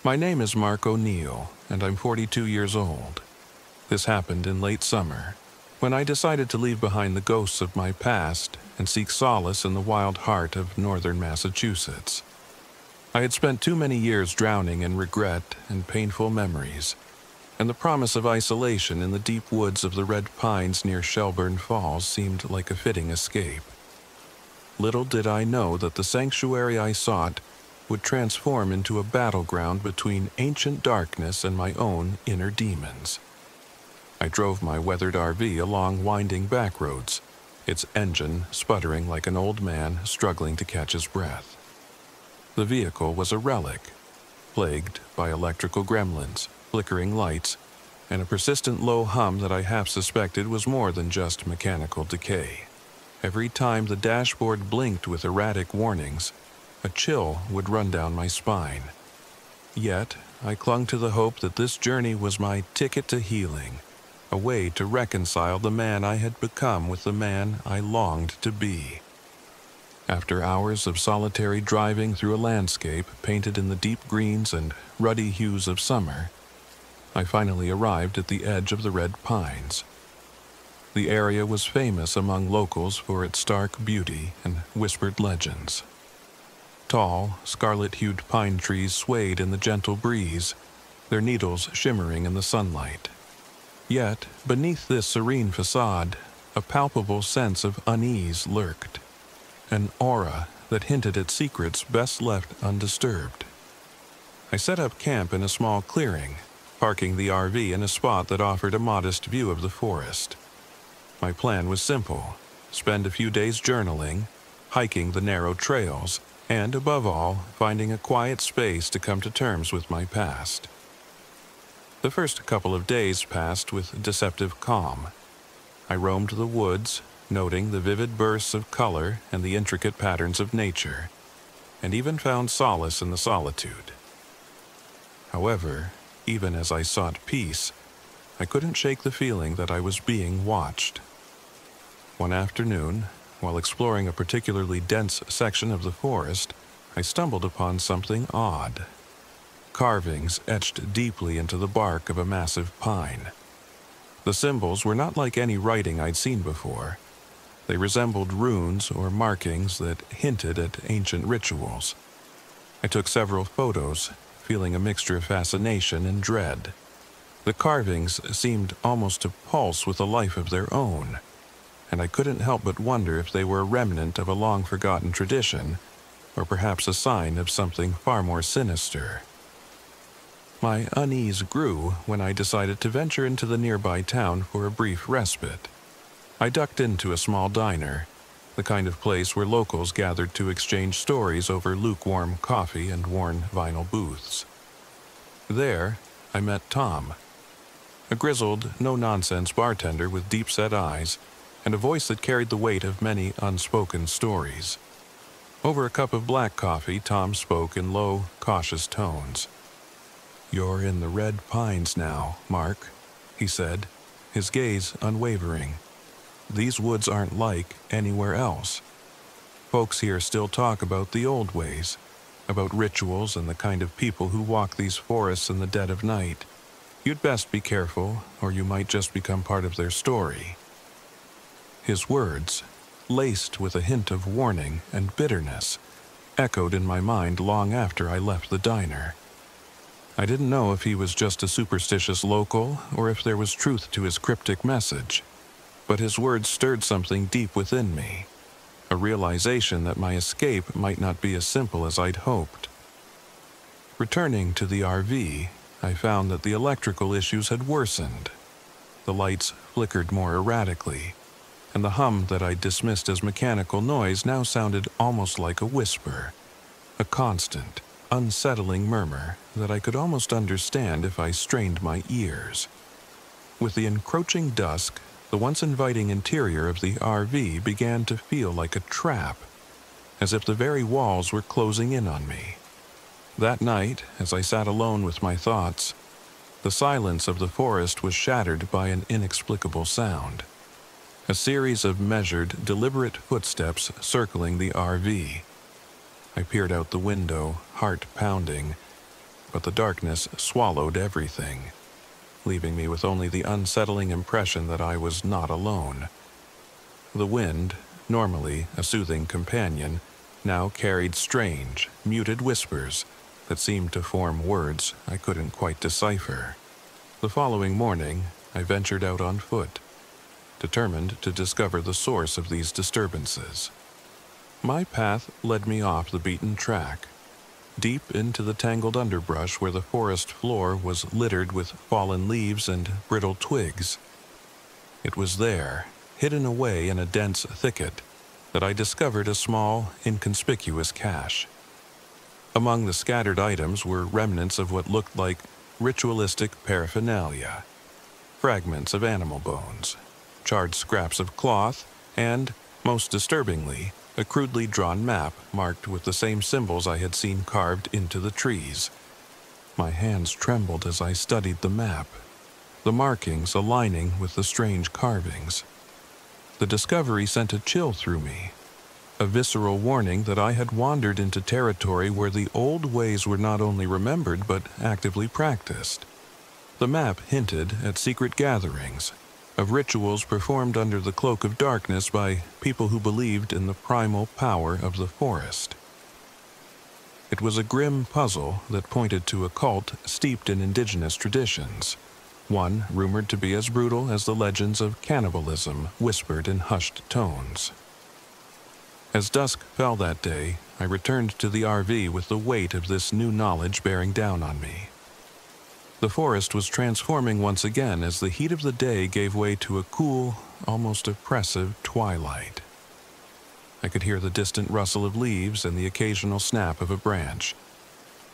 My name is Mark O'Neill, and I'm 42 years old. This happened in late summer, when I decided to leave behind the ghosts of my past and seek solace in the wild heart of northern Massachusetts. I had spent too many years drowning in regret and painful memories, and the promise of isolation in the deep woods of the Red Pines near Shelburne Falls seemed like a fitting escape. Little did I know that the sanctuary I sought would transform into a battleground between ancient darkness and my own inner demons. I drove my weathered RV along winding back roads, its engine sputtering like an old man struggling to catch his breath. The vehicle was a relic, plagued by electrical gremlins, flickering lights, and a persistent low hum that I half suspected was more than just mechanical decay. Every time the dashboard blinked with erratic warnings, a chill would run down my spine. Yet, I clung to the hope that this journey was my ticket to healing, a way to reconcile the man I had become with the man I longed to be. After hours of solitary driving through a landscape painted in the deep greens and ruddy hues of summer, I finally arrived at the edge of the Red Pines. The area was famous among locals for its stark beauty and whispered legends. Tall, scarlet-hued pine trees swayed in the gentle breeze, their needles shimmering in the sunlight. Yet, beneath this serene facade, a palpable sense of unease lurked, an aura that hinted at secrets best left undisturbed. I set up camp in a small clearing, parking the RV in a spot that offered a modest view of the forest. My plan was simple: spend a few days journaling, hiking the narrow trails, and, above all, finding a quiet space to come to terms with my past. The first couple of days passed with deceptive calm. I roamed the woods, noting the vivid bursts of color and the intricate patterns of nature, and even found solace in the solitude. However, even as I sought peace, I couldn't shake the feeling that I was being watched. One afternoon, while exploring a particularly dense section of the forest, I stumbled upon something odd. Carvings etched deeply into the bark of a massive pine. The symbols were not like any writing I'd seen before. They resembled runes or markings that hinted at ancient rituals. I took several photos, feeling a mixture of fascination and dread. The carvings seemed almost to pulse with a life of their own, and I couldn't help but wonder if they were a remnant of a long-forgotten tradition, or perhaps a sign of something far more sinister. My unease grew when I decided to venture into the nearby town for a brief respite. I ducked into a small diner, the kind of place where locals gathered to exchange stories over lukewarm coffee and worn vinyl booths. There, I met Tom, a grizzled, no-nonsense bartender with deep-set eyes and a voice that carried the weight of many unspoken stories. Over a cup of black coffee, Tom spoke in low, cautious tones. "You're in the Red Pines now, Mark," he said, his gaze unwavering. "These woods aren't like anywhere else. Folks here still talk about the old ways, about rituals and the kind of people who walk these forests in the dead of night. You'd best be careful, or you might just become part of their story." His words, laced with a hint of warning and bitterness, echoed in my mind long after I left the diner. I didn't know if he was just a superstitious local or if there was truth to his cryptic message, but his words stirred something deep within me, a realization that my escape might not be as simple as I'd hoped. Returning to the RV, I found that the electrical issues had worsened. The lights flickered more erratically, and the hum that I dismissed as mechanical noise now sounded almost like a whisper, a constant, unsettling murmur that I could almost understand if I strained my ears. With the encroaching dusk, the once inviting interior of the RV began to feel like a trap, as if the very walls were closing in on me. That night, as I sat alone with my thoughts, the silence of the forest was shattered by an inexplicable sound. A series of measured, deliberate footsteps circling the RV. I peered out the window, heart pounding, but the darkness swallowed everything, leaving me with only the unsettling impression that I was not alone. The wind, normally a soothing companion, now carried strange, muted whispers that seemed to form words I couldn't quite decipher. The following morning, I ventured out on foot, determined to discover the source of these disturbances. My path led me off the beaten track, deep into the tangled underbrush where the forest floor was littered with fallen leaves and brittle twigs. It was there, hidden away in a dense thicket, that I discovered a small, inconspicuous cache. Among the scattered items were remnants of what looked like ritualistic paraphernalia, fragments of animal bones, charred scraps of cloth, and, most disturbingly, a crudely drawn map marked with the same symbols I had seen carved into the trees. My hands trembled as I studied the map, the markings aligning with the strange carvings. The discovery sent a chill through me, a visceral warning that I had wandered into territory where the old ways were not only remembered but actively practiced. The map hinted at secret gatherings, of rituals performed under the cloak of darkness by people who believed in the primal power of the forest. It was a grim puzzle that pointed to a cult steeped in indigenous traditions, one rumored to be as brutal as the legends of cannibalism whispered in hushed tones. As dusk fell that day, I returned to the RV with the weight of this new knowledge bearing down on me. The forest was transforming once again as the heat of the day gave way to a cool, almost oppressive twilight. I could hear the distant rustle of leaves and the occasional snap of a branch,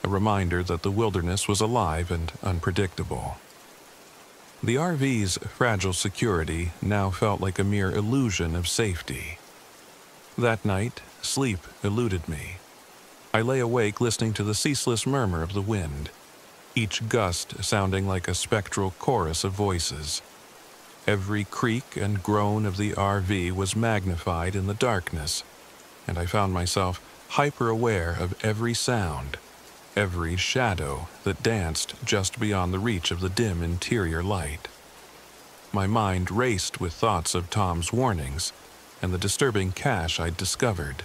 a reminder that the wilderness was alive and unpredictable. The RV's fragile security now felt like a mere illusion of safety. That night, sleep eluded me. I lay awake listening to the ceaseless murmur of the wind, each gust sounding like a spectral chorus of voices. Every creak and groan of the RV was magnified in the darkness, and I found myself hyper-aware of every sound, every shadow that danced just beyond the reach of the dim interior light. My mind raced with thoughts of Tom's warnings and the disturbing cache I'd discovered.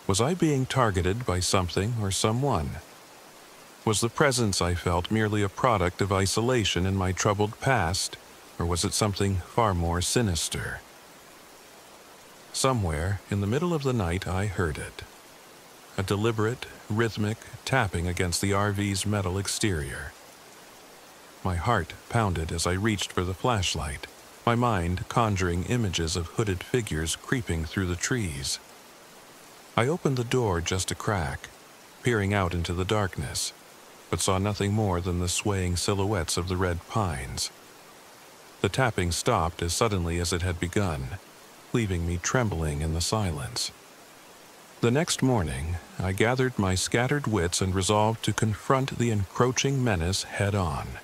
Was I being targeted by something or someone? Was the presence I felt merely a product of isolation in my troubled past, or was it something far more sinister? Somewhere in the middle of the night I heard it. A deliberate, rhythmic tapping against the RV's metal exterior. My heart pounded as I reached for the flashlight, my mind conjuring images of hooded figures creeping through the trees. I opened the door just a crack, peering out into the darkness, but saw nothing more than the swaying silhouettes of the red pines. The tapping stopped as suddenly as it had begun, leaving me trembling in the silence. The next morning, I gathered my scattered wits and resolved to confront the encroaching menace head-on.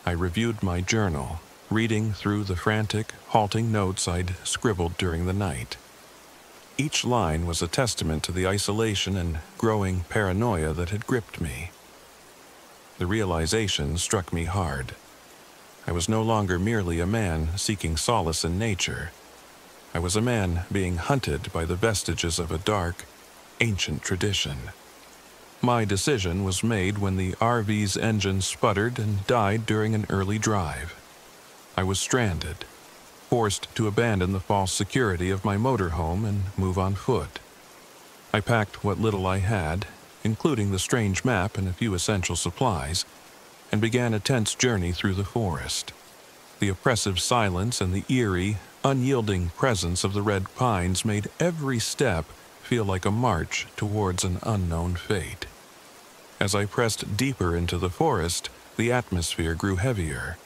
I reviewed my journal, reading through the frantic, halting notes I'd scribbled during the night. Each line was a testament to the isolation and growing paranoia that had gripped me. The realization struck me hard. I was no longer merely a man seeking solace in nature. I was a man being hunted by the vestiges of a dark, ancient tradition. My decision was made when the RV's engine sputtered and died during an early drive. I was stranded, forced to abandon the false security of my motorhome and move on foot. I packed what little I had, including the strange map and a few essential supplies, and began a tense journey through the forest. The oppressive silence and the eerie, unyielding presence of the red pines made every step feel like a march towards an unknown fate. As I pressed deeper into the forest, the atmosphere grew heavier.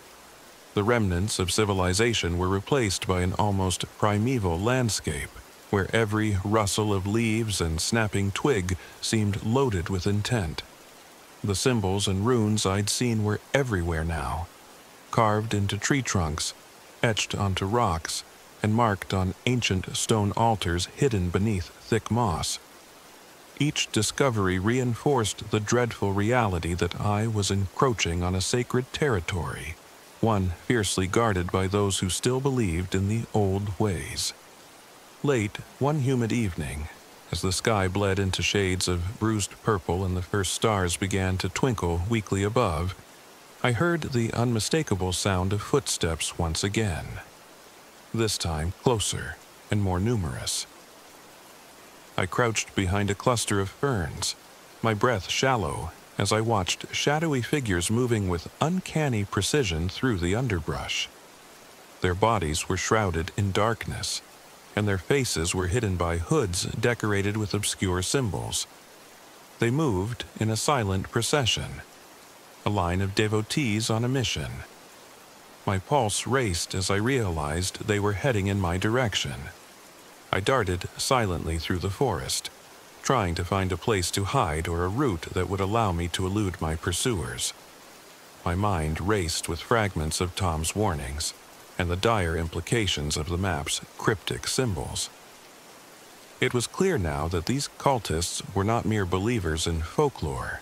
The remnants of civilization were replaced by an almost primeval landscape, where every rustle of leaves and snapping twig seemed loaded with intent. The symbols and runes I'd seen were everywhere now, carved into tree trunks, etched onto rocks, and marked on ancient stone altars hidden beneath thick moss. Each discovery reinforced the dreadful reality that I was encroaching on a sacred territory, one fiercely guarded by those who still believed in the old ways. Late one humid evening, as the sky bled into shades of bruised purple and the first stars began to twinkle weakly above, I heard the unmistakable sound of footsteps once again, this time closer and more numerous. I crouched behind a cluster of ferns, my breath shallow, as I watched shadowy figures moving with uncanny precision through the underbrush. Their bodies were shrouded in darkness, and their faces were hidden by hoods decorated with obscure symbols. They moved in a silent procession, a line of devotees on a mission. My pulse raced as I realized they were heading in my direction. I darted silently through the forest, trying to find a place to hide or a route that would allow me to elude my pursuers. My mind raced with fragments of Tom's warnings and the dire implications of the map's cryptic symbols. It was clear now that these cultists were not mere believers in folklore.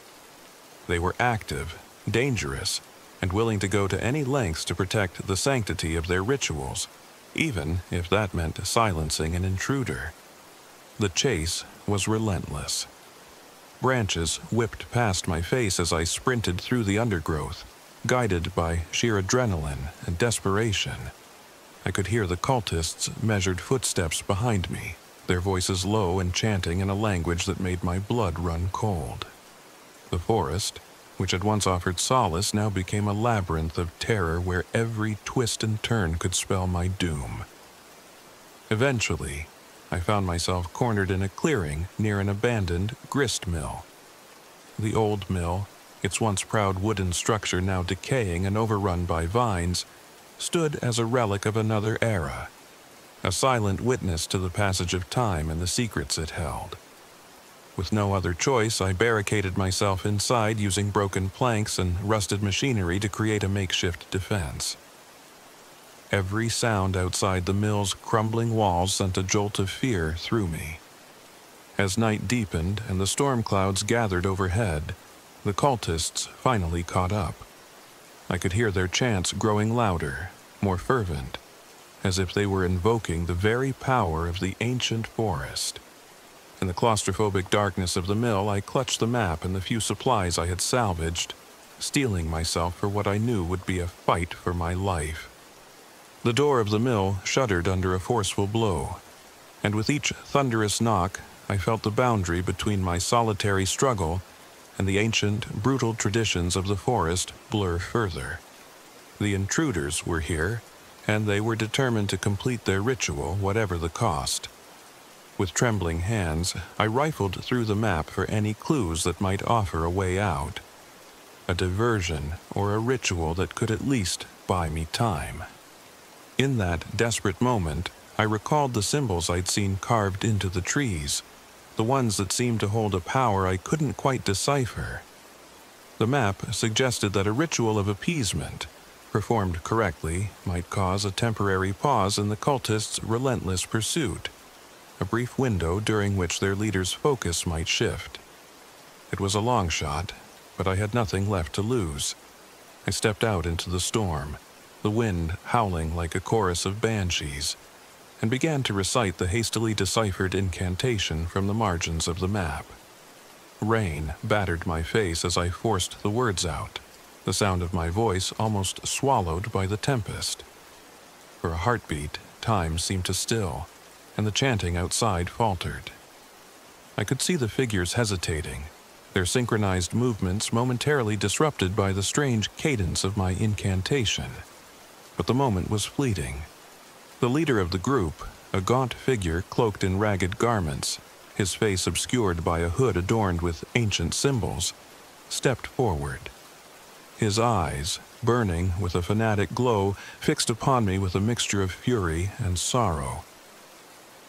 They were active, dangerous, and willing to go to any lengths to protect the sanctity of their rituals, even if that meant silencing an intruder. The chase was relentless. Branches whipped past my face as I sprinted through the undergrowth, guided by sheer adrenaline and desperation. I could hear the cultists' measured footsteps behind me, their voices low and chanting in a language that made my blood run cold. The forest, which had once offered solace, now became a labyrinth of terror where every twist and turn could spell my doom. Eventually, I found myself cornered in a clearing near an abandoned grist mill. The old mill, its once proud wooden structure now decaying and overrun by vines, stood as a relic of another era, a silent witness to the passage of time and the secrets it held. With no other choice, I barricaded myself inside using broken planks and rusted machinery to create a makeshift defense. Every sound outside the mill's crumbling walls sent a jolt of fear through me. As night deepened and the storm clouds gathered overhead, the cultists finally caught up. I could hear their chants growing louder, more fervent, as if they were invoking the very power of the ancient forest. In the claustrophobic darkness of the mill, I clutched the map and the few supplies I had salvaged, steeling myself for what I knew would be a fight for my life. The door of the mill shuddered under a forceful blow, and with each thunderous knock, I felt the boundary between my solitary struggle and the ancient, brutal traditions of the forest blur further. The intruders were here, and they were determined to complete their ritual, whatever the cost. With trembling hands, I rifled through the map for any clues that might offer a way out, a diversion or a ritual that could at least buy me time. In that desperate moment, I recalled the symbols I'd seen carved into the trees, the ones that seemed to hold a power I couldn't quite decipher. The map suggested that a ritual of appeasement, performed correctly, might cause a temporary pause in the cultists' relentless pursuit, a brief window during which their leader's focus might shift. It was a long shot, but I had nothing left to lose. I stepped out into the storm, the wind howling like a chorus of banshees, and began to recite the hastily deciphered incantation from the margins of the map. Rain battered my face as I forced the words out, the sound of my voice almost swallowed by the tempest. For a heartbeat, time seemed to still, and the chanting outside faltered. I could see the figures hesitating, their synchronized movements momentarily disrupted by the strange cadence of my incantation. But the moment was fleeting. The leader of the group, a gaunt figure cloaked in ragged garments, his face obscured by a hood adorned with ancient symbols, stepped forward. His eyes, burning with a fanatic glow, fixed upon me with a mixture of fury and sorrow.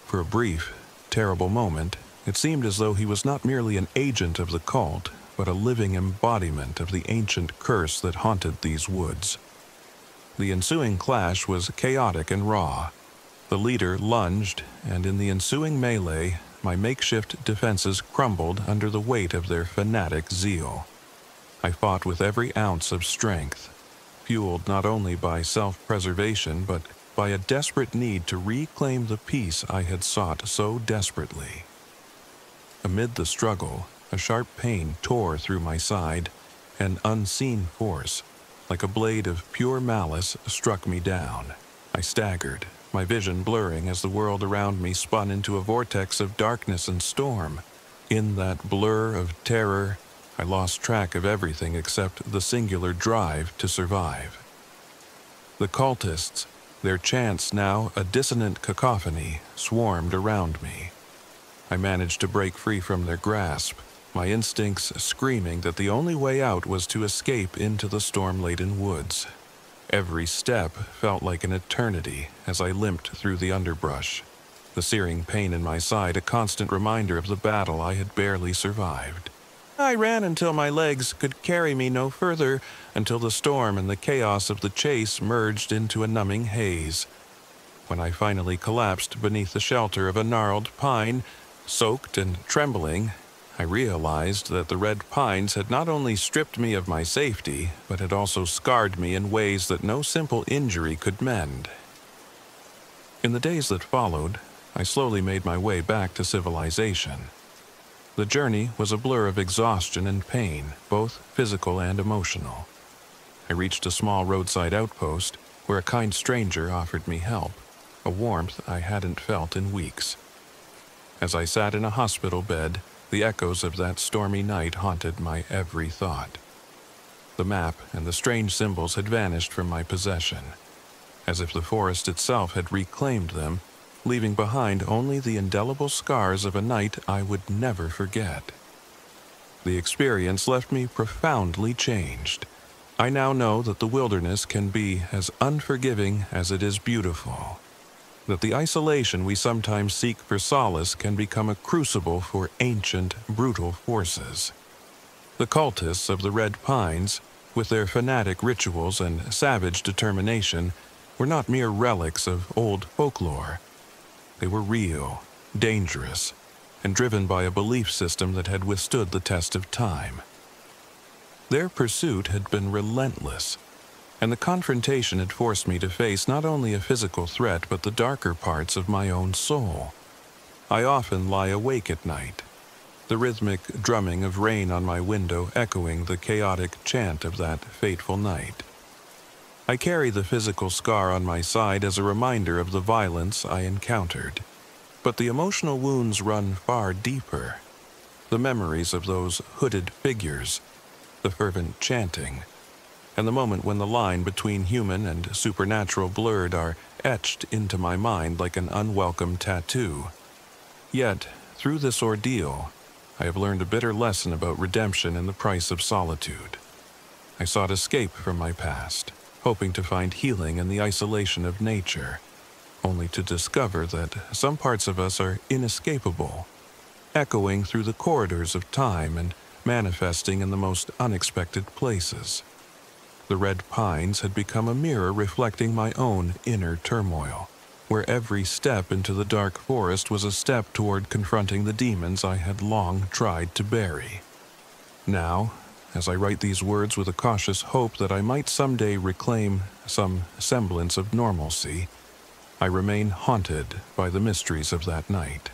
For a brief, terrible moment, it seemed as though he was not merely an agent of the cult, but a living embodiment of the ancient curse that haunted these woods. The ensuing clash was chaotic and raw. The leader lunged, and in the ensuing melee, my makeshift defenses crumbled under the weight of their fanatic zeal. I fought with every ounce of strength, fueled not only by self-preservation but by a desperate need to reclaim the peace I had sought so desperately. Amid the struggle, a sharp pain tore through my side. An unseen force, like a blade of pure malice, struck me down. I staggered, my vision blurring as the world around me spun into a vortex of darkness and storm. In that blur of terror, I lost track of everything except the singular drive to survive. The cultists, their chants now a dissonant cacophony, swarmed around me. I managed to break free from their grasp, my instincts screaming that the only way out was to escape into the storm-laden woods. Every step felt like an eternity as I limped through the underbrush, the searing pain in my side a constant reminder of the battle I had barely survived. I ran until my legs could carry me no further, until the storm and the chaos of the chase merged into a numbing haze. When I finally collapsed beneath the shelter of a gnarled pine, soaked and trembling, I realized that the red pines had not only stripped me of my safety, but had also scarred me in ways that no simple injury could mend. In the days that followed, I slowly made my way back to civilization. The journey was a blur of exhaustion and pain, both physical and emotional. I reached a small roadside outpost where a kind stranger offered me help, a warmth I hadn't felt in weeks. As I sat in a hospital bed, the echoes of that stormy night haunted my every thought. The map and the strange symbols had vanished from my possession, as if the forest itself had reclaimed them, leaving behind only the indelible scars of a night I would never forget. The experience left me profoundly changed. I now know that the wilderness can be as unforgiving as it is beautiful, that the isolation we sometimes seek for solace can become a crucible for ancient, brutal forces. The cultists of the Red Pines, with their fanatic rituals and savage determination, were not mere relics of old folklore. They were real, dangerous, and driven by a belief system that had withstood the test of time. Their pursuit had been relentless, and the confrontation had forced me to face not only a physical threat but the darker parts of my own soul. I often lie awake at night, the rhythmic drumming of rain on my window echoing the chaotic chant of that fateful night. I carry the physical scar on my side as a reminder of the violence I encountered, but the emotional wounds run far deeper. The memories of those hooded figures, the fervent chanting, and the moment when the line between human and supernatural blurred are etched into my mind like an unwelcome tattoo. Yet, through this ordeal, I have learned a bitter lesson about redemption and the price of solitude. I sought escape from my past, hoping to find healing in the isolation of nature, only to discover that some parts of us are inescapable, echoing through the corridors of time and manifesting in the most unexpected places. The Red Pines had become a mirror reflecting my own inner turmoil, where every step into the dark forest was a step toward confronting the demons I had long tried to bury. Now, as I write these words with a cautious hope that I might someday reclaim some semblance of normalcy, I remain haunted by the mysteries of that night.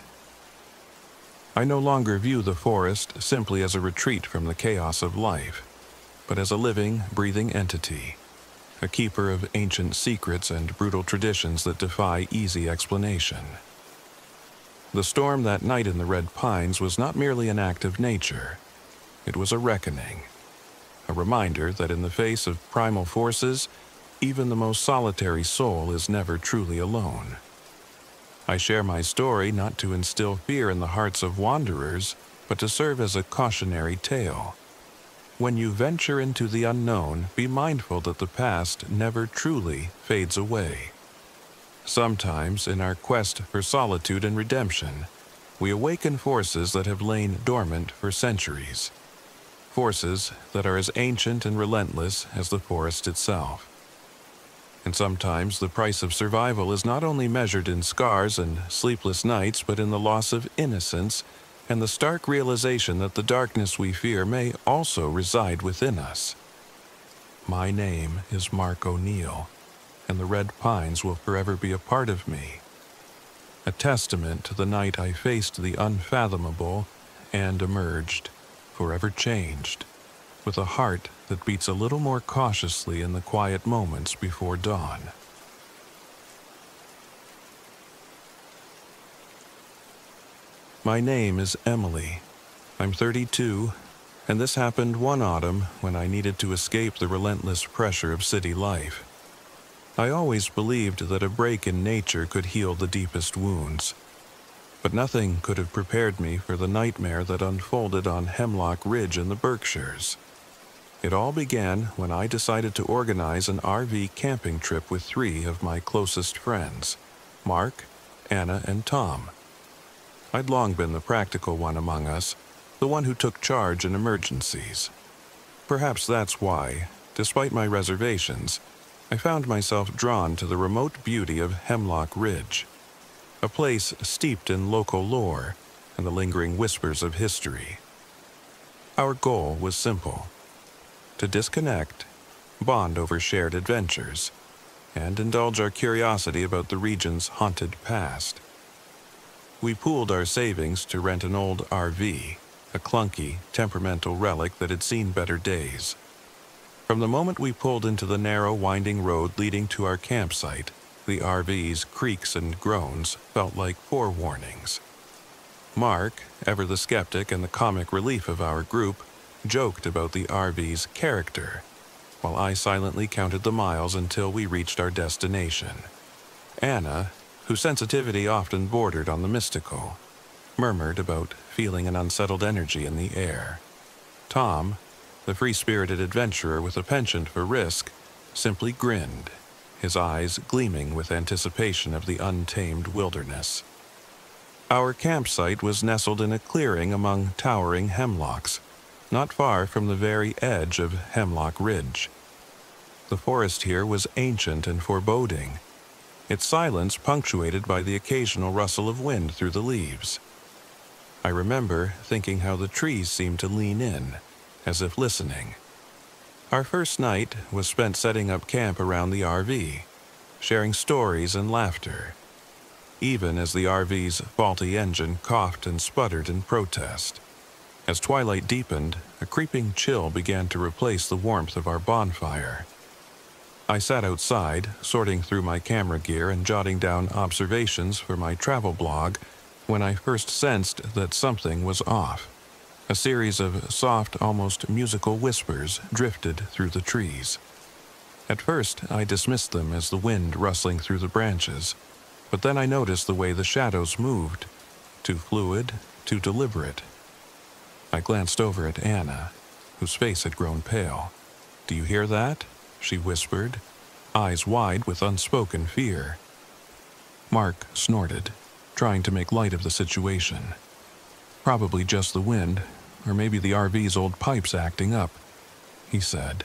I no longer view the forest simply as a retreat from the chaos of life, but as a living, breathing entity, a keeper of ancient secrets and brutal traditions that defy easy explanation. The storm that night in the Red Pines was not merely an act of nature. It was a reckoning, a reminder that in the face of primal forces, even the most solitary soul is never truly alone. I share my story not to instill fear in the hearts of wanderers, but to serve as a cautionary tale. When you venture into the unknown, be mindful that the past never truly fades away. Sometimes, in our quest for solitude and redemption, we awaken forces that have lain dormant for centuries. Forces that are as ancient and relentless as the forest itself. And sometimes the price of survival is not only measured in scars and sleepless nights, but in the loss of innocence and the stark realization that the darkness we fear may also reside within us. My name is Mark O'Neill, and the Red Pines will forever be a part of me. A testament to the night I faced the unfathomable and emerged, forever changed, with a heart that beats a little more cautiously in the quiet moments before dawn. My name is Emily. I'm 32, and this happened one autumn when I needed to escape the relentless pressure of city life. I always believed that a break in nature could heal the deepest wounds, but nothing could have prepared me for the nightmare that unfolded on Hemlock Ridge in the Berkshires. It all began when I decided to organize an RV camping trip with 3 of my closest friends, Mark, Anna, and Tom. I'd long been the practical one among us, the one who took charge in emergencies. Perhaps that's why, despite my reservations, I found myself drawn to the remote beauty of Hemlock Ridge, a place steeped in local lore and the lingering whispers of history. Our goal was simple: to disconnect, bond over shared adventures, and indulge our curiosity about the region's haunted past. We pooled our savings to rent an old RV, a clunky, temperamental relic that had seen better days. From the moment we pulled into the narrow, winding road leading to our campsite, the RV's creaks and groans felt like forewarnings. Mark, ever the skeptic and the comic relief of our group, joked about the RV's character, while I silently counted the miles until we reached our destination. Anna, whose sensitivity often bordered on the mystical, murmured about feeling an unsettled energy in the air. Tom, the free-spirited adventurer with a penchant for risk, simply grinned, his eyes gleaming with anticipation of the untamed wilderness. Our campsite was nestled in a clearing among towering hemlocks, not far from the very edge of Hemlock Ridge. The forest here was ancient and foreboding, its silence punctuated by the occasional rustle of wind through the leaves. I remember thinking how the trees seemed to lean in, as if listening. Our first night was spent setting up camp around the RV, sharing stories and laughter, even as the RV's faulty engine coughed and sputtered in protest. As twilight deepened, a creeping chill began to replace the warmth of our bonfire. I sat outside, sorting through my camera gear and jotting down observations for my travel blog, when I first sensed that something was off. A series of soft, almost musical whispers drifted through the trees. At first, I dismissed them as the wind rustling through the branches, but then I noticed the way the shadows moved, too fluid, too deliberate. I glanced over at Anna, whose face had grown pale. "Do you hear that?" she whispered, eyes wide with unspoken fear. Mark snorted, trying to make light of the situation. "Probably just the wind, or maybe the RV's old pipes acting up," he said.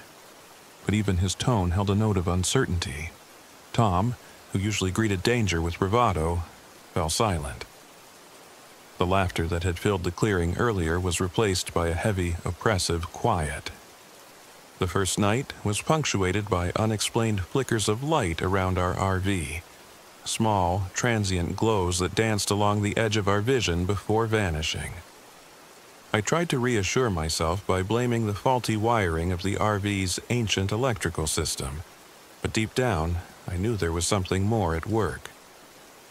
But even his tone held a note of uncertainty. Tom, who usually greeted danger with bravado, fell silent. The laughter that had filled the clearing earlier was replaced by a heavy, oppressive quiet. The first night was punctuated by unexplained flickers of light around our RV, small, transient glows that danced along the edge of our vision before vanishing. I tried to reassure myself by blaming the faulty wiring of the RV's ancient electrical system, but deep down, I knew there was something more at work.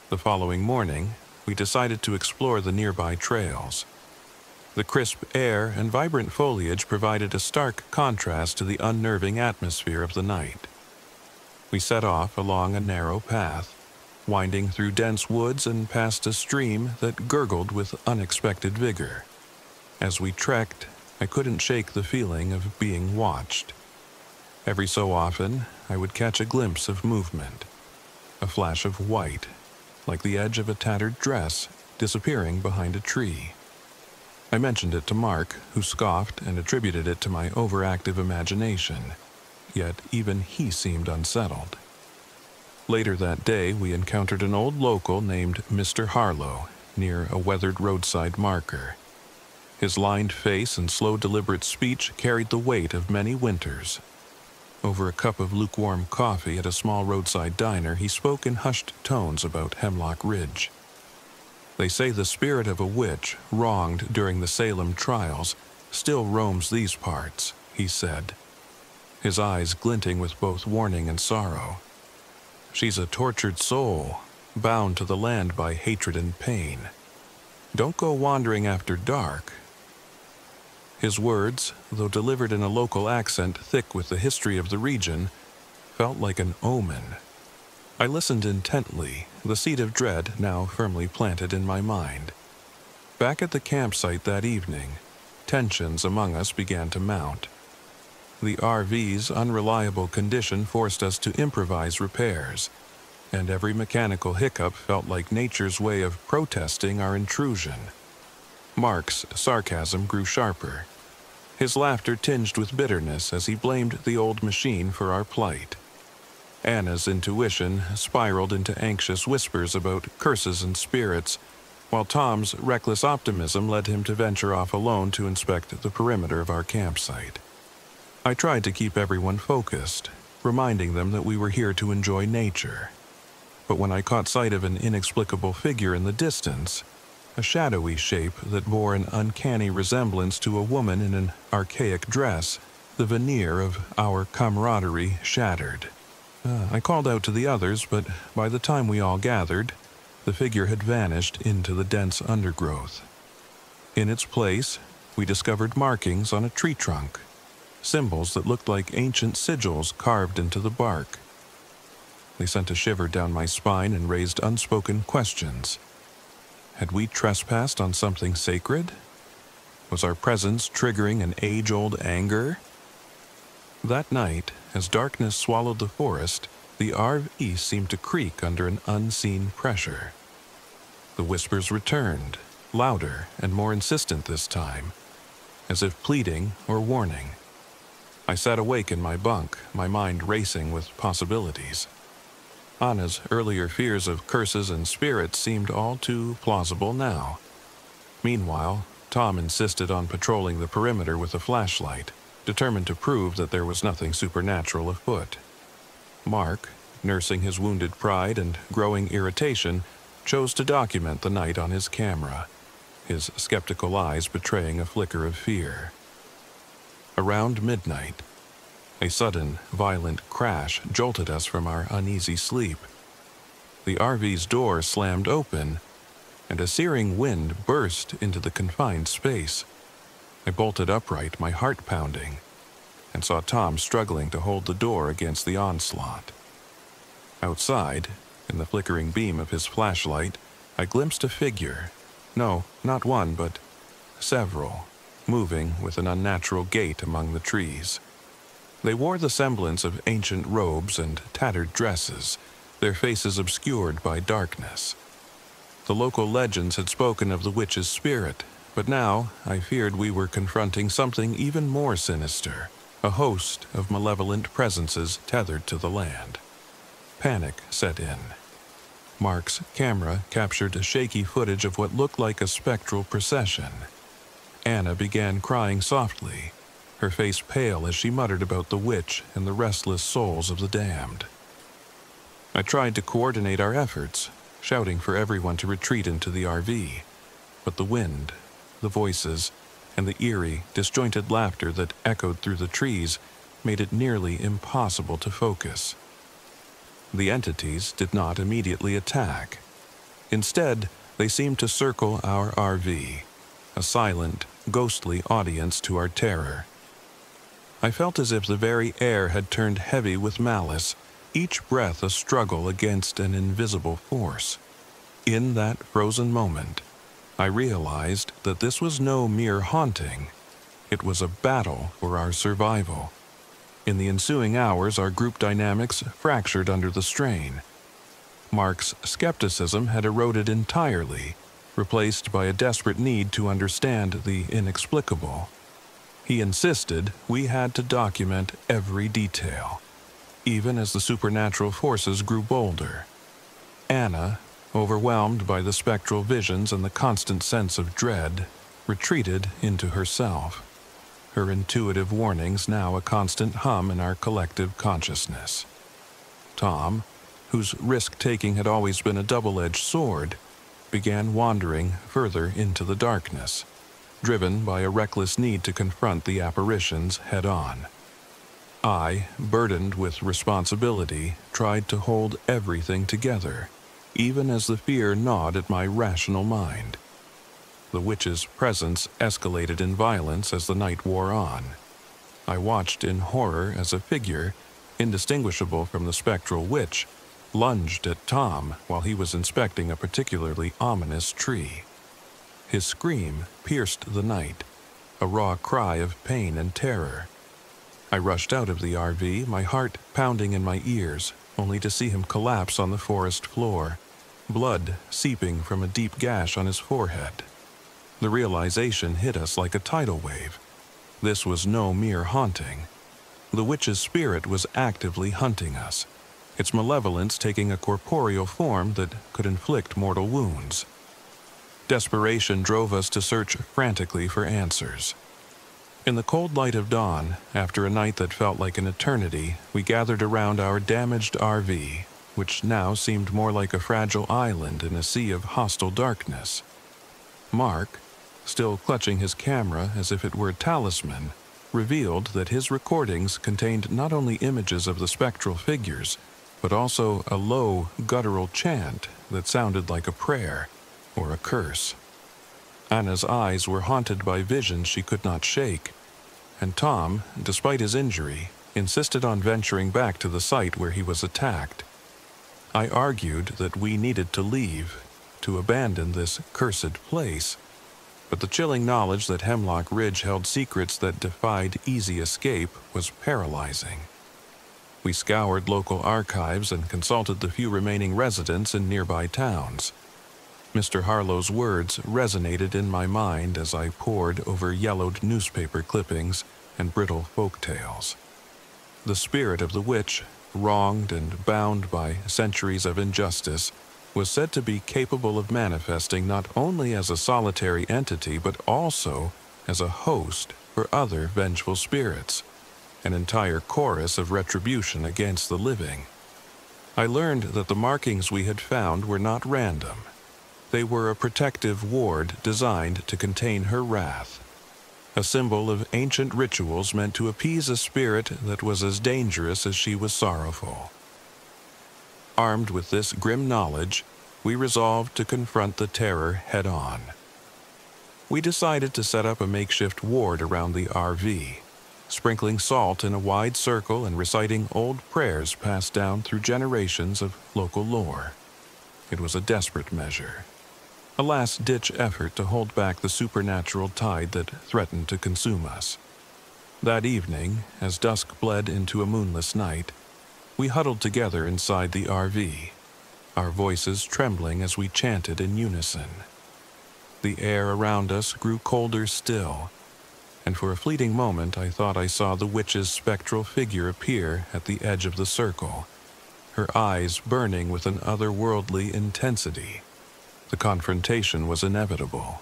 The following morning, we decided to explore the nearby trails. The crisp air and vibrant foliage provided a stark contrast to the unnerving atmosphere of the night. We set off along a narrow path, winding through dense woods and past a stream that gurgled with unexpected vigor. As we trekked, I couldn't shake the feeling of being watched. Every so often, I would catch a glimpse of movement, a flash of white, like the edge of a tattered dress, disappearing behind a tree. I mentioned it to Mark, who scoffed and attributed it to my overactive imagination, yet even he seemed unsettled. Later that day, we encountered an old local named Mr. Harlow near a weathered roadside marker. His lined face and slow, deliberate speech carried the weight of many winters. Over a cup of lukewarm coffee at a small roadside diner, he spoke in hushed tones about Hemlock Ridge. They say the spirit of a witch wronged during the Salem trials still roams these parts, he said, his eyes glinting with both warning and sorrow. She's a tortured soul, bound to the land by hatred and pain. Don't go wandering after dark. His words, though delivered in a local accent thick with the history of the region, felt like an omen. I listened intently, the seed of dread now firmly planted in my mind. Back at the campsite that evening, tensions among us began to mount. The RV's unreliable condition forced us to improvise repairs, and every mechanical hiccup felt like nature's way of protesting our intrusion. Mark's sarcasm grew sharper, his laughter tinged with bitterness as he blamed the old machine for our plight. Anna's intuition spiraled into anxious whispers about curses and spirits, while Tom's reckless optimism led him to venture off alone to inspect the perimeter of our campsite. I tried to keep everyone focused, reminding them that we were here to enjoy nature. But when I caught sight of an inexplicable figure in the distance, a shadowy shape that bore an uncanny resemblance to a woman in an archaic dress, the veneer of our camaraderie shattered. I called out to the others, but by the time we all gathered, the figure had vanished into the dense undergrowth. In its place, we discovered markings on a tree trunk, symbols that looked like ancient sigils carved into the bark. They sent a shiver down my spine and raised unspoken questions. Had we trespassed on something sacred? Was our presence triggering an age-old anger? That night, as darkness swallowed the forest, the RV seemed to creak under an unseen pressure. The whispers returned, louder and more insistent this time, as if pleading or warning. I sat awake in my bunk, my mind racing with possibilities. Anna's earlier fears of curses and spirits seemed all too plausible now. Meanwhile, Tom insisted on patrolling the perimeter with a flashlight, determined to prove that there was nothing supernatural afoot. Mark, nursing his wounded pride and growing irritation, chose to document the night on his camera, his skeptical eyes betraying a flicker of fear. Around midnight, a sudden, violent crash jolted us from our uneasy sleep. The RV's door slammed open, and a searing wind burst into the confined space. I bolted upright, my heart pounding, and saw Tom struggling to hold the door against the onslaught. Outside, in the flickering beam of his flashlight, I glimpsed a figure. No, not one, but several, moving with an unnatural gait among the trees. They wore the semblance of ancient robes and tattered dresses, their faces obscured by darkness. The local legends had spoken of the witch's spirit, but now I feared we were confronting something even more sinister, a host of malevolent presences tethered to the land. Panic set in. Mark's camera captured a shaky footage of what looked like a spectral procession. Anna began crying softly, her face pale as she muttered about the witch and the restless souls of the damned. I tried to coordinate our efforts, shouting for everyone to retreat into the RV, but the wind, the voices, and the eerie, disjointed laughter that echoed through the trees made it nearly impossible to focus. The entities did not immediately attack. Instead, they seemed to circle our RV, a silent, ghostly audience to our terror. I felt as if the very air had turned heavy with malice, each breath a struggle against an invisible force. In that frozen moment, I realized that this was no mere haunting. It was a battle for our survival. In the ensuing hours, our group dynamics fractured under the strain. Mark's skepticism had eroded entirely, replaced by a desperate need to understand the inexplicable. He insisted we had to document every detail. even as the supernatural forces grew bolder. Anna, overwhelmed by the spectral visions and the constant sense of dread, retreated into herself, her intuitive warnings now a constant hum in our collective consciousness. Tom, whose risk-taking had always been a double-edged sword, began wandering further into the darkness, driven by a reckless need to confront the apparitions head-on. I, burdened with responsibility, tried to hold everything together, even as the fear gnawed at my rational mind. The witch's presence escalated in violence as the night wore on. I watched in horror as a figure, indistinguishable from the spectral witch, lunged at Tom while he was inspecting a particularly ominous tree. His scream pierced the night, a raw cry of pain and terror. I rushed out of the RV, my heart pounding in my ears, only to see him collapse on the forest floor, blood seeping from a deep gash on his forehead. The realization hit us like a tidal wave. This was no mere haunting. The witch's spirit was actively hunting us, its malevolence taking a corporeal form that could inflict mortal wounds. Desperation drove us to search frantically for answers. In the cold light of dawn, after a night that felt like an eternity, we gathered around our damaged RV, which now seemed more like a fragile island in a sea of hostile darkness. Mark, still clutching his camera as if it were a talisman, revealed that his recordings contained not only images of the spectral figures, but also a low, guttural chant that sounded like a prayer or a curse. Anna's eyes were haunted by visions she could not shake, and Tom, despite his injury, insisted on venturing back to the site where he was attacked. I argued that we needed to leave, to abandon this cursed place, but the chilling knowledge that Hemlock Ridge held secrets that defied easy escape was paralyzing. We scoured local archives and consulted the few remaining residents in nearby towns. Mr. Harlow's words resonated in my mind as I pored over yellowed newspaper clippings and brittle folk tales. The spirit of the witch, wronged and bound by centuries of injustice, was said to be capable of manifesting not only as a solitary entity but also as a host for other vengeful spirits, an entire chorus of retribution against the living. I learned that the markings we had found were not random. They were a protective ward designed to contain her wrath, a symbol of ancient rituals meant to appease a spirit that was as dangerous as she was sorrowful. Armed with this grim knowledge, we resolved to confront the terror head-on. We decided to set up a makeshift ward around the RV, sprinkling salt in a wide circle and reciting old prayers passed down through generations of local lore. It was a desperate measure, a last-ditch effort to hold back the supernatural tide that threatened to consume us. That evening, as dusk bled into a moonless night, we huddled together inside the RV, our voices trembling as we chanted in unison. The air around us grew colder still, and for a fleeting moment I thought I saw the witch's spectral figure appear at the edge of the circle, her eyes burning with an otherworldly intensity. The confrontation was inevitable.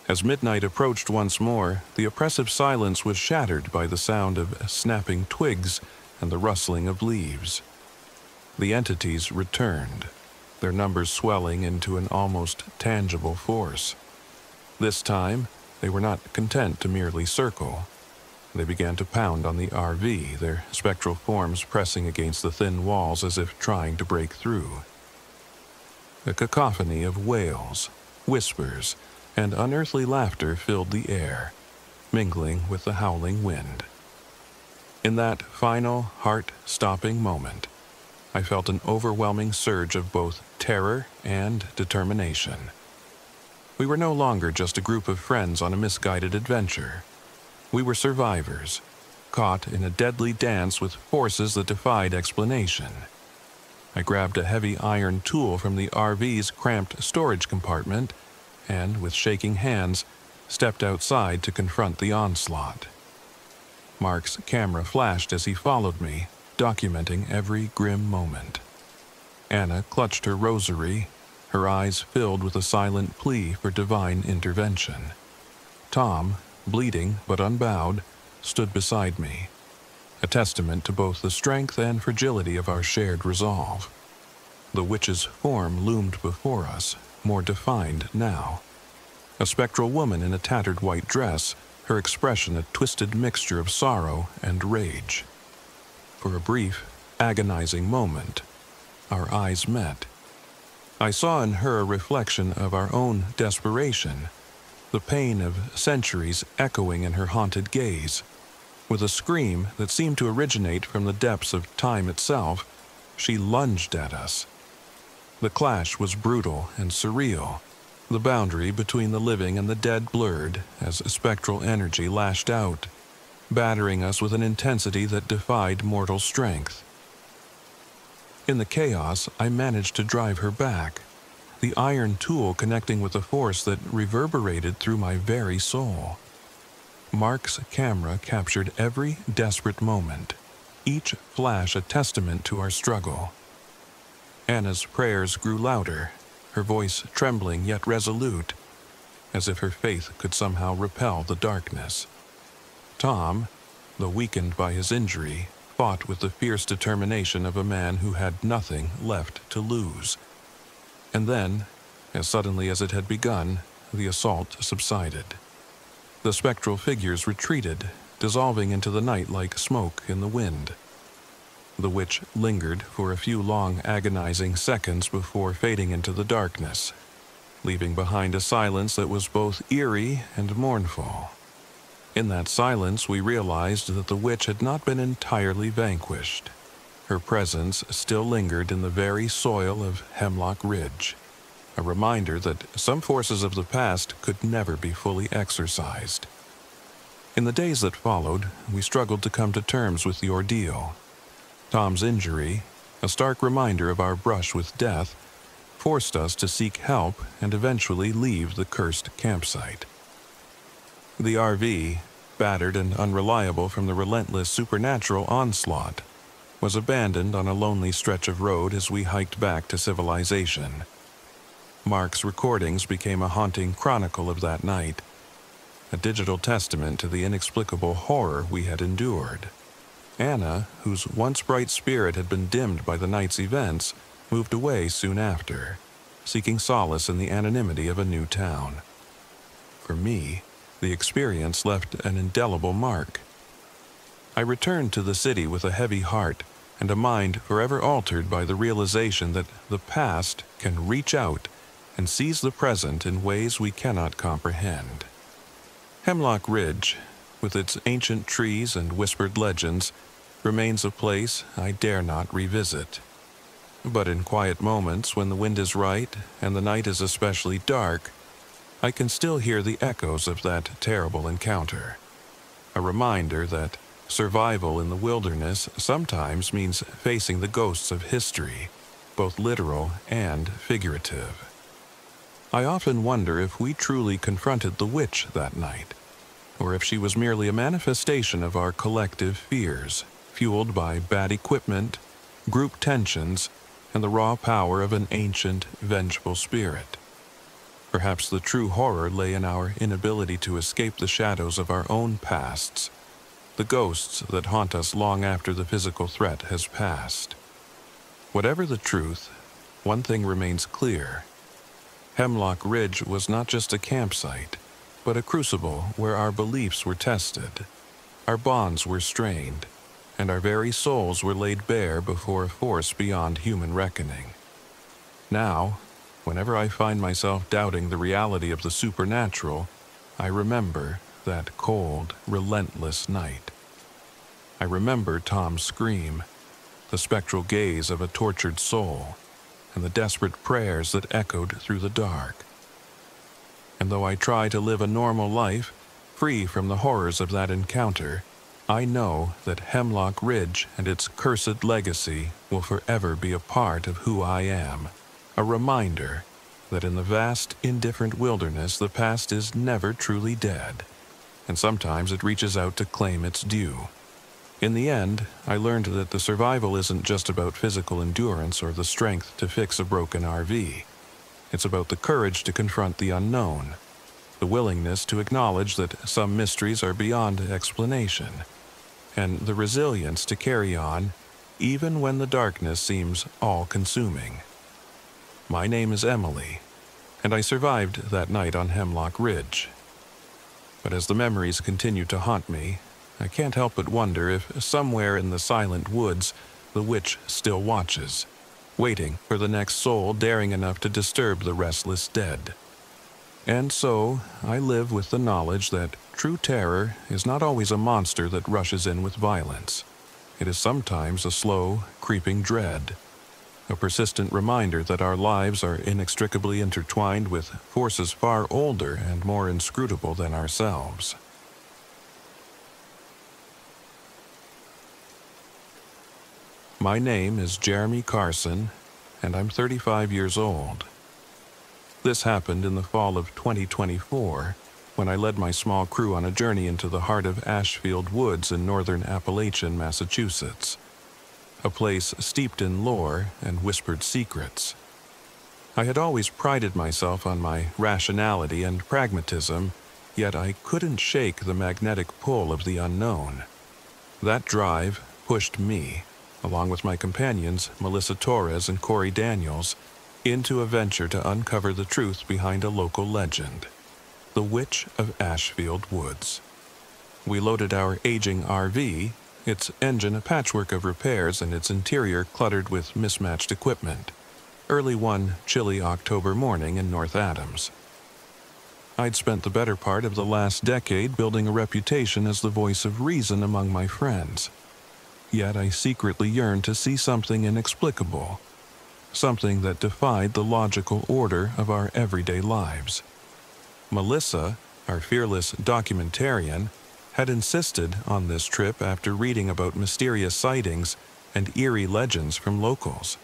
As midnight approached once more, the oppressive silence was shattered by the sound of snapping twigs and the rustling of leaves. The entities returned, their numbers swelling into an almost tangible force. This time, they were not content to merely circle. They began to pound on the RV, their spectral forms pressing against the thin walls as if trying to break through. A cacophony of wails, whispers, and unearthly laughter filled the air, mingling with the howling wind. In that final, heart-stopping moment, I felt an overwhelming surge of both terror and determination. We were no longer just a group of friends on a misguided adventure. We were survivors, caught in a deadly dance with forces that defied explanation. I grabbed a heavy iron tool from the RV's cramped storage compartment and, with shaking hands, stepped outside to confront the onslaught. Mark's camera flashed as he followed me, documenting every grim moment. Anna clutched her rosary, her eyes filled with a silent plea for divine intervention. Tom, bleeding but unbowed, stood beside me, a testament to both the strength and fragility of our shared resolve. The witch's form loomed before us, more defined now. A spectral woman in a tattered white dress, her expression a twisted mixture of sorrow and rage. For a brief, agonizing moment, our eyes met. I saw in her a reflection of our own desperation, the pain of centuries echoing in her haunted gaze. With a scream that seemed to originate from the depths of time itself, she lunged at us. The clash was brutal and surreal, the boundary between the living and the dead blurred as spectral energy lashed out, battering us with an intensity that defied mortal strength. In the chaos, I managed to drive her back, the iron tool connecting with a force that reverberated through my very soul. Mark's camera captured every desperate moment, each flash a testament to our struggle. Anna's prayers grew louder, her voice trembling yet resolute, as if her faith could somehow repel the darkness. Tom, though weakened by his injury, fought with the fierce determination of a man who had nothing left to lose. And then, as suddenly as it had begun, the assault subsided. The spectral figures retreated, dissolving into the night like smoke in the wind. The witch lingered for a few long, agonizing seconds before fading into the darkness, leaving behind a silence that was both eerie and mournful. In that silence, we realized that the witch had not been entirely vanquished. Her presence still lingered in the very soil of Hemlock Ridge, a reminder that some forces of the past could never be fully exorcised. In the days that followed, we struggled to come to terms with the ordeal. Tom's injury, a stark reminder of our brush with death, forced us to seek help and eventually leave the cursed campsite. The RV, battered and unreliable from the relentless supernatural onslaught, was abandoned on a lonely stretch of road as we hiked back to civilization. Mark's recordings became a haunting chronicle of that night, a digital testament to the inexplicable horror we had endured. Anna, whose once bright spirit had been dimmed by the night's events, moved away soon after, seeking solace in the anonymity of a new town. For me, the experience left an indelible mark. I returned to the city with a heavy heart and a mind forever altered by the realization that the past can reach out and seize the present in ways we cannot comprehend. Hemlock Ridge, with its ancient trees and whispered legends, remains a place I dare not revisit. But in quiet moments when the wind is right and the night is especially dark, I can still hear the echoes of that terrible encounter. A reminder that survival in the wilderness sometimes means facing the ghosts of history, both literal and figurative. I often wonder if we truly confronted the witch that night, or if she was merely a manifestation of our collective fears, fueled by bad equipment, group tensions, and the raw power of an ancient, vengeful spirit. Perhaps the true horror lay in our inability to escape the shadows of our own pasts, the ghosts that haunt us long after the physical threat has passed. Whatever the truth, one thing remains clear. Hemlock Ridge was not just a campsite, but a crucible where our beliefs were tested, our bonds were strained, and our very souls were laid bare before a force beyond human reckoning. Now, whenever I find myself doubting the reality of the supernatural, I remember that cold, relentless night. I remember Tom's scream, the spectral gaze of a tortured soul, and the desperate prayers that echoed through the dark. And though I try to live a normal life, free from the horrors of that encounter, I know that Hemlock Ridge and its cursed legacy will forever be a part of who I am, a reminder that in the vast, indifferent wilderness the past is never truly dead, and sometimes it reaches out to claim its due. In the end, I learned that the survival isn't just about physical endurance or the strength to fix a broken RV. It's about the courage to confront the unknown, the willingness to acknowledge that some mysteries are beyond explanation, and the resilience to carry on even when the darkness seems all-consuming. My name is Emily, and I survived that night on Hemlock Ridge. But as the memories continue to haunt me, I can't help but wonder if somewhere in the silent woods the witch still watches, waiting for the next soul daring enough to disturb the restless dead. And so, I live with the knowledge that true terror is not always a monster that rushes in with violence. It is sometimes a slow, creeping dread, a persistent reminder that our lives are inextricably intertwined with forces far older and more inscrutable than ourselves. My name is Jeremy Carson, and I'm 35 years old. This happened in the fall of 2024, when I led my small crew on a journey into the heart of Ashfield Woods in northern Appalachian, Massachusetts, a place steeped in lore and whispered secrets. I had always prided myself on my rationality and pragmatism, yet I couldn't shake the magnetic pull of the unknown. That drive pushed me, along with my companions Melissa Torres and Corey Daniels, into a venture to uncover the truth behind a local legend, the Witch of Ashfield Woods. We loaded our aging RV, its engine a patchwork of repairs and its interior cluttered with mismatched equipment, early one chilly October morning in North Adams. I'd spent the better part of the last decade building a reputation as the voice of reason among my friends. Yet I secretly yearned to see something inexplicable, something that defied the logical order of our everyday lives. Melissa, our fearless documentarian, had insisted on this trip after reading about mysterious sightings and eerie legends from locals.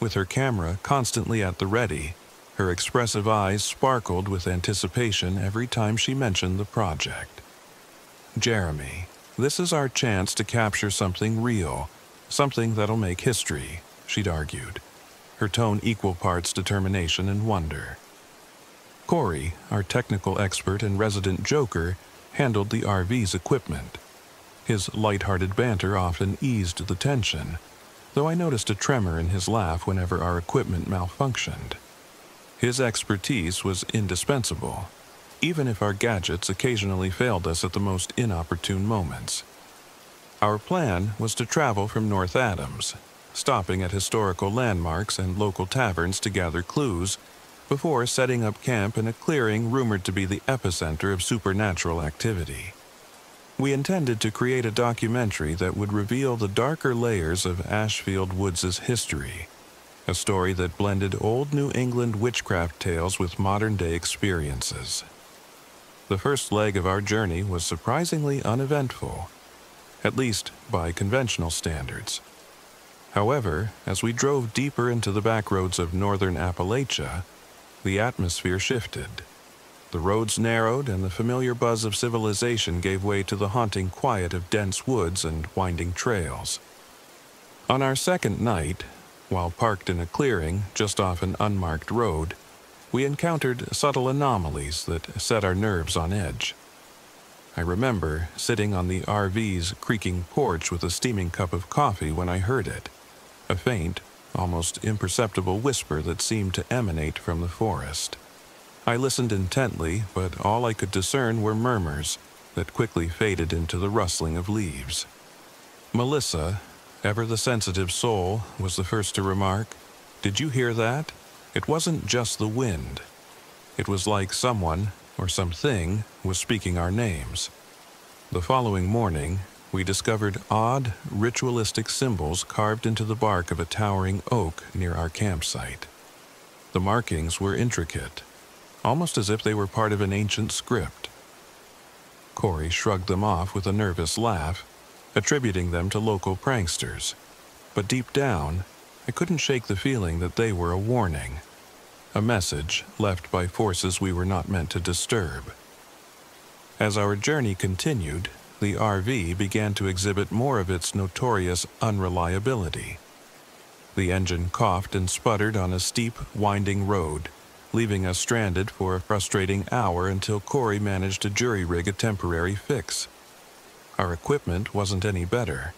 With her camera constantly at the ready, her expressive eyes sparkled with anticipation every time she mentioned the project. Jeremy, this is our chance to capture something real, something that'll make history, she'd argued, her tone equal parts determination and wonder. Corey, our technical expert and resident joker, handled the RV's equipment. His light-hearted banter often eased the tension, though I noticed a tremor in his laugh whenever our equipment malfunctioned. His expertise was indispensable, even if our gadgets occasionally failed us at the most inopportune moments. Our plan was to travel from North Adams, stopping at historical landmarks and local taverns to gather clues, before setting up camp in a clearing rumored to be the epicenter of supernatural activity. We intended to create a documentary that would reveal the darker layers of Ashfield Woods' history, a story that blended old New England witchcraft tales with modern-day experiences. The first leg of our journey was surprisingly uneventful, at least by conventional standards. However, as we drove deeper into the backroads of northern Appalachia, the atmosphere shifted. The roads narrowed and the familiar buzz of civilization gave way to the haunting quiet of dense woods and winding trails. On our second night, while parked in a clearing just off an unmarked road, we encountered subtle anomalies that set our nerves on edge. I remember sitting on the RV's creaking porch with a steaming cup of coffee when I heard it, a faint, almost imperceptible whisper that seemed to emanate from the forest. I listened intently, but all I could discern were murmurs that quickly faded into the rustling of leaves. Melissa, ever the sensitive soul, was the first to remark, "Did you hear that? It wasn't just the wind. It was like someone, or something, was speaking our names." The following morning, we discovered odd, ritualistic symbols carved into the bark of a towering oak near our campsite. The markings were intricate, almost as if they were part of an ancient script. Corey shrugged them off with a nervous laugh, attributing them to local pranksters. But deep down, I couldn't shake the feeling that they were a warning, a message left by forces we were not meant to disturb. As our journey continued, the RV began to exhibit more of its notorious unreliability. The engine coughed and sputtered on a steep, winding road, leaving us stranded for a frustrating hour until Corey managed to jury-rig a temporary fix. Our equipment wasn't any better.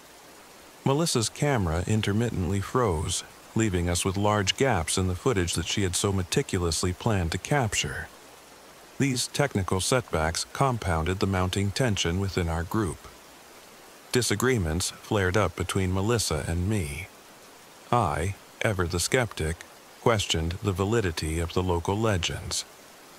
Melissa's camera intermittently froze, leaving us with large gaps in the footage that she had so meticulously planned to capture. These technical setbacks compounded the mounting tension within our group. Disagreements flared up between Melissa and me. I, ever the skeptic, questioned the validity of the local legends,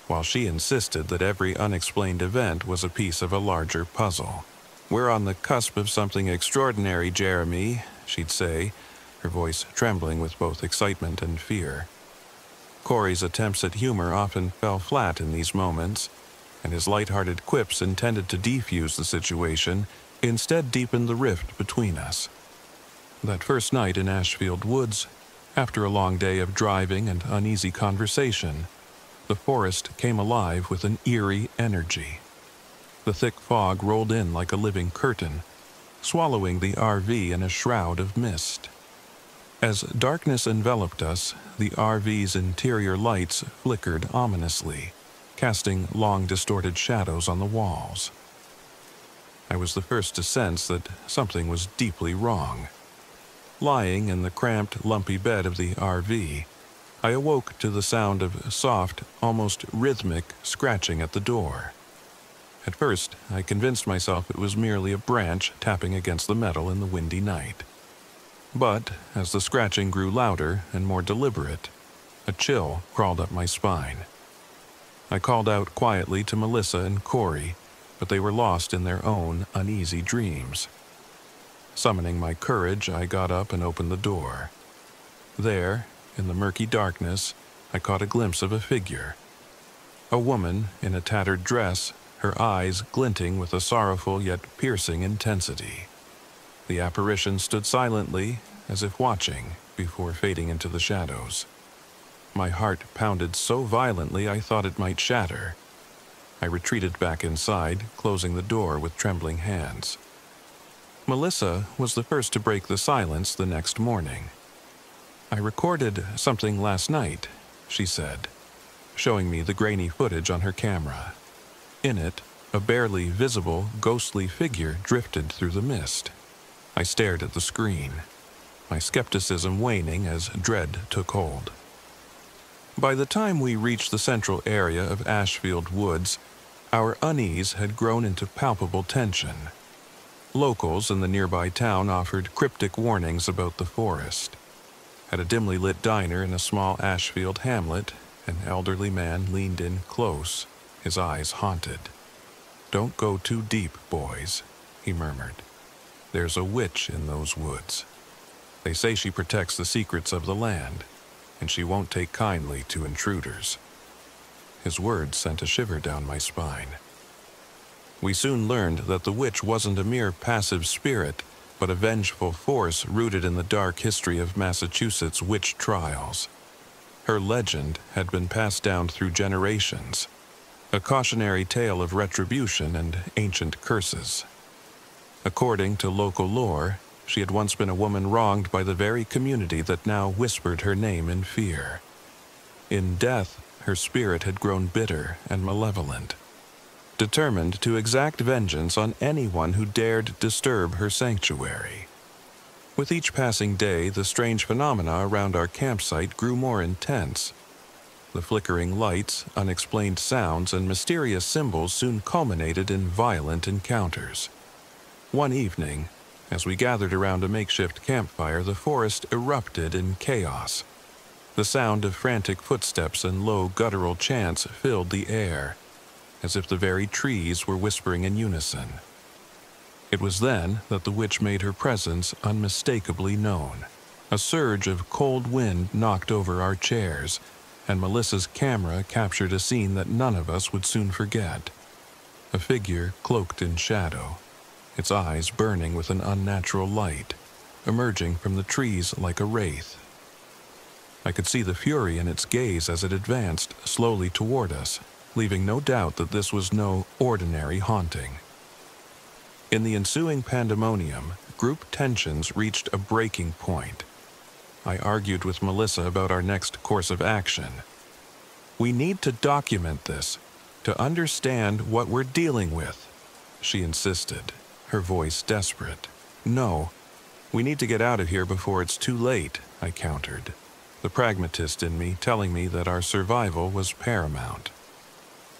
while she insisted that every unexplained event was a piece of a larger puzzle. "We're on the cusp of something extraordinary, Jeremy," she'd say, her voice trembling with both excitement and fear. Corey's attempts at humor often fell flat in these moments, and his light-hearted quips intended to defuse the situation instead deepened the rift between us. That first night in Ashfield Woods, after a long day of driving and uneasy conversation, the forest came alive with an eerie energy. The thick fog rolled in like a living curtain, swallowing the RV in a shroud of mist. As darkness enveloped us, the RV's interior lights flickered ominously, casting long distorted shadows on the walls. I was the first to sense that something was deeply wrong. Lying in the cramped, lumpy bed of the RV, I awoke to the sound of soft, almost rhythmic scratching at the door. At first, I convinced myself it was merely a branch tapping against the metal in the windy night. But, as the scratching grew louder and more deliberate, a chill crawled up my spine. I called out quietly to Melissa and Corey, but they were lost in their own uneasy dreams. Summoning my courage, I got up and opened the door. There, in the murky darkness, I caught a glimpse of a figure. A woman in a tattered dress, her eyes glinting with a sorrowful yet piercing intensity. The apparition stood silently, as if watching, before fading into the shadows. My heart pounded so violently I thought it might shatter. I retreated back inside, closing the door with trembling hands. Melissa was the first to break the silence the next morning. "I recorded something last night," she said, showing me the grainy footage on her camera. In it, a barely visible, ghostly figure drifted through the mist. I stared at the screen, my skepticism waning as dread took hold. By the time we reached the central area of Ashfield Woods, our unease had grown into palpable tension. Locals in the nearby town offered cryptic warnings about the forest. At a dimly lit diner in a small Ashfield hamlet, an elderly man leaned in close, his eyes haunted. "Don't go too deep, boys," he murmured. "There's a witch in those woods. They say she protects the secrets of the land, and she won't take kindly to intruders." His words sent a shiver down my spine. We soon learned that the witch wasn't a mere passive spirit, but a vengeful force rooted in the dark history of Massachusetts witch trials. Her legend had been passed down through generations, a cautionary tale of retribution and ancient curses. According to local lore, she had once been a woman wronged by the very community that now whispered her name in fear. In death, her spirit had grown bitter and malevolent, determined to exact vengeance on anyone who dared disturb her sanctuary. With each passing day, the strange phenomena around our campsite grew more intense. The flickering lights, unexplained sounds, and mysterious symbols soon culminated in violent encounters. One evening, as we gathered around a makeshift campfire, the forest erupted in chaos. The sound of frantic footsteps and low guttural chants filled the air, as if the very trees were whispering in unison. It was then that the witch made her presence unmistakably known. A surge of cold wind knocked over our chairs, and Melissa's camera captured a scene that none of us would soon forget. A figure cloaked in shadow, its eyes burning with an unnatural light, emerging from the trees like a wraith. I could see the fury in its gaze as it advanced slowly toward us, leaving no doubt that this was no ordinary haunting. In the ensuing pandemonium, group tensions reached a breaking point. I argued with Melissa about our next course of action. "We need to document this, to understand what we're dealing with," she insisted, her voice desperate. "No, we need to get out of here before it's too late," I countered, the pragmatist in me telling me that our survival was paramount.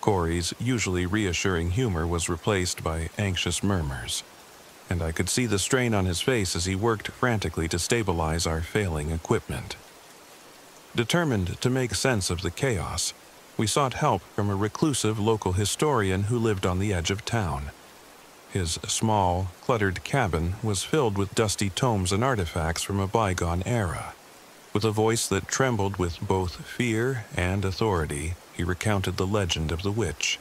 Corey's usually reassuring humor was replaced by anxious murmurs, and I could see the strain on his face as he worked frantically to stabilize our failing equipment. Determined to make sense of the chaos, we sought help from a reclusive local historian who lived on the edge of town. His small, cluttered cabin was filled with dusty tomes and artifacts from a bygone era. With a voice that trembled with both fear and authority, he recounted the legend of the witch.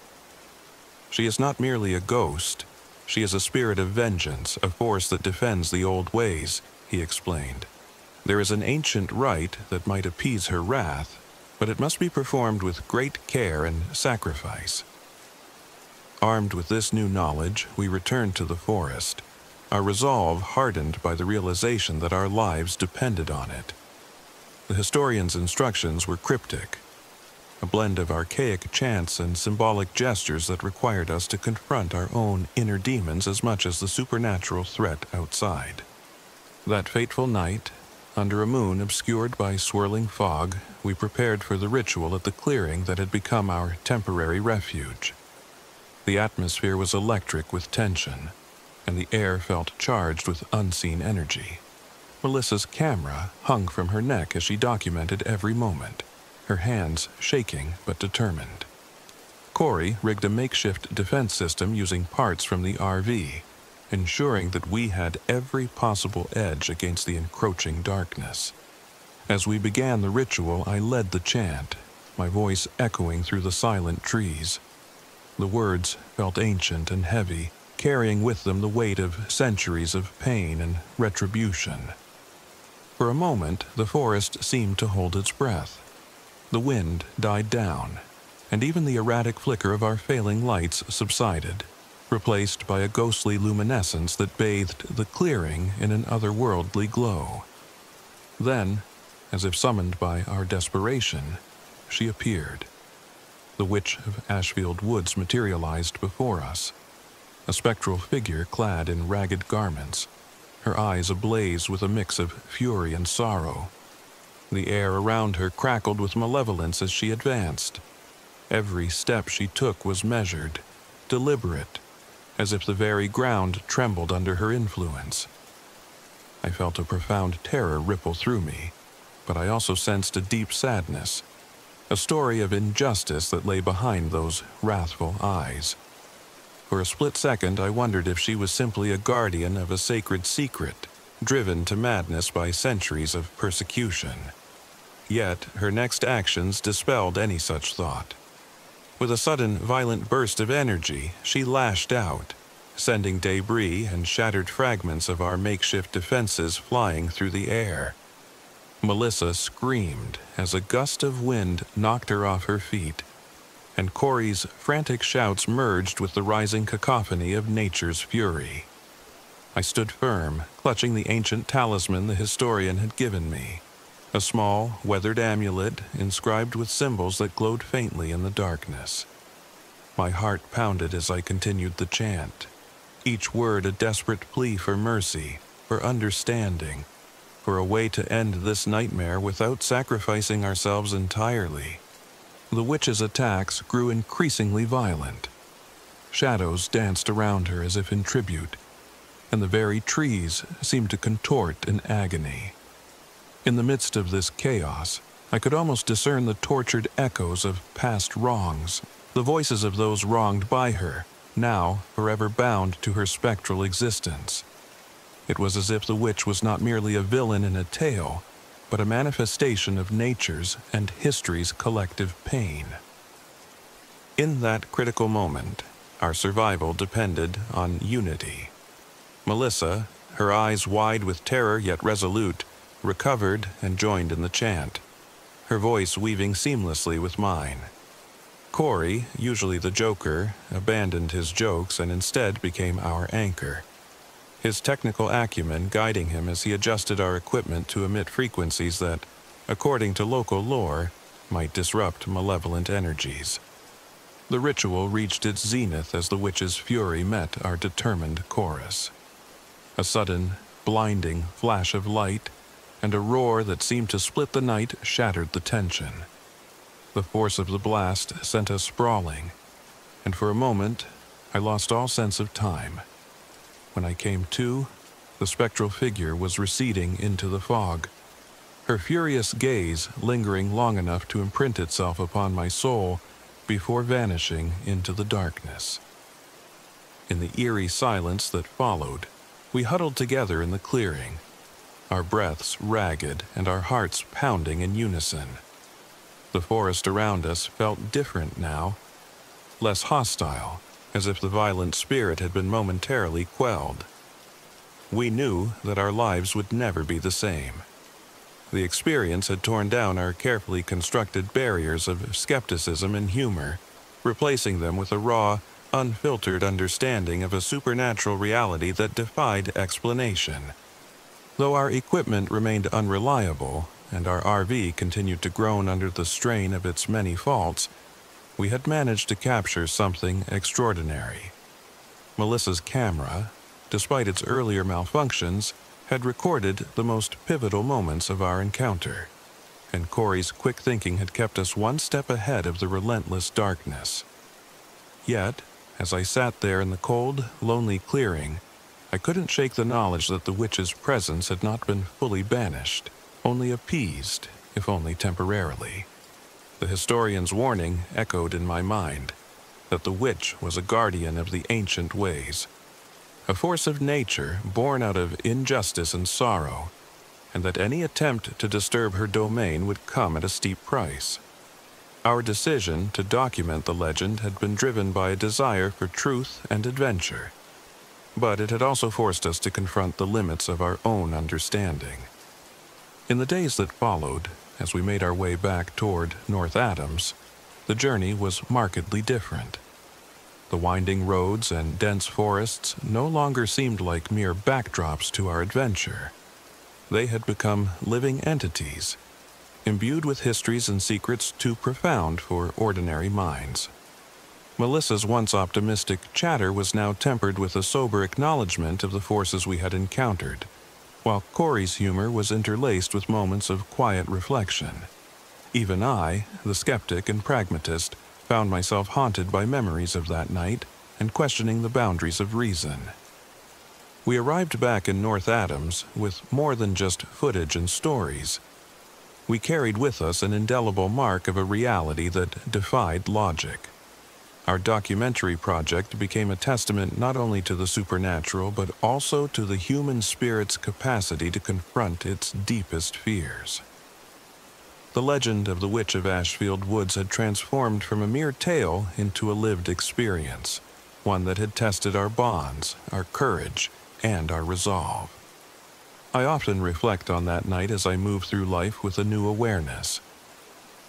"She is not merely a ghost. She is a spirit of vengeance, a force that defends the old ways," he explained. "There is an ancient rite that might appease her wrath, but it must be performed with great care and sacrifice." Armed with this new knowledge, we returned to the forest, our resolve hardened by the realization that our lives depended on it. The historian's instructions were cryptic, a blend of archaic chants and symbolic gestures that required us to confront our own inner demons as much as the supernatural threat outside. That fateful night, under a moon obscured by swirling fog, we prepared for the ritual at the clearing that had become our temporary refuge. The atmosphere was electric with tension, and the air felt charged with unseen energy. Melissa's camera hung from her neck as she documented every moment, her hands shaking but determined. Corey rigged a makeshift defense system using parts from the RV, ensuring that we had every possible edge against the encroaching darkness. As we began the ritual, I led the chant, my voice echoing through the silent trees. The words felt ancient and heavy, carrying with them the weight of centuries of pain and retribution. For a moment, the forest seemed to hold its breath. The wind died down, and even the erratic flicker of our failing lights subsided, replaced by a ghostly luminescence that bathed the clearing in an otherworldly glow. Then, as if summoned by our desperation, she appeared. The Witch of Ashfield Woods materialized before us, a spectral figure clad in ragged garments, her eyes ablaze with a mix of fury and sorrow. The air around her crackled with malevolence as she advanced. Every step she took was measured, deliberate, as if the very ground trembled under her influence. I felt a profound terror ripple through me, but I also sensed a deep sadness, a story of injustice that lay behind those wrathful eyes. For a split second, I wondered if she was simply a guardian of a sacred secret, driven to madness by centuries of persecution. Yet, her next actions dispelled any such thought. With a sudden, violent burst of energy, she lashed out, sending debris and shattered fragments of our makeshift defenses flying through the air. Melissa screamed as a gust of wind knocked her off her feet, and Corey's frantic shouts merged with the rising cacophony of nature's fury. I stood firm, clutching the ancient talisman the historian had given me, a small, weathered amulet inscribed with symbols that glowed faintly in the darkness. My heart pounded as I continued the chant, each word a desperate plea for mercy, for understanding, for a way to end this nightmare without sacrificing ourselves entirely. The witch's attacks grew increasingly violent. Shadows danced around her as if in tribute, and the very trees seemed to contort in agony. In the midst of this chaos, I could almost discern the tortured echoes of past wrongs, the voices of those wronged by her, now forever bound to her spectral existence. It was as if the witch was not merely a villain in a tale, but a manifestation of nature's and history's collective pain. In that critical moment, our survival depended on unity. Melissa, her eyes wide with terror yet resolute, recovered and joined in the chant, her voice weaving seamlessly with mine. Corey, usually the joker, abandoned his jokes and instead became our anchor, his technical acumen guiding him as he adjusted our equipment to emit frequencies that, according to local lore, might disrupt malevolent energies. The ritual reached its zenith as the witch's fury met our determined chorus. A sudden, blinding flash of light and a roar that seemed to split the night shattered the tension. The force of the blast sent us sprawling, and for a moment I lost all sense of time. When I came to, the spectral figure was receding into the fog, her furious gaze lingering long enough to imprint itself upon my soul before vanishing into the darkness. In the eerie silence that followed, we huddled together in the clearing, our breaths ragged and our hearts pounding in unison. The forest around us felt different now, less hostile, as if the violent spirit had been momentarily quelled. We knew that our lives would never be the same. The experience had torn down our carefully constructed barriers of skepticism and humor, replacing them with a raw, unfiltered understanding of a supernatural reality that defied explanation. Though our equipment remained unreliable, and our RV continued to groan under the strain of its many faults, we had managed to capture something extraordinary. Melissa's camera, despite its earlier malfunctions, had recorded the most pivotal moments of our encounter, and Corey's quick thinking had kept us one step ahead of the relentless darkness. Yet, as I sat there in the cold, lonely clearing, I couldn't shake the knowledge that the witch's presence had not been fully banished, only appeased, if only temporarily. The historian's warning echoed in my mind, that the witch was a guardian of the ancient ways, a force of nature born out of injustice and sorrow, and that any attempt to disturb her domain would come at a steep price. Our decision to document the legend had been driven by a desire for truth and adventure, but it had also forced us to confront the limits of our own understanding. In the days that followed, as we made our way back toward North Adams, the journey was markedly different. The winding roads and dense forests no longer seemed like mere backdrops to our adventure. They had become living entities, imbued with histories and secrets too profound for ordinary minds. Melissa's once optimistic chatter was now tempered with a sober acknowledgement of the forces we had encountered, while Corey's humor was interlaced with moments of quiet reflection. Even I, the skeptic and pragmatist, found myself haunted by memories of that night and questioning the boundaries of reason. We arrived back in North Adams with more than just footage and stories. We carried with us an indelible mark of a reality that defied logic. Our documentary project became a testament not only to the supernatural but also to the human spirit's capacity to confront its deepest fears. The legend of the Witch of Ashfield Woods had transformed from a mere tale into a lived experience, one that had tested our bonds, our courage, and our resolve. I often reflect on that night as I move through life with a new awareness.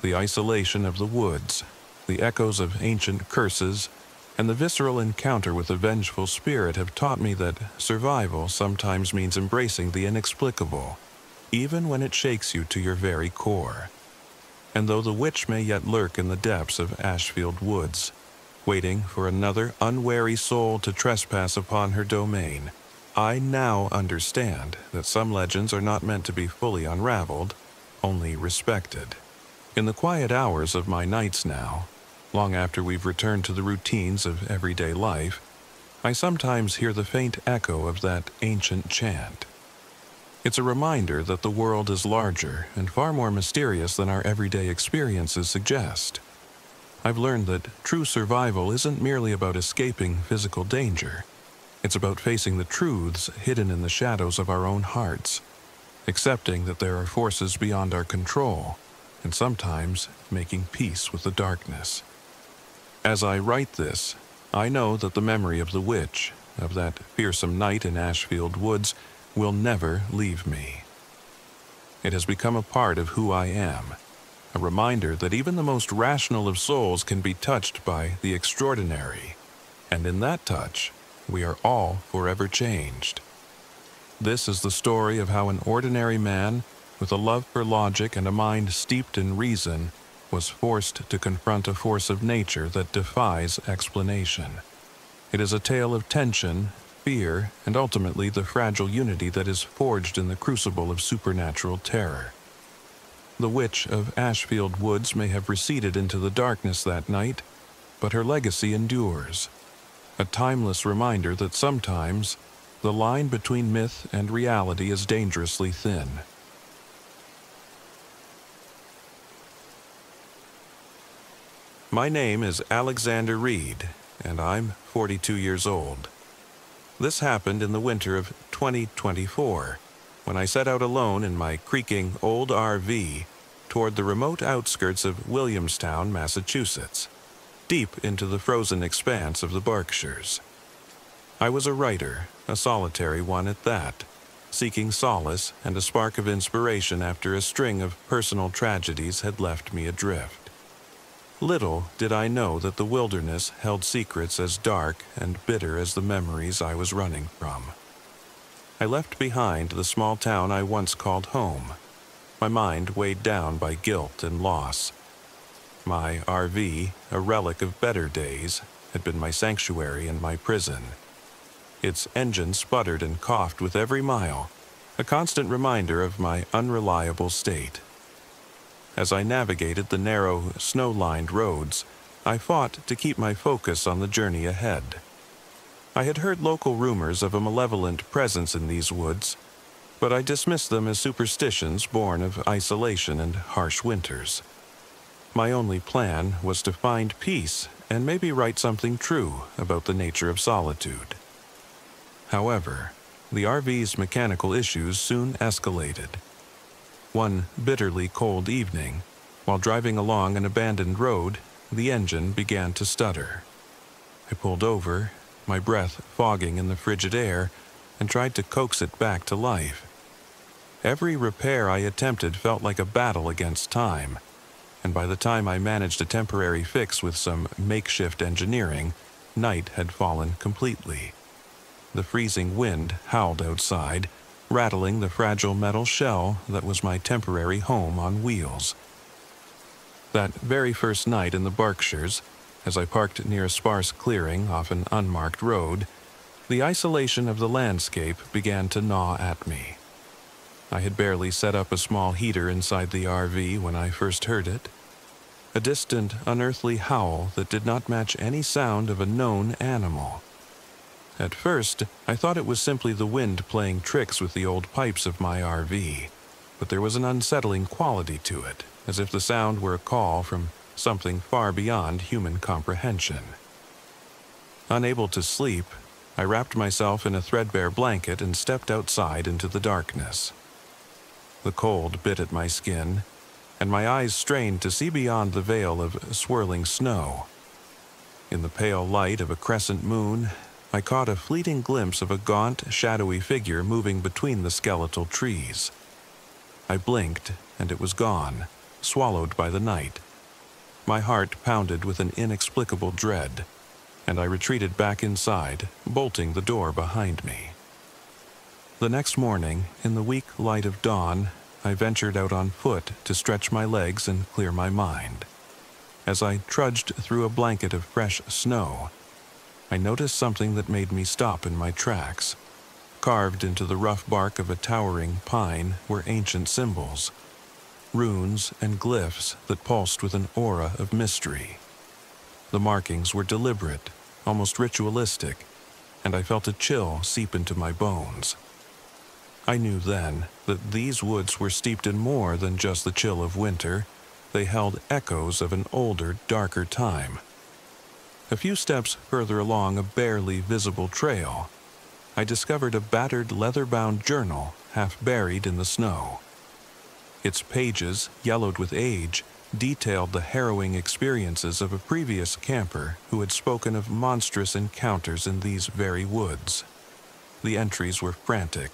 The isolation of the woods, the echoes of ancient curses, and the visceral encounter with a vengeful spirit have taught me that survival sometimes means embracing the inexplicable, even when it shakes you to your very core. And though the witch may yet lurk in the depths of Ashfield Woods, waiting for another unwary soul to trespass upon her domain, I now understand that some legends are not meant to be fully unraveled, only respected. In the quiet hours of my nights now, long after we've returned to the routines of everyday life, I sometimes hear the faint echo of that ancient chant. It's a reminder that the world is larger and far more mysterious than our everyday experiences suggest. I've learned that true survival isn't merely about escaping physical danger. It's about facing the truths hidden in the shadows of our own hearts, accepting that there are forces beyond our control, and sometimes making peace with the darkness. As I write this, I know that the memory of the witch, of that fearsome night in Ashfield Woods, will never leave me. It has become a part of who I am, a reminder that even the most rational of souls can be touched by the extraordinary, and in that touch, we are all forever changed. This is the story of how an ordinary man, with a love for logic and a mind steeped in reason, was forced to confront a force of nature that defies explanation. It is a tale of tension, fear, and ultimately the fragile unity that is forged in the crucible of supernatural terror. The witch of Ashfield Woods may have receded into the darkness that night, but her legacy endures. A timeless reminder that sometimes the line between myth and reality is dangerously thin. My name is Alexander Reed, and I'm 42 years old. This happened in the winter of 2024, when I set out alone in my creaking old RV toward the remote outskirts of Williamstown, Massachusetts, deep into the frozen expanse of the Berkshires. I was a writer, a solitary one at that, seeking solace and a spark of inspiration after a string of personal tragedies had left me adrift. Little did I know that the wilderness held secrets as dark and bitter as the memories I was running from. I left behind the small town I once called home, my mind weighed down by guilt and loss. My RV, a relic of better days, had been my sanctuary and my prison. Its engine sputtered and coughed with every mile, a constant reminder of my unreliable state. As I navigated the narrow, snow-lined roads, I fought to keep my focus on the journey ahead. I had heard local rumors of a malevolent presence in these woods, but I dismissed them as superstitions born of isolation and harsh winters. My only plan was to find peace and maybe write something true about the nature of solitude. However, the RV's mechanical issues soon escalated. One bitterly cold evening, while driving along an abandoned road, the engine began to stutter. I pulled over, my breath fogging in the frigid air, and tried to coax it back to life. Every repair I attempted felt like a battle against time, and by the time I managed a temporary fix with some makeshift engineering, night had fallen completely. The freezing wind howled outside, rattling the fragile metal shell that was my temporary home on wheels. That very first night in the Berkshires, as I parked near a sparse clearing off an unmarked road, the isolation of the landscape began to gnaw at me. I had barely set up a small heater inside the RV when I first heard it. A distant, unearthly howl that did not match any sound of a known animal. At first, I thought it was simply the wind playing tricks with the old pipes of my RV, but there was an unsettling quality to it, as if the sound were a call from something far beyond human comprehension. Unable to sleep, I wrapped myself in a threadbare blanket and stepped outside into the darkness. The cold bit at my skin, and my eyes strained to see beyond the veil of swirling snow. In the pale light of a crescent moon, I caught a fleeting glimpse of a gaunt, shadowy figure moving between the skeletal trees. I blinked, and it was gone, swallowed by the night. My heart pounded with an inexplicable dread, and I retreated back inside, bolting the door behind me. The next morning, in the weak light of dawn, I ventured out on foot to stretch my legs and clear my mind. As I trudged through a blanket of fresh snow, I noticed something that made me stop in my tracks. Carved into the rough bark of a towering pine were ancient symbols, runes and glyphs that pulsed with an aura of mystery. The markings were deliberate, almost ritualistic, and I felt a chill seep into my bones. I knew then that these woods were steeped in more than just the chill of winter. They held echoes of an older, darker time. A few steps further along a barely visible trail, I discovered a battered leather-bound journal half buried in the snow. Its pages, yellowed with age, detailed the harrowing experiences of a previous camper who had spoken of monstrous encounters in these very woods. The entries were frantic,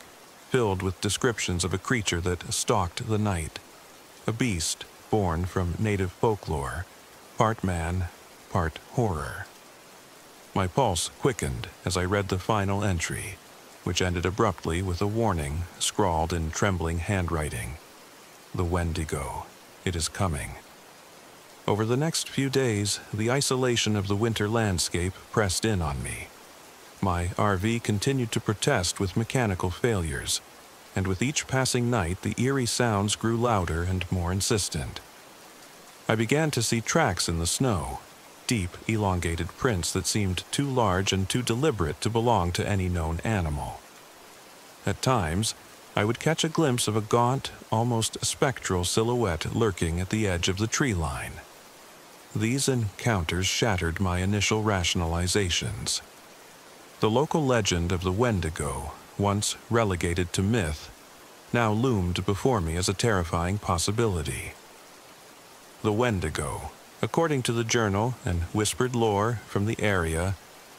filled with descriptions of a creature that stalked the night, a beast born from native folklore, part man, part horror. My pulse quickened as I read the final entry, which ended abruptly with a warning scrawled in trembling handwriting. The Wendigo. It is coming. Over the next few days, the isolation of the winter landscape pressed in on me. My RV continued to protest with mechanical failures, and with each passing night the eerie sounds grew louder and more insistent. I began to see tracks in the snow, deep, elongated prints that seemed too large and too deliberate to belong to any known animal. At times, I would catch a glimpse of a gaunt, almost spectral silhouette lurking at the edge of the tree line. These encounters shattered my initial rationalizations. The local legend of the Wendigo, once relegated to myth, now loomed before me as a terrifying possibility. The Wendigo, according to the journal and whispered lore from the area,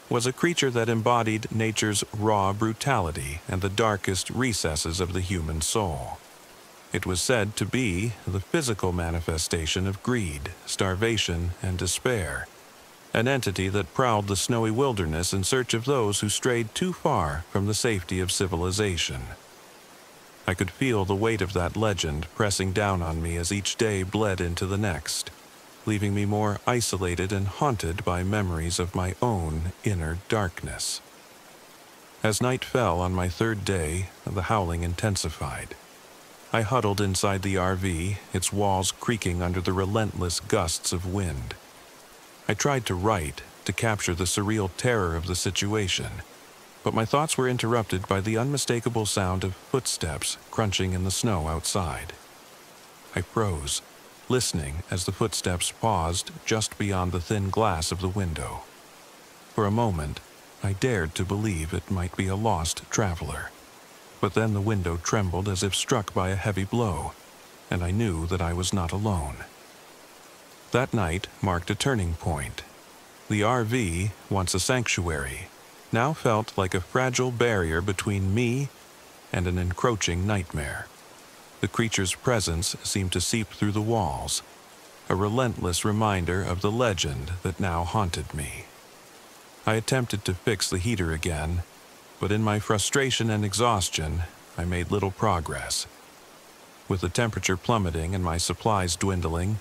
was a creature that embodied nature's raw brutality and the darkest recesses of the human soul. It was said to be the physical manifestation of greed, starvation, and despair, an entity that prowled the snowy wilderness in search of those who strayed too far from the safety of civilization. I could feel the weight of that legend pressing down on me as each day bled into the next, leaving me more isolated and haunted by memories of my own inner darkness. As night fell on my third day, the howling intensified. I huddled inside the RV, its walls creaking under the relentless gusts of wind. I tried to write, to capture the surreal terror of the situation, but my thoughts were interrupted by the unmistakable sound of footsteps crunching in the snow outside. I froze, listening as the footsteps paused just beyond the thin glass of the window. For a moment, I dared to believe it might be a lost traveler. But then the window trembled as if struck by a heavy blow, and I knew that I was not alone. That night marked a turning point. The RV, once a sanctuary, now felt like a fragile barrier between me and an encroaching nightmare. The creature's presence seemed to seep through the walls, a relentless reminder of the legend that now haunted me. I attempted to fix the heater again, but in my frustration and exhaustion, I made little progress. With the temperature plummeting and my supplies dwindling,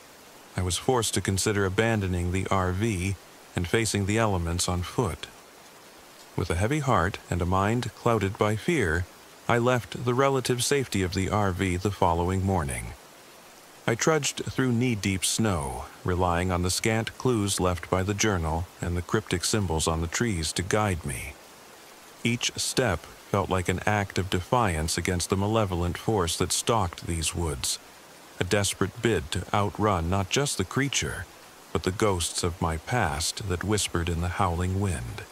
I was forced to consider abandoning the RV and facing the elements on foot. With a heavy heart and a mind clouded by fear, I left the relative safety of the RV the following morning. I trudged through knee-deep snow, relying on the scant clues left by the journal and the cryptic symbols on the trees to guide me. Each step felt like an act of defiance against the malevolent force that stalked these woods, a desperate bid to outrun not just the creature, but the ghosts of my past that whispered in the howling wind.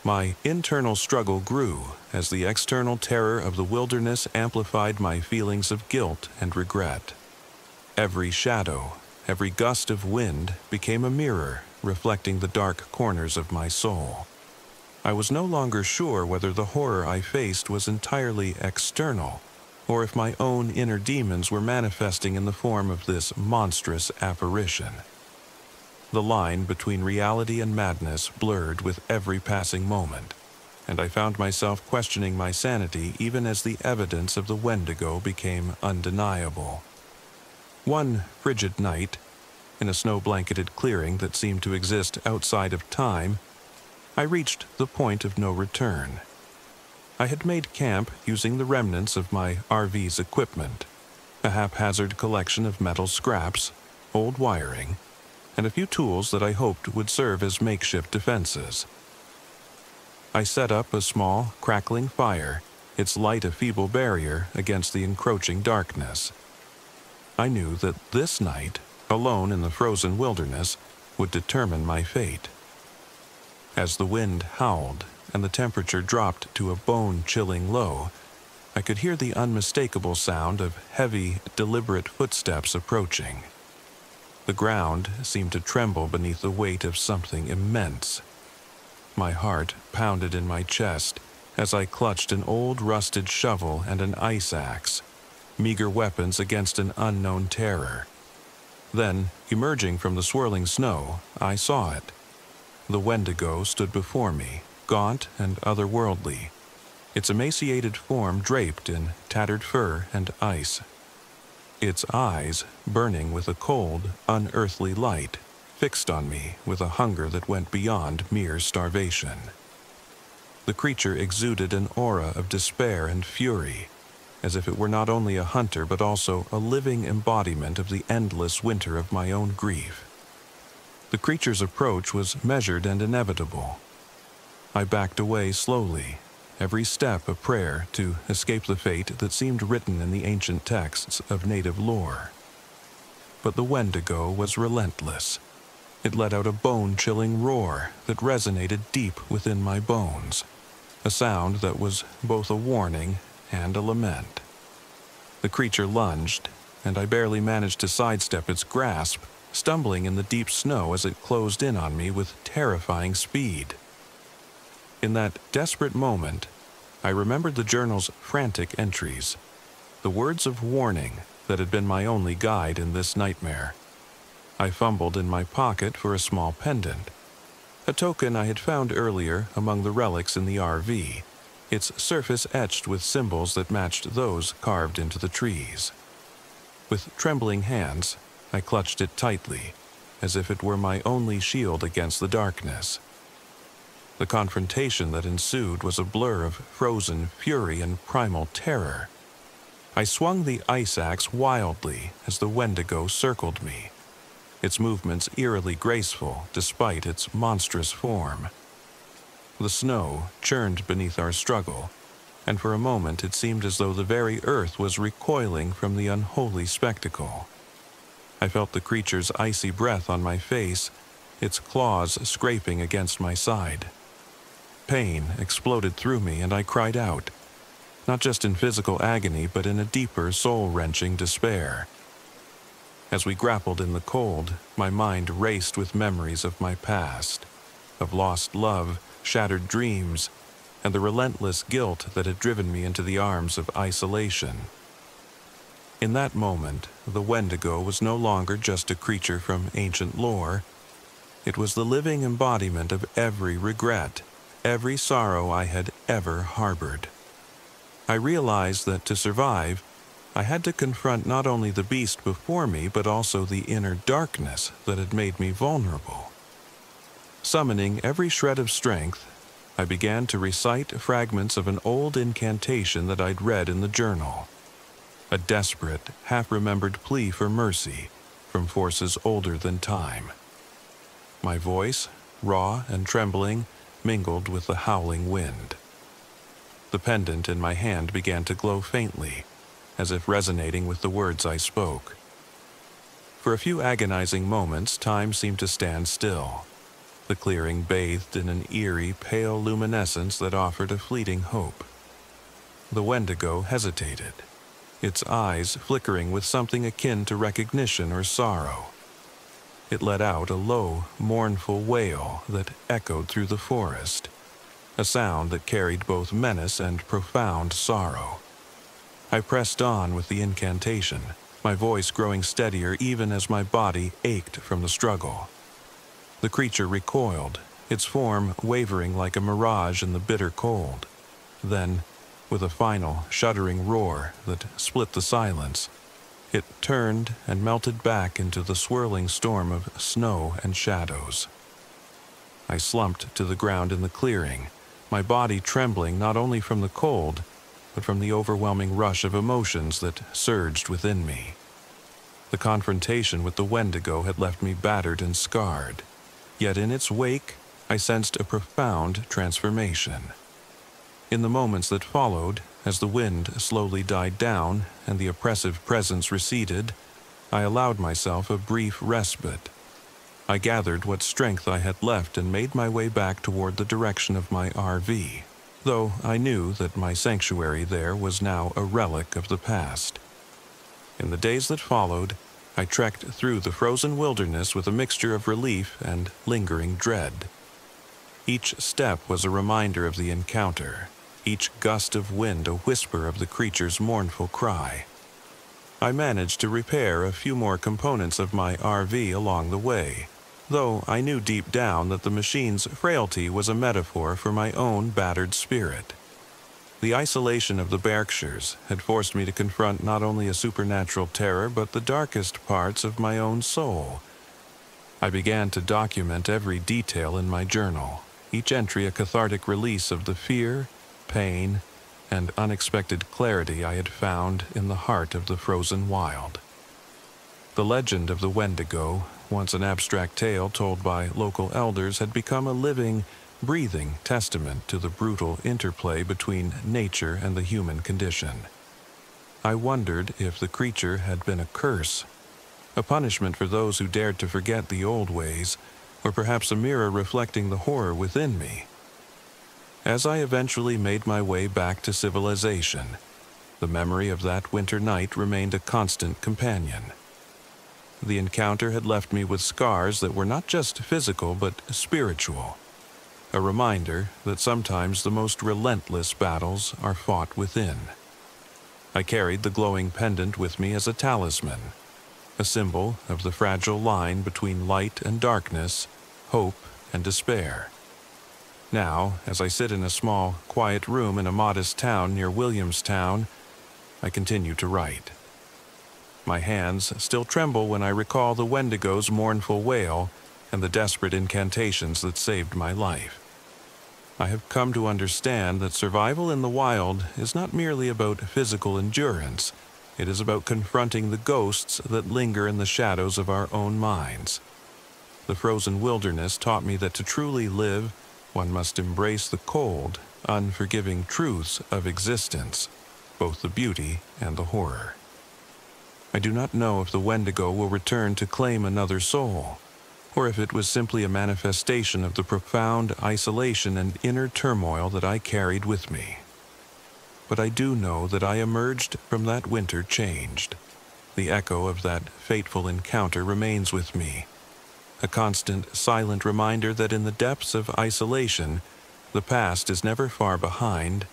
My internal struggle grew as the external terror of the wilderness amplified my feelings of guilt and regret. Every shadow, every gust of wind became a mirror reflecting the dark corners of my soul. I was no longer sure whether the horror I faced was entirely external, or if my own inner demons were manifesting in the form of this monstrous apparition. The line between reality and madness blurred with every passing moment, and I found myself questioning my sanity even as the evidence of the Wendigo became undeniable. One frigid night, in a snow-blanketed clearing that seemed to exist outside of time, I reached the point of no return. I had made camp using the remnants of my RV's equipment, a haphazard collection of metal scraps, old wiring, and a few tools that I hoped would serve as makeshift defenses. I set up a small, crackling fire, its light a feeble barrier against the encroaching darkness. I knew that this night, alone in the frozen wilderness, would determine my fate. As the wind howled and the temperature dropped to a bone-chilling low, I could hear the unmistakable sound of heavy, deliberate footsteps approaching. The ground seemed to tremble beneath the weight of something immense. My heart pounded in my chest as I clutched an old rusted shovel and an ice axe, meager weapons against an unknown terror. Then, emerging from the swirling snow, I saw it. The Wendigo stood before me, gaunt and otherworldly, its emaciated form draped in tattered fur and ice. Its eyes, burning with a cold, unearthly light, fixed on me with a hunger that went beyond mere starvation. The creature exuded an aura of despair and fury, as if it were not only a hunter but also a living embodiment of the endless winter of my own grief. The creature's approach was measured and inevitable. I backed away slowly, every step a prayer to escape the fate that seemed written in the ancient texts of native lore. But the Wendigo was relentless. It let out a bone-chilling roar that resonated deep within my bones, a sound that was both a warning and a lament. The creature lunged, and I barely managed to sidestep its grasp, stumbling in the deep snow as it closed in on me with terrifying speed. In that desperate moment, I remembered the journal's frantic entries, the words of warning that had been my only guide in this nightmare. I fumbled in my pocket for a small pendant, a token I had found earlier among the relics in the RV, its surface etched with symbols that matched those carved into the trees. With trembling hands, I clutched it tightly, as if it were my only shield against the darkness. The confrontation that ensued was a blur of frozen fury and primal terror. I swung the ice axe wildly as the Wendigo circled me, its movements eerily graceful despite its monstrous form. The snow churned beneath our struggle, and for a moment it seemed as though the very earth was recoiling from the unholy spectacle. I felt the creature's icy breath on my face, its claws scraping against my side. Pain exploded through me, and I cried out, not just in physical agony, but in a deeper, soul-wrenching despair. As we grappled in the cold, my mind raced with memories of my past, of lost love, shattered dreams, and the relentless guilt that had driven me into the arms of isolation. In that moment, the Wendigo was no longer just a creature from ancient lore. It was the living embodiment of every regret, every sorrow I had ever harbored. I realized that to survive, I had to confront not only the beast before me, but also the inner darkness that had made me vulnerable. Summoning every shred of strength, I began to recite fragments of an old incantation that I'd read in the journal, a desperate, half-remembered plea for mercy from forces older than time. My voice, raw and trembling, mingled with the howling wind. The pendant in my hand began to glow faintly, as if resonating with the words I spoke. For a few agonizing moments, time seemed to stand still, the clearing bathed in an eerie, pale luminescence that offered a fleeting hope. The Wendigo hesitated, its eyes flickering with something akin to recognition or sorrow. It let out a low, mournful wail that echoed through the forest, a sound that carried both menace and profound sorrow. I pressed on with the incantation, my voice growing steadier even as my body ached from the struggle. The creature recoiled, its form wavering like a mirage in the bitter cold. Then, with a final, shuddering roar that split the silence, it turned and melted back into the swirling storm of snow and shadows. I slumped to the ground in the clearing, my body trembling not only from the cold, but from the overwhelming rush of emotions that surged within me. The confrontation with the Wendigo had left me battered and scarred, yet in its wake I sensed a profound transformation. In the moments that followed, as the wind slowly died down and the oppressive presence receded, I allowed myself a brief respite. I gathered what strength I had left and made my way back toward the direction of my RV, though I knew that my sanctuary there was now a relic of the past. In the days that followed, I trekked through the frozen wilderness with a mixture of relief and lingering dread. Each step was a reminder of the encounter, each gust of wind a whisper of the creature's mournful cry. I managed to repair a few more components of my RV along the way, though I knew deep down that the machine's frailty was a metaphor for my own battered spirit. The isolation of the Berkshires had forced me to confront not only a supernatural terror but the darkest parts of my own soul. I began to document every detail in my journal, each entry a cathartic release of the fear, pain, and unexpected clarity I had found in the heart of the frozen wild. The legend of the Wendigo, once an abstract tale told by local elders, had become a living, breathing testament to the brutal interplay between nature and the human condition. I wondered if the creature had been a curse, a punishment for those who dared to forget the old ways, or perhaps a mirror reflecting the horror within me. As I eventually made my way back to civilization, the memory of that winter night remained a constant companion. The encounter had left me with scars that were not just physical but spiritual, a reminder that sometimes the most relentless battles are fought within. I carried the glowing pendant with me as a talisman, a symbol of the fragile line between light and darkness, hope and despair. Now, as I sit in a small, quiet room in a modest town near Williamstown, I continue to write. My hands still tremble when I recall the Wendigo's mournful wail and the desperate incantations that saved my life. I have come to understand that survival in the wild is not merely about physical endurance. It is about confronting the ghosts that linger in the shadows of our own minds. The frozen wilderness taught me that to truly live, one must embrace the cold, unforgiving truths of existence, both the beauty and the horror. I do not know if the Wendigo will return to claim another soul, or if it was simply a manifestation of the profound isolation and inner turmoil that I carried with me. But I do know that I emerged from that winter changed. The echo of that fateful encounter remains with me, a constant, silent reminder that in the depths of isolation, the past is never far behind,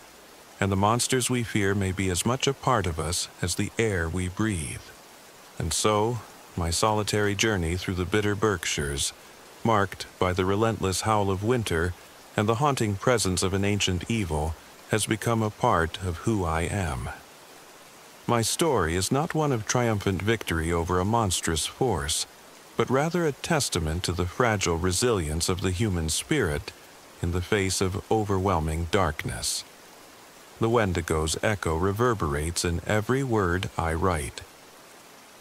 and the monsters we fear may be as much a part of us as the air we breathe. And so, my solitary journey through the bitter Berkshires, marked by the relentless howl of winter and the haunting presence of an ancient evil, has become a part of who I am. My story is not one of triumphant victory over a monstrous force, but rather a testament to the fragile resilience of the human spirit in the face of overwhelming darkness. The Wendigo's echo reverberates in every word I write,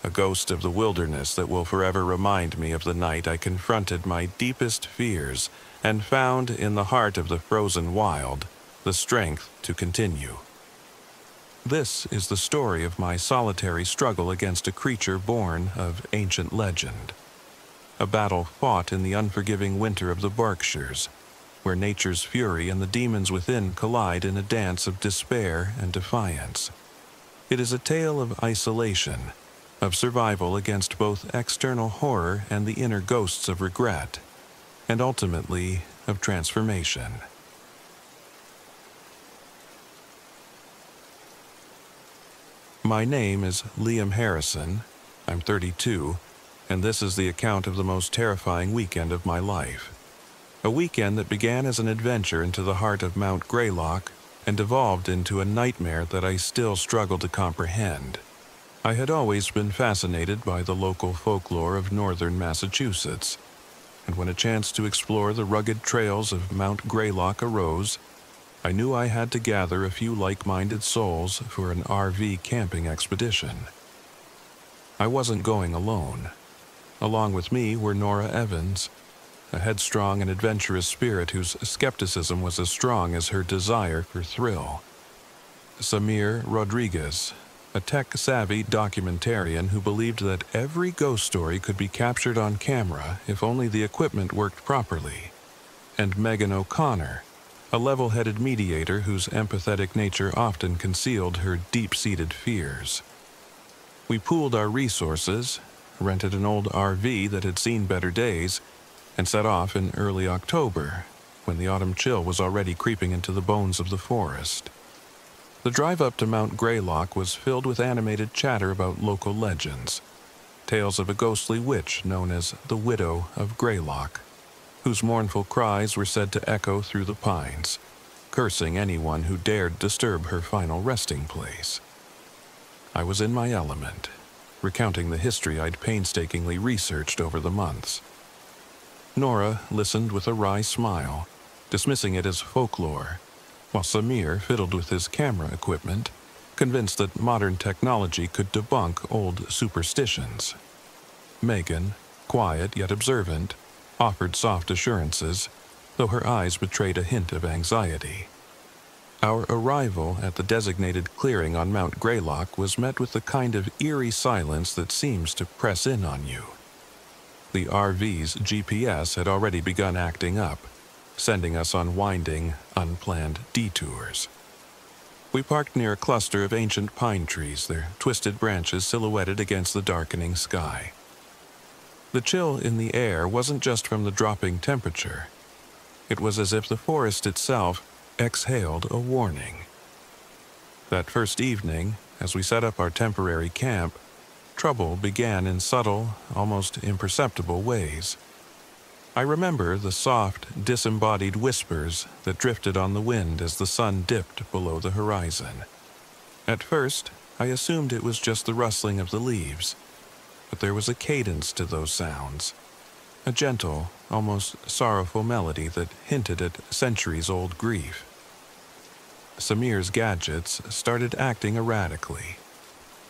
a ghost of the wilderness that will forever remind me of the night I confronted my deepest fears and found in the heart of the frozen wild the strength to continue. This is the story of my solitary struggle against a creature born of ancient legend. A battle fought in the unforgiving winter of the Berkshires, where nature's fury and the demons within collide in a dance of despair and defiance. It is a tale of isolation, of survival against both external horror and the inner ghosts of regret, and ultimately of transformation. My name is Liam Harrison. I'm 32. And this is the account of the most terrifying weekend of my life. A weekend that began as an adventure into the heart of Mount Greylock and evolved into a nightmare that I still struggle to comprehend. I had always been fascinated by the local folklore of northern Massachusetts, and when a chance to explore the rugged trails of Mount Greylock arose, I knew I had to gather a few like-minded souls for an RV camping expedition. I wasn't going alone. Along with me were Nora Evans, a headstrong and adventurous spirit whose skepticism was as strong as her desire for thrill. Samir Rodriguez, a tech-savvy documentarian who believed that every ghost story could be captured on camera if only the equipment worked properly. And Megan O'Connor, a level-headed mediator whose empathetic nature often concealed her deep-seated fears. We pooled our resources, rented an old RV that had seen better days, and set off in early October, when the autumn chill was already creeping into the bones of the forest. The drive up to Mount Greylock was filled with animated chatter about local legends, tales of a ghostly witch known as the Widow of Greylock, whose mournful cries were said to echo through the pines, cursing anyone who dared disturb her final resting place. I was in my element, recounting the history I'd painstakingly researched over the months. Nora listened with a wry smile, dismissing it as folklore, while Samir fiddled with his camera equipment, convinced that modern technology could debunk old superstitions. Megan, quiet yet observant, offered soft assurances, though her eyes betrayed a hint of anxiety. Our arrival at the designated clearing on Mount Greylock was met with the kind of eerie silence that seems to press in on you. The RV's GPS had already begun acting up, sending us on winding, unplanned detours. We parked near a cluster of ancient pine trees, their twisted branches silhouetted against the darkening sky. The chill in the air wasn't just from the dropping temperature. It was as if the forest itself exhaled a warning. That first evening, as we set up our temporary camp, trouble began in subtle, almost imperceptible ways. I remember the soft, disembodied whispers that drifted on the wind as the sun dipped below the horizon. At first, I assumed it was just the rustling of the leaves, but there was a cadence to those sounds, a gentle, almost sorrowful melody that hinted at centuries-old grief. Samir's gadgets started acting erratically.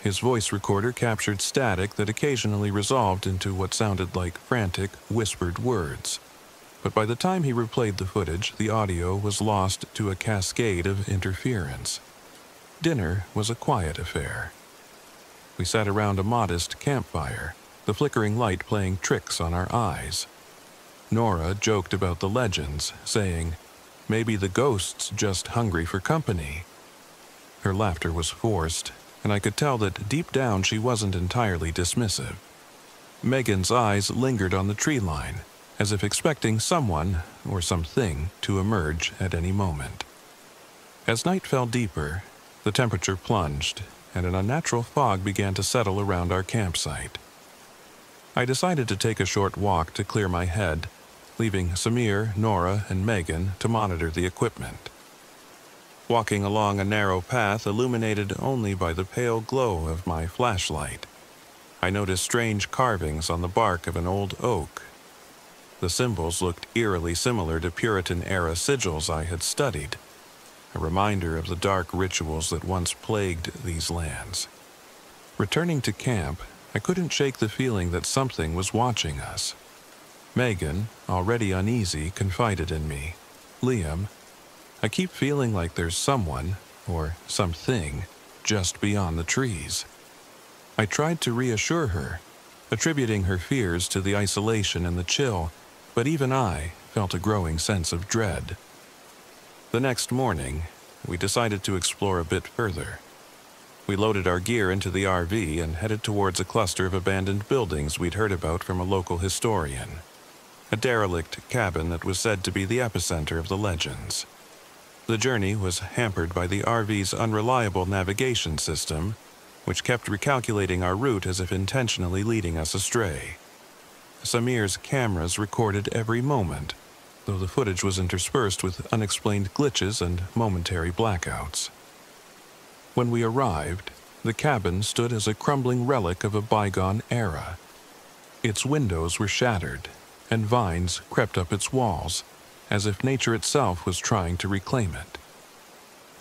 His voice recorder captured static that occasionally resolved into what sounded like frantic, whispered words. But by the time he replayed the footage, the audio was lost to a cascade of interference. Dinner was a quiet affair. We sat around a modest campfire, the flickering light playing tricks on our eyes. Nora joked about the legends, saying, "Maybe the ghost's just hungry for company." Her laughter was forced, and I could tell that deep down she wasn't entirely dismissive. Megan's eyes lingered on the tree line, as if expecting someone, or something, to emerge at any moment. As night fell deeper, the temperature plunged, and an unnatural fog began to settle around our campsite. I decided to take a short walk to clear my head, leaving Samir, Nora, and Megan to monitor the equipment. Walking along a narrow path illuminated only by the pale glow of my flashlight, I noticed strange carvings on the bark of an old oak. The symbols looked eerily similar to Puritan-era sigils I had studied, a reminder of the dark rituals that once plagued these lands. Returning to camp, I couldn't shake the feeling that something was watching us. Megan, already uneasy, confided in me, "Liam, I keep feeling like there's someone, or something, just beyond the trees." I tried to reassure her, attributing her fears to the isolation and the chill, but even I felt a growing sense of dread. The next morning, we decided to explore a bit further. We loaded our gear into the RV and headed towards a cluster of abandoned buildings we'd heard about from a local historian, a derelict cabin that was said to be the epicenter of the legends. The journey was hampered by the RV's unreliable navigation system, which kept recalculating our route as if intentionally leading us astray. Samir's cameras recorded every moment, though the footage was interspersed with unexplained glitches and momentary blackouts. When we arrived, the cabin stood as a crumbling relic of a bygone era. Its windows were shattered, and vines crept up its walls, as if nature itself was trying to reclaim it.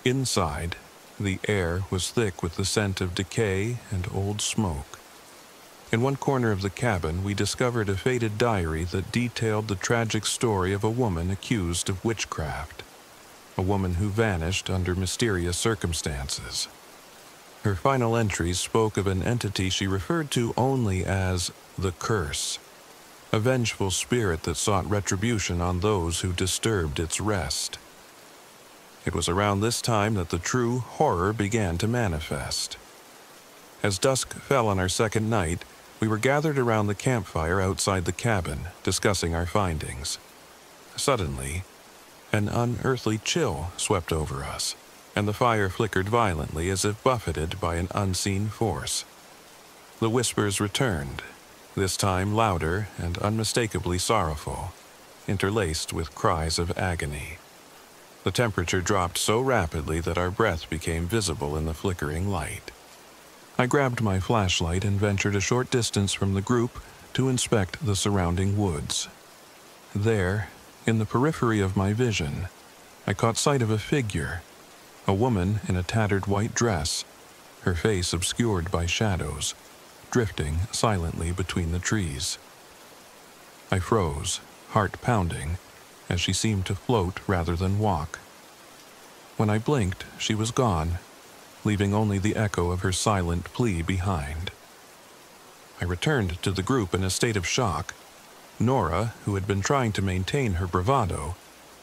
Inside, the air was thick with the scent of decay and old smoke. In one corner of the cabin, we discovered a faded diary that detailed the tragic story of a woman accused of witchcraft, a woman who vanished under mysterious circumstances. Her final entries spoke of an entity she referred to only as the Curse, a vengeful spirit that sought retribution on those who disturbed its rest. It was around this time that the true horror began to manifest. As dusk fell on our second night, we were gathered around the campfire outside the cabin, discussing our findings. Suddenly, an unearthly chill swept over us, and the fire flickered violently as if buffeted by an unseen force. The whispers returned, this time louder and unmistakably sorrowful, interlaced with cries of agony. The temperature dropped so rapidly that our breath became visible in the flickering light. I grabbed my flashlight and ventured a short distance from the group to inspect the surrounding woods. There, in the periphery of my vision, I caught sight of a figure, a woman in a tattered white dress, her face obscured by shadows, drifting silently between the trees. I froze, heart pounding, as she seemed to float rather than walk. When I blinked, she was gone, leaving only the echo of her silent plea behind. I returned to the group in a state of shock. Nora, who had been trying to maintain her bravado,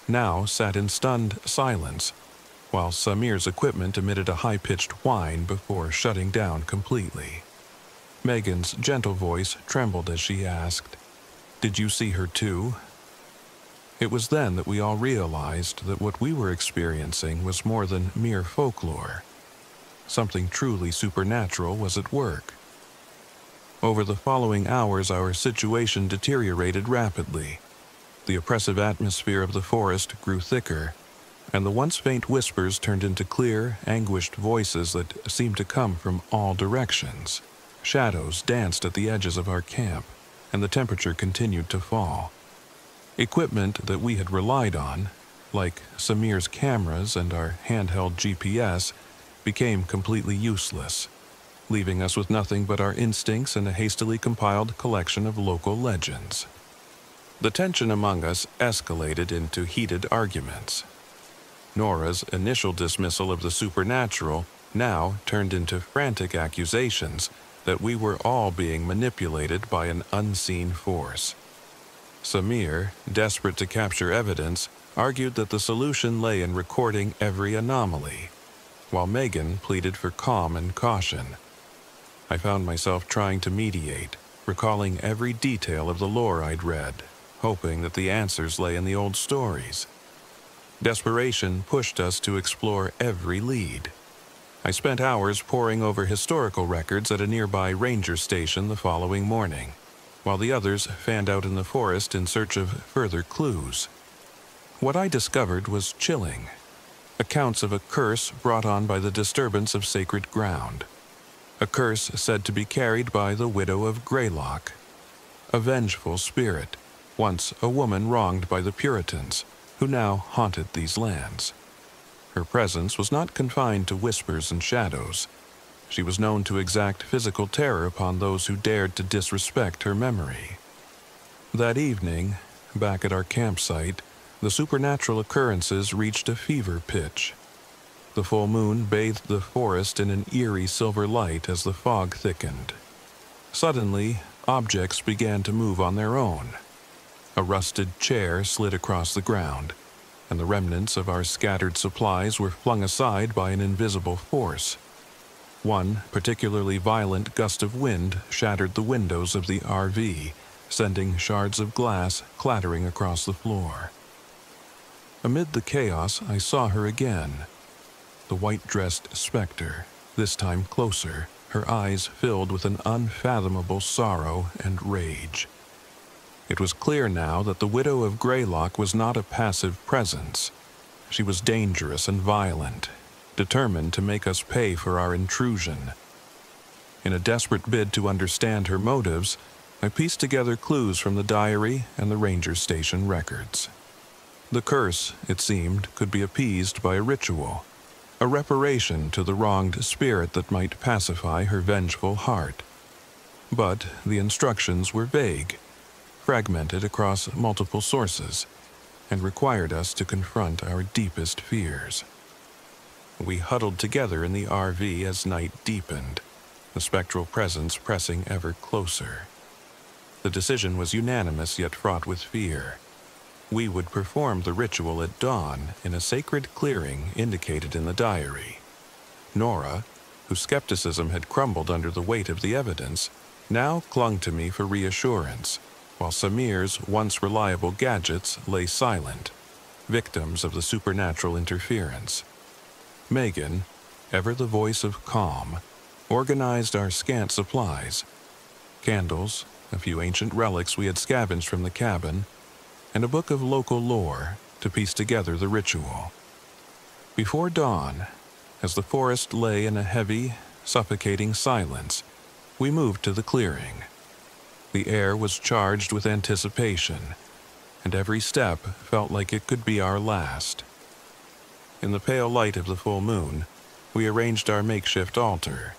now sat in stunned silence, while Samir's equipment emitted a high-pitched whine before shutting down completely. Megan's gentle voice trembled as she asked, "Did you see her too?" It was then that we all realized that what we were experiencing was more than mere folklore. Something truly supernatural was at work. Over the following hours, our situation deteriorated rapidly. The oppressive atmosphere of the forest grew thicker, and the once faint whispers turned into clear, anguished voices that seemed to come from all directions. Shadows danced at the edges of our camp, and the temperature continued to fall. Equipment that we had relied on, like Samir's cameras and our handheld GPS, became completely useless, leaving us with nothing but our instincts and a hastily compiled collection of local legends. The tension among us escalated into heated arguments. Nora's initial dismissal of the supernatural now turned into frantic accusations that we were all being manipulated by an unseen force. Samir, desperate to capture evidence, argued that the solution lay in recording every anomaly, while Megan pleaded for calm and caution. I found myself trying to mediate, recalling every detail of the lore I'd read, hoping that the answers lay in the old stories. Desperation pushed us to explore every lead. I spent hours poring over historical records at a nearby ranger station the following morning, while the others fanned out in the forest in search of further clues. What I discovered was chilling. Accounts of a curse brought on by the disturbance of sacred ground. A curse said to be carried by the widow of Greylock, a vengeful spirit, once a woman wronged by the Puritans, who now haunted these lands. Her presence was not confined to whispers and shadows. She was known to exact physical terror upon those who dared to disrespect her memory. That evening, back at our campsite, the supernatural occurrences reached a fever pitch. The full moon bathed the forest in an eerie silver light as the fog thickened. Suddenly, objects began to move on their own. A rusted chair slid across the ground, and the remnants of our scattered supplies were flung aside by an invisible force. One particularly violent gust of wind shattered the windows of the RV, sending shards of glass clattering across the floor. Amid the chaos, I saw her again. The white-dressed specter, this time closer, her eyes filled with an unfathomable sorrow and rage. It was clear now that the widow of Greylock was not a passive presence. She was dangerous and violent, determined to make us pay for our intrusion. In a desperate bid to understand her motives, I pieced together clues from the diary and the ranger station records. The curse, it seemed, could be appeased by a ritual, a reparation to the wronged spirit that might pacify her vengeful heart. But the instructions were vague, fragmented across multiple sources, and required us to confront our deepest fears. We huddled together in the RV as night deepened, the spectral presence pressing ever closer. The decision was unanimous yet fraught with fear. We would perform the ritual at dawn in a sacred clearing indicated in the diary. Nora, whose skepticism had crumbled under the weight of the evidence, now clung to me for reassurance, while Samir's once reliable gadgets lay silent, victims of the supernatural interference. Megan, ever the voice of calm, organized our scant supplies: candles, a few ancient relics we had scavenged from the cabin, and a book of local lore to piece together the ritual. Before dawn, as the forest lay in a heavy, suffocating silence, we moved to the clearing. The air was charged with anticipation, and every step felt like it could be our last. In the pale light of the full moon, we arranged our makeshift altar,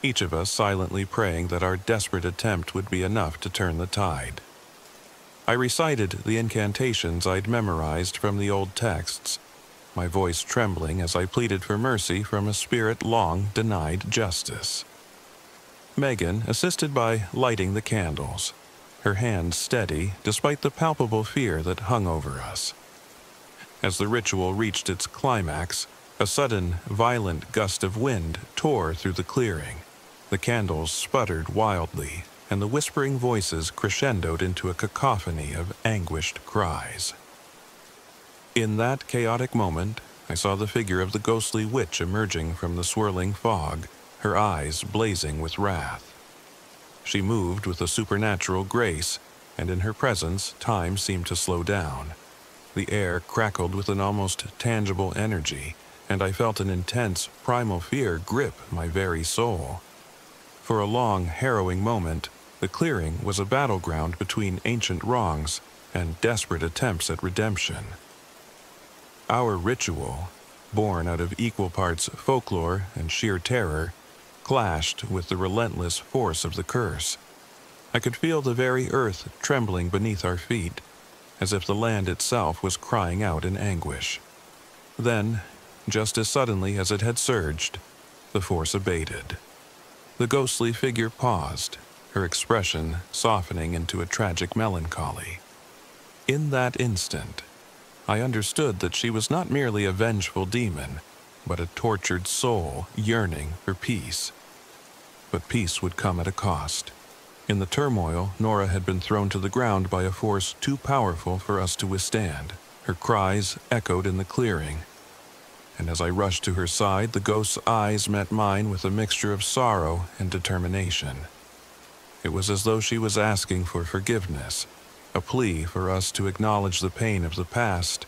each of us silently praying that our desperate attempt would be enough to turn the tide. I recited the incantations I'd memorized from the old texts, my voice trembling as I pleaded for mercy from a spirit long denied justice. Megan assisted by lighting the candles, her hands steady despite the palpable fear that hung over us. As the ritual reached its climax, a sudden, violent gust of wind tore through the clearing. The candles sputtered wildly, and the whispering voices crescendoed into a cacophony of anguished cries. In that chaotic moment, I saw the figure of the ghostly witch emerging from the swirling fog, her eyes blazing with wrath. She moved with a supernatural grace, and in her presence time seemed to slow down. The air crackled with an almost tangible energy, and I felt an intense, primal fear grip my very soul. For a long, harrowing moment, the clearing was a battleground between ancient wrongs and desperate attempts at redemption. Our ritual, born out of equal parts folklore and sheer terror, clashed with the relentless force of the curse. I could feel the very earth trembling beneath our feet, as if the land itself was crying out in anguish. Then, just as suddenly as it had surged, the force abated. The ghostly figure paused, her expression softening into a tragic melancholy. In that instant, I understood that she was not merely a vengeful demon, but a tortured soul yearning for peace. But peace would come at a cost. In the turmoil, Nora had been thrown to the ground by a force too powerful for us to withstand. Her cries echoed in the clearing, and as I rushed to her side, the ghost's eyes met mine with a mixture of sorrow and determination. It was as though she was asking for forgiveness, a plea for us to acknowledge the pain of the past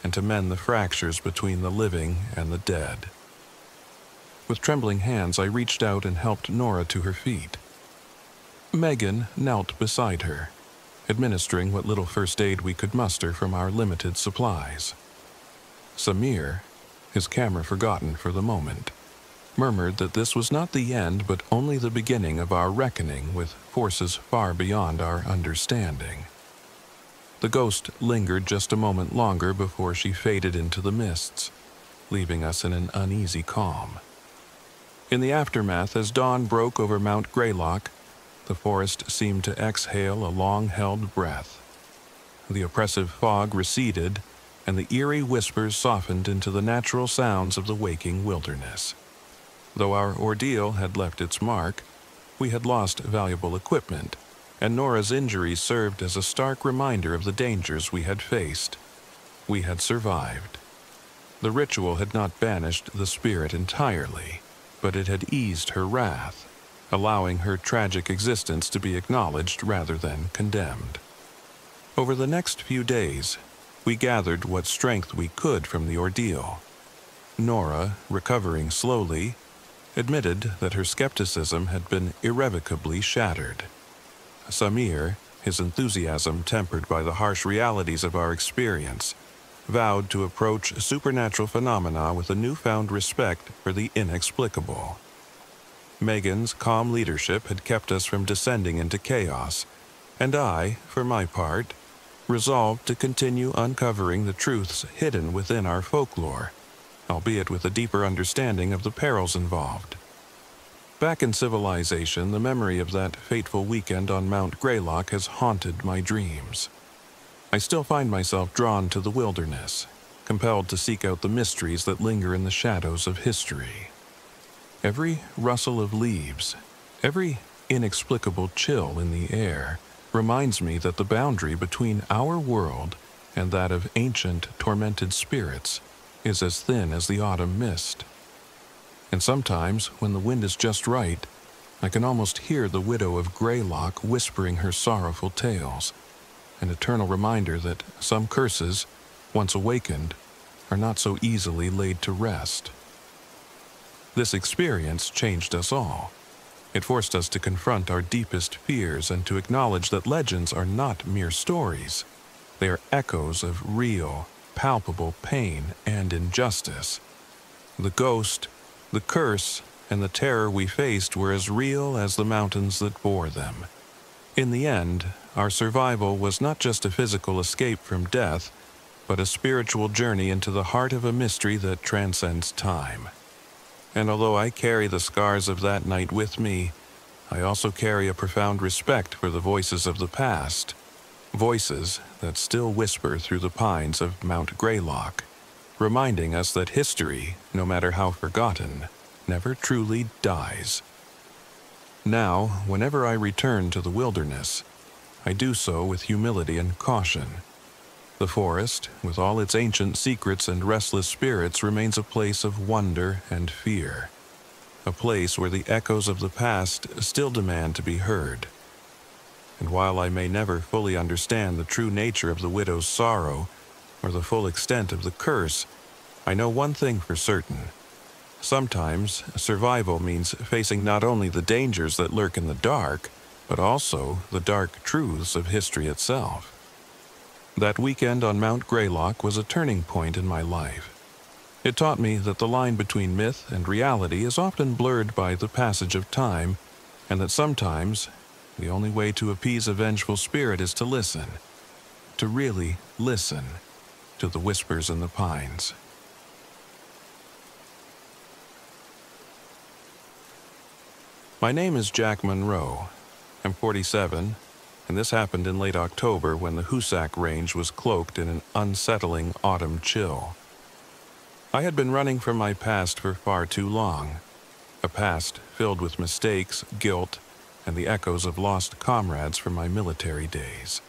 and to mend the fractures between the living and the dead. With trembling hands, I reached out and helped Nora to her feet. Megan knelt beside her, administering what little first aid we could muster from our limited supplies. Samir, his camera forgotten for the moment, murmured that this was not the end but only the beginning of our reckoning with forces far beyond our understanding. The ghost lingered just a moment longer before she faded into the mists, leaving us in an uneasy calm. In the aftermath, as dawn broke over Mount Greylock, the forest seemed to exhale a long-held breath. The oppressive fog receded, and the eerie whispers softened into the natural sounds of the waking wilderness. Though our ordeal had left its mark, we had lost valuable equipment, and Nora's injuries served as a stark reminder of the dangers we had faced. We had survived. The ritual had not banished the spirit entirely, but it had eased her wrath, allowing her tragic existence to be acknowledged rather than condemned. Over the next few days, we gathered what strength we could from the ordeal. Nora, recovering slowly, admitted that her skepticism had been irrevocably shattered. Samir, his enthusiasm tempered by the harsh realities of our experience, vowed to approach supernatural phenomena with a newfound respect for the inexplicable. Megan's calm leadership had kept us from descending into chaos, and I, for my part, resolved to continue uncovering the truths hidden within our folklore, albeit with a deeper understanding of the perils involved. Back in civilization, the memory of that fateful weekend on Mount Greylock has haunted my dreams. I still find myself drawn to the wilderness, compelled to seek out the mysteries that linger in the shadows of history. Every rustle of leaves, every inexplicable chill in the air, reminds me that the boundary between our world and that of ancient, tormented spirits is as thin as the autumn mist. And sometimes, when the wind is just right, I can almost hear the widow of Greylock whispering her sorrowful tales, an eternal reminder that some curses, once awakened, are not so easily laid to rest. This experience changed us all. It forced us to confront our deepest fears and to acknowledge that legends are not mere stories. They are echoes of real, palpable pain and injustice. The ghost, the curse, and the terror we faced were as real as the mountains that bore them. In the end, our survival was not just a physical escape from death, but a spiritual journey into the heart of a mystery that transcends time. And although I carry the scars of that night with me, I also carry a profound respect for the voices of the past, voices that still whisper through the pines of Mount Greylock, reminding us that history, no matter how forgotten, never truly dies. Now, whenever I return to the wilderness, I do so with humility and caution. The forest, with all its ancient secrets and restless spirits, remains a place of wonder and fear, a place where the echoes of the past still demand to be heard. And while I may never fully understand the true nature of the widow's sorrow or the full extent of the curse, I know one thing for certain. Sometimes, survival means facing not only the dangers that lurk in the dark, but also the dark truths of history itself. That weekend on Mount Greylock was a turning point in my life. It taught me that the line between myth and reality is often blurred by the passage of time, and that sometimes the only way to appease a vengeful spirit is to listen, to really listen to the whispers in the pines. My name is Jack Monroe. I'm 47, and this happened in late October when the Hoosac Range was cloaked in an unsettling autumn chill. I had been running from my past for far too long, a past filled with mistakes, guilt, and the echoes of lost comrades from my military days.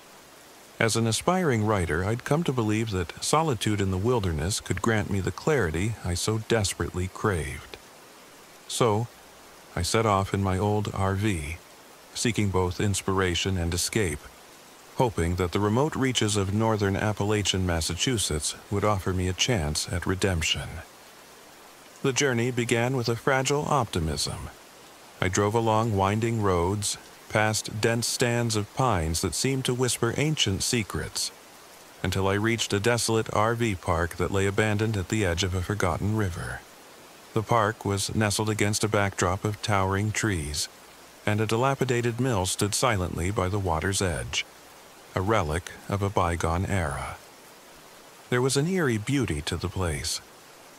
As an aspiring writer, I'd come to believe that solitude in the wilderness could grant me the clarity I so desperately craved. So, I set off in my old RV, seeking both inspiration and escape, hoping that the remote reaches of northern Appalachian Massachusetts would offer me a chance at redemption. The journey began with a fragile optimism. I drove along winding roads, past dense stands of pines that seemed to whisper ancient secrets, until I reached a desolate RV park that lay abandoned at the edge of a forgotten river. The park was nestled against a backdrop of towering trees, and a dilapidated mill stood silently by the water's edge, a relic of a bygone era. There was an eerie beauty to the place,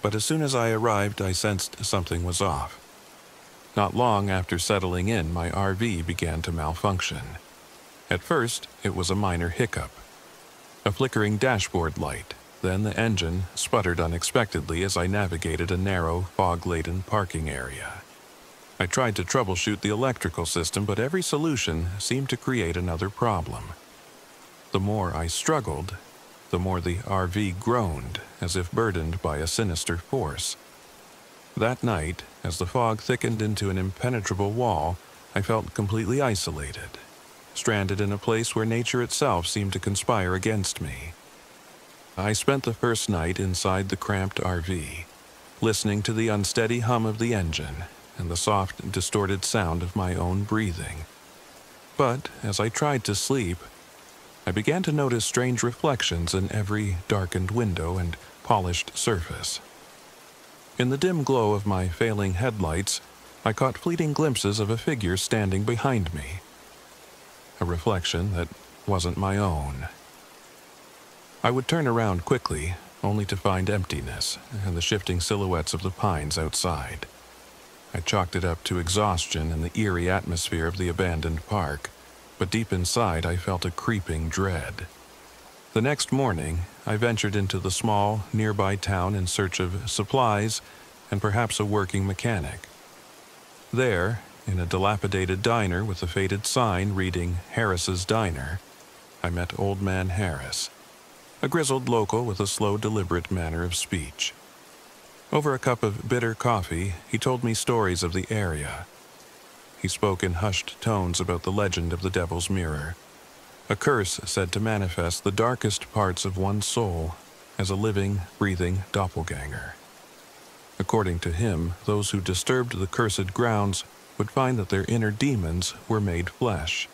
but as soon as I arrived, I sensed something was off. Not long after settling in, my RV began to malfunction. At first, it was a minor hiccup, a flickering dashboard light. Then the engine sputtered unexpectedly as I navigated a narrow, fog-laden parking area. I tried to troubleshoot the electrical system, but every solution seemed to create another problem. The more I struggled, the more the RV groaned, as if burdened by a sinister force. That night, as the fog thickened into an impenetrable wall, I felt completely isolated, stranded in a place where nature itself seemed to conspire against me. I spent the first night inside the cramped RV, listening to the unsteady hum of the engine and the soft, distorted sound of my own breathing. But as I tried to sleep, I began to notice strange reflections in every darkened window and polished surface. In the dim glow of my failing headlights, I caught fleeting glimpses of a figure standing behind me, a reflection that wasn't my own. I would turn around quickly, only to find emptiness and the shifting silhouettes of the pines outside. I chalked it up to exhaustion and the eerie atmosphere of the abandoned park, but deep inside I felt a creeping dread. The next morning, I ventured into the small, nearby town in search of supplies and perhaps a working mechanic. There, in a dilapidated diner with a faded sign reading Harris's Diner, I met Old Man Harris, a grizzled local with a slow, deliberate manner of speech. Over a cup of bitter coffee, he told me stories of the area. He spoke in hushed tones about the legend of the Devil's Mirror, a curse said to manifest the darkest parts of one's soul as a living, breathing doppelganger. According to him, those who disturbed the cursed grounds would find that their inner demons were made flesh,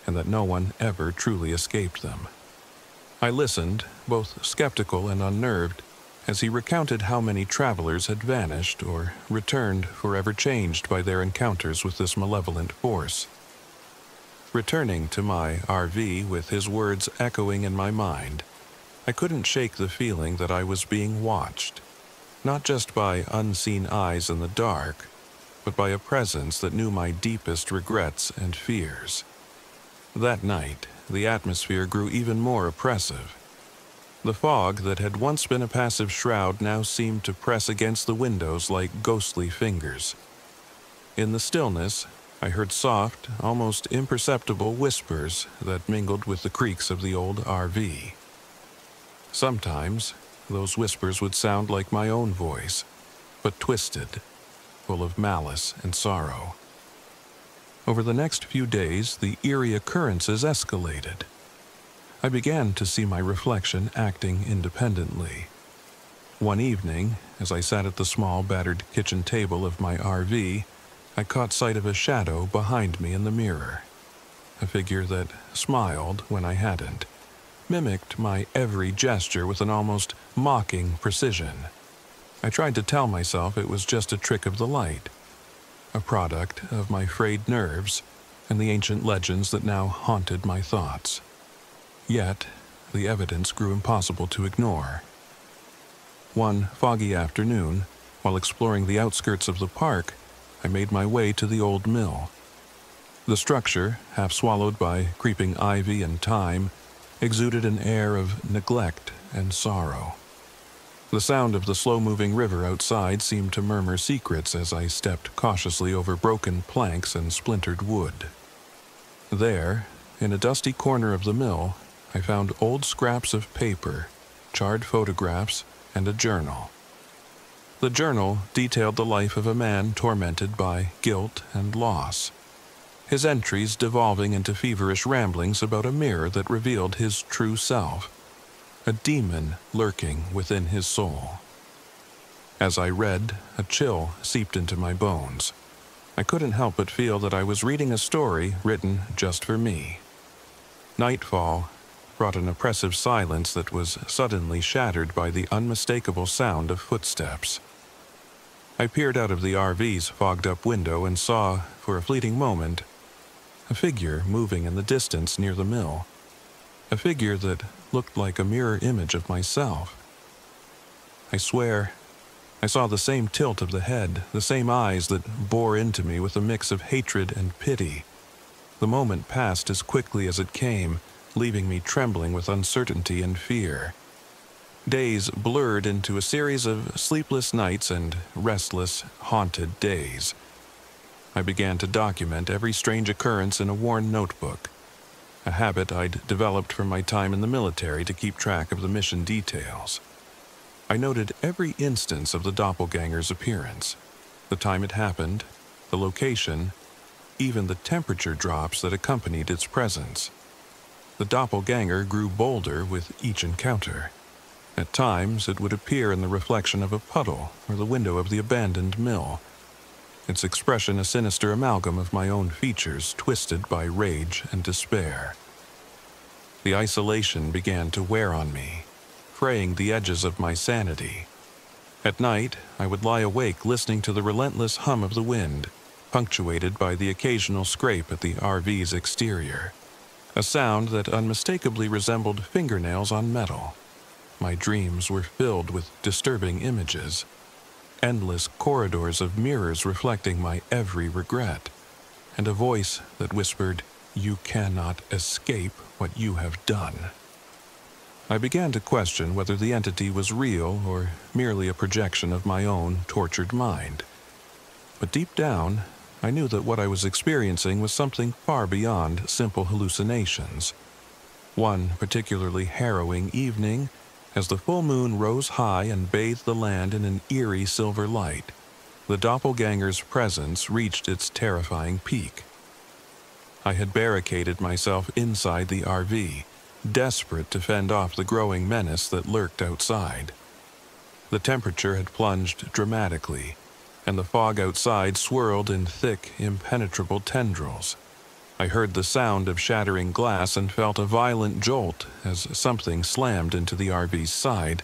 and that no one ever truly escaped them. I listened, both skeptical and unnerved, as he recounted how many travelers had vanished or returned forever changed by their encounters with this malevolent force. Returning to my RV with his words echoing in my mind, I couldn't shake the feeling that I was being watched, not just by unseen eyes in the dark, but by a presence that knew my deepest regrets and fears. That night, the atmosphere grew even more oppressive. The fog that had once been a passive shroud now seemed to press against the windows like ghostly fingers. In the stillness, I heard soft, almost imperceptible whispers that mingled with the creaks of the old RV. Sometimes, those whispers would sound like my own voice, but twisted, full of malice and sorrow. Over the next few days, the eerie occurrences escalated. I began to see my reflection acting independently. One evening, as I sat at the small, battered kitchen table of my RV, I caught sight of a shadow behind me in the mirror. A figure that smiled when I hadn't, mimicked my every gesture with an almost mocking precision. I tried to tell myself it was just a trick of the light, a product of my frayed nerves and the ancient legends that now haunted my thoughts. Yet, the evidence grew impossible to ignore. One foggy afternoon, while exploring the outskirts of the park, I made my way to the old mill. The structure, half swallowed by creeping ivy and thyme, exuded an air of neglect and sorrow. The sound of the slow-moving river outside seemed to murmur secrets as I stepped cautiously over broken planks and splintered wood. There, in a dusty corner of the mill, I found old scraps of paper, charred photographs, and a journal. The journal detailed the life of a man tormented by guilt and loss, his entries devolving into feverish ramblings about a mirror that revealed his true self, a demon lurking within his soul. As I read, a chill seeped into my bones. I couldn't help but feel that I was reading a story written just for me. Nightfall brought an oppressive silence that was suddenly shattered by the unmistakable sound of footsteps. I peered out of the RV's fogged-up window and saw, for a fleeting moment, a figure moving in the distance near the mill, a figure that looked like a mirror image of myself. I swear, I saw the same tilt of the head, the same eyes that bore into me with a mix of hatred and pity. The moment passed as quickly as it came, leaving me trembling with uncertainty and fear. Days blurred into a series of sleepless nights and restless, haunted days. I began to document every strange occurrence in a worn notebook, a habit I'd developed from my time in the military to keep track of the mission details. I noted every instance of the doppelganger's appearance, the time it happened, the location, even the temperature drops that accompanied its presence. The doppelganger grew bolder with each encounter. At times, it would appear in the reflection of a puddle or the window of the abandoned mill, its expression a sinister amalgam of my own features twisted by rage and despair. The isolation began to wear on me, fraying the edges of my sanity. At night, I would lie awake listening to the relentless hum of the wind, punctuated by the occasional scrape at the RV's exterior, a sound that unmistakably resembled fingernails on metal. My dreams were filled with disturbing images, endless corridors of mirrors reflecting my every regret, and a voice that whispered, "You cannot escape what you have done." I began to question whether the entity was real or merely a projection of my own tortured mind. But deep down, I knew that what I was experiencing was something far beyond simple hallucinations. One particularly harrowing evening, As the full moon rose high and bathed the land in an eerie silver light, the doppelganger's presence reached its terrifying peak. I had barricaded myself inside the RV, desperate to fend off the growing menace that lurked outside. The temperature had plunged dramatically, and the fog outside swirled in thick, impenetrable tendrils. I heard the sound of shattering glass and felt a violent jolt as something slammed into the RV's side.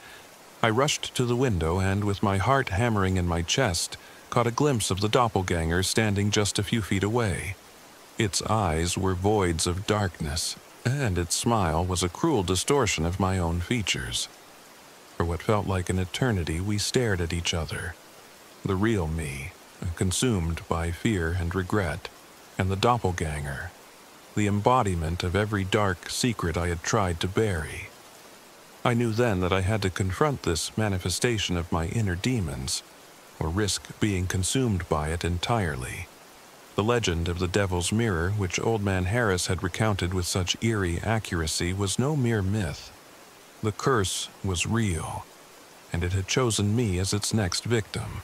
I rushed to the window and, with my heart hammering in my chest, caught a glimpse of the doppelganger standing just a few feet away. Its eyes were voids of darkness, and its smile was a cruel distortion of my own features. For what felt like an eternity, we stared at each other. The real me, consumed by fear and regret, and the doppelganger, the embodiment of every dark secret I had tried to bury. I knew then that I had to confront this manifestation of my inner demons, or risk being consumed by it entirely. The legend of the Devil's Mirror, which Old Man Harris had recounted with such eerie accuracy, was no mere myth. The curse was real, and it had chosen me as its next victim.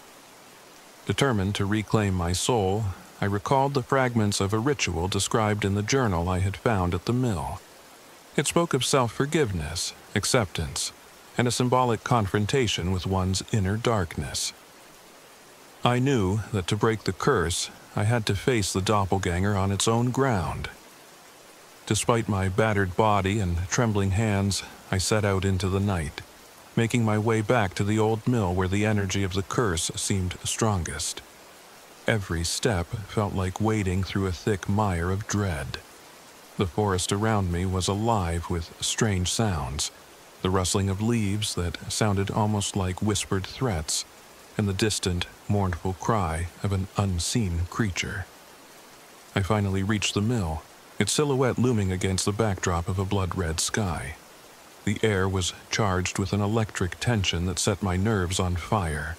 Determined to reclaim my soul, I recalled the fragments of a ritual described in the journal I had found at the mill. It spoke of self-forgiveness, acceptance, and a symbolic confrontation with one's inner darkness. I knew that to break the curse, I had to face the doppelganger on its own ground. Despite my battered body and trembling hands, I set out into the night, making my way back to the old mill where the energy of the curse seemed strongest. Every step felt like wading through a thick mire of dread. The forest around me was alive with strange sounds, the rustling of leaves that sounded almost like whispered threats, and the distant, mournful cry of an unseen creature. I finally reached the mill, its silhouette looming against the backdrop of a blood-red sky. The air was charged with an electric tension that set my nerves on fire.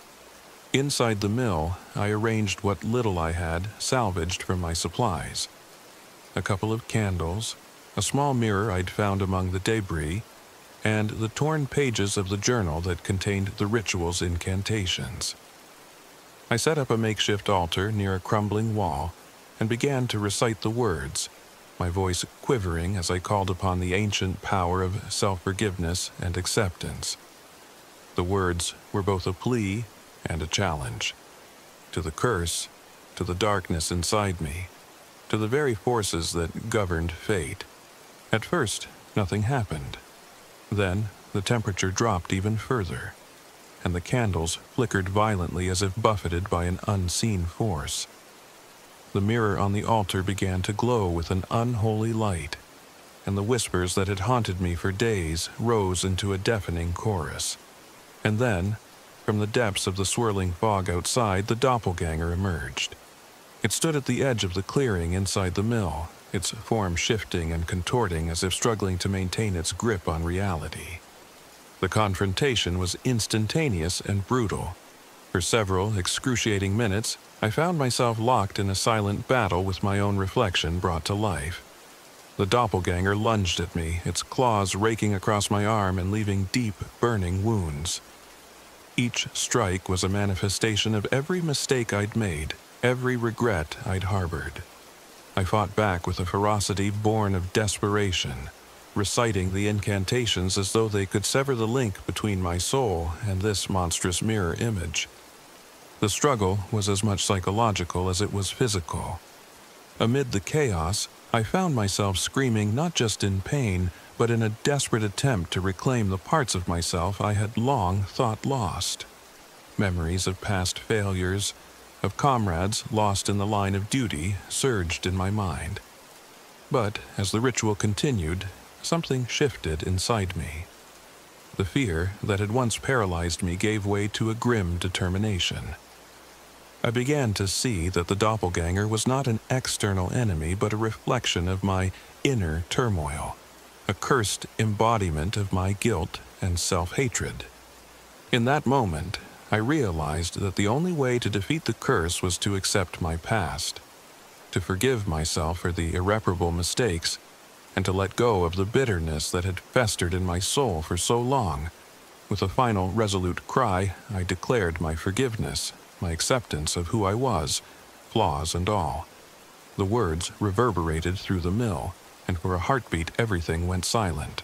Inside the mill, I arranged what little I had salvaged from my supplies. A couple of candles, a small mirror I'd found among the debris, and the torn pages of the journal that contained the ritual's incantations. I set up a makeshift altar near a crumbling wall and began to recite the words, my voice quivering as I called upon the ancient power of self-forgiveness and acceptance. The words were both a plea and a challenge. To the curse, to the darkness inside me, to the very forces that governed fate. At first, nothing happened. Then, the temperature dropped even further, and the candles flickered violently as if buffeted by an unseen force. The mirror on the altar began to glow with an unholy light, and the whispers that had haunted me for days rose into a deafening chorus. And then, from the depths of the swirling fog outside, the doppelganger emerged. It stood at the edge of the clearing inside the mill, its form shifting and contorting as if struggling to maintain its grip on reality. The confrontation was instantaneous and brutal. For several excruciating minutes, I found myself locked in a silent battle with my own reflection brought to life. The doppelganger lunged at me, its claws raking across my arm and leaving deep, burning wounds. Each strike was a manifestation of every mistake I'd made, every regret I'd harbored. I fought back with a ferocity born of desperation, reciting the incantations as though they could sever the link between my soul and this monstrous mirror image. The struggle was as much psychological as it was physical. Amid the chaos, I found myself screaming not just in pain, but in a desperate attempt to reclaim the parts of myself I had long thought lost. Memories of past failures, of comrades lost in the line of duty, surged in my mind. But as the ritual continued, something shifted inside me. The fear that had once paralyzed me gave way to a grim determination. I began to see that the doppelganger was not an external enemy, but a reflection of my inner turmoil, a cursed embodiment of my guilt and self-hatred. In that moment, I realized that the only way to defeat the curse was to accept my past, to forgive myself for the irreparable mistakes, and to let go of the bitterness that had festered in my soul for so long. With a final resolute cry, I declared my forgiveness, my acceptance of who I was, flaws and all. The words reverberated through the mill, and for a heartbeat everything went silent.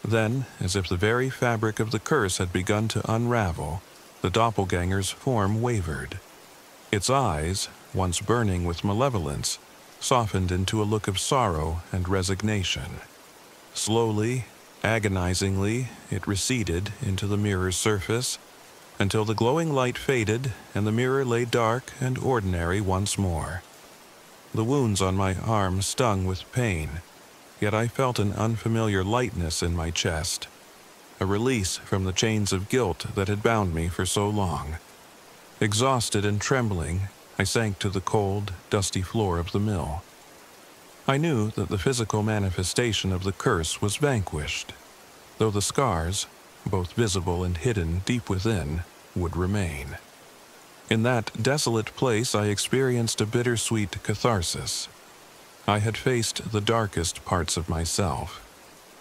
Then, as if the very fabric of the curse had begun to unravel, the doppelganger's form wavered. Its eyes, once burning with malevolence, softened into a look of sorrow and resignation. Slowly, agonizingly, it receded into the mirror's surface, until the glowing light faded and the mirror lay dark and ordinary once more. The wounds on my arm stung with pain, yet I felt an unfamiliar lightness in my chest, a release from the chains of guilt that had bound me for so long. Exhausted and trembling, I sank to the cold, dusty floor of the mill. I knew that the physical manifestation of the curse was vanquished, though the scars, both visible and hidden deep within, would remain. In that desolate place I experienced a bittersweet catharsis. I had faced the darkest parts of myself,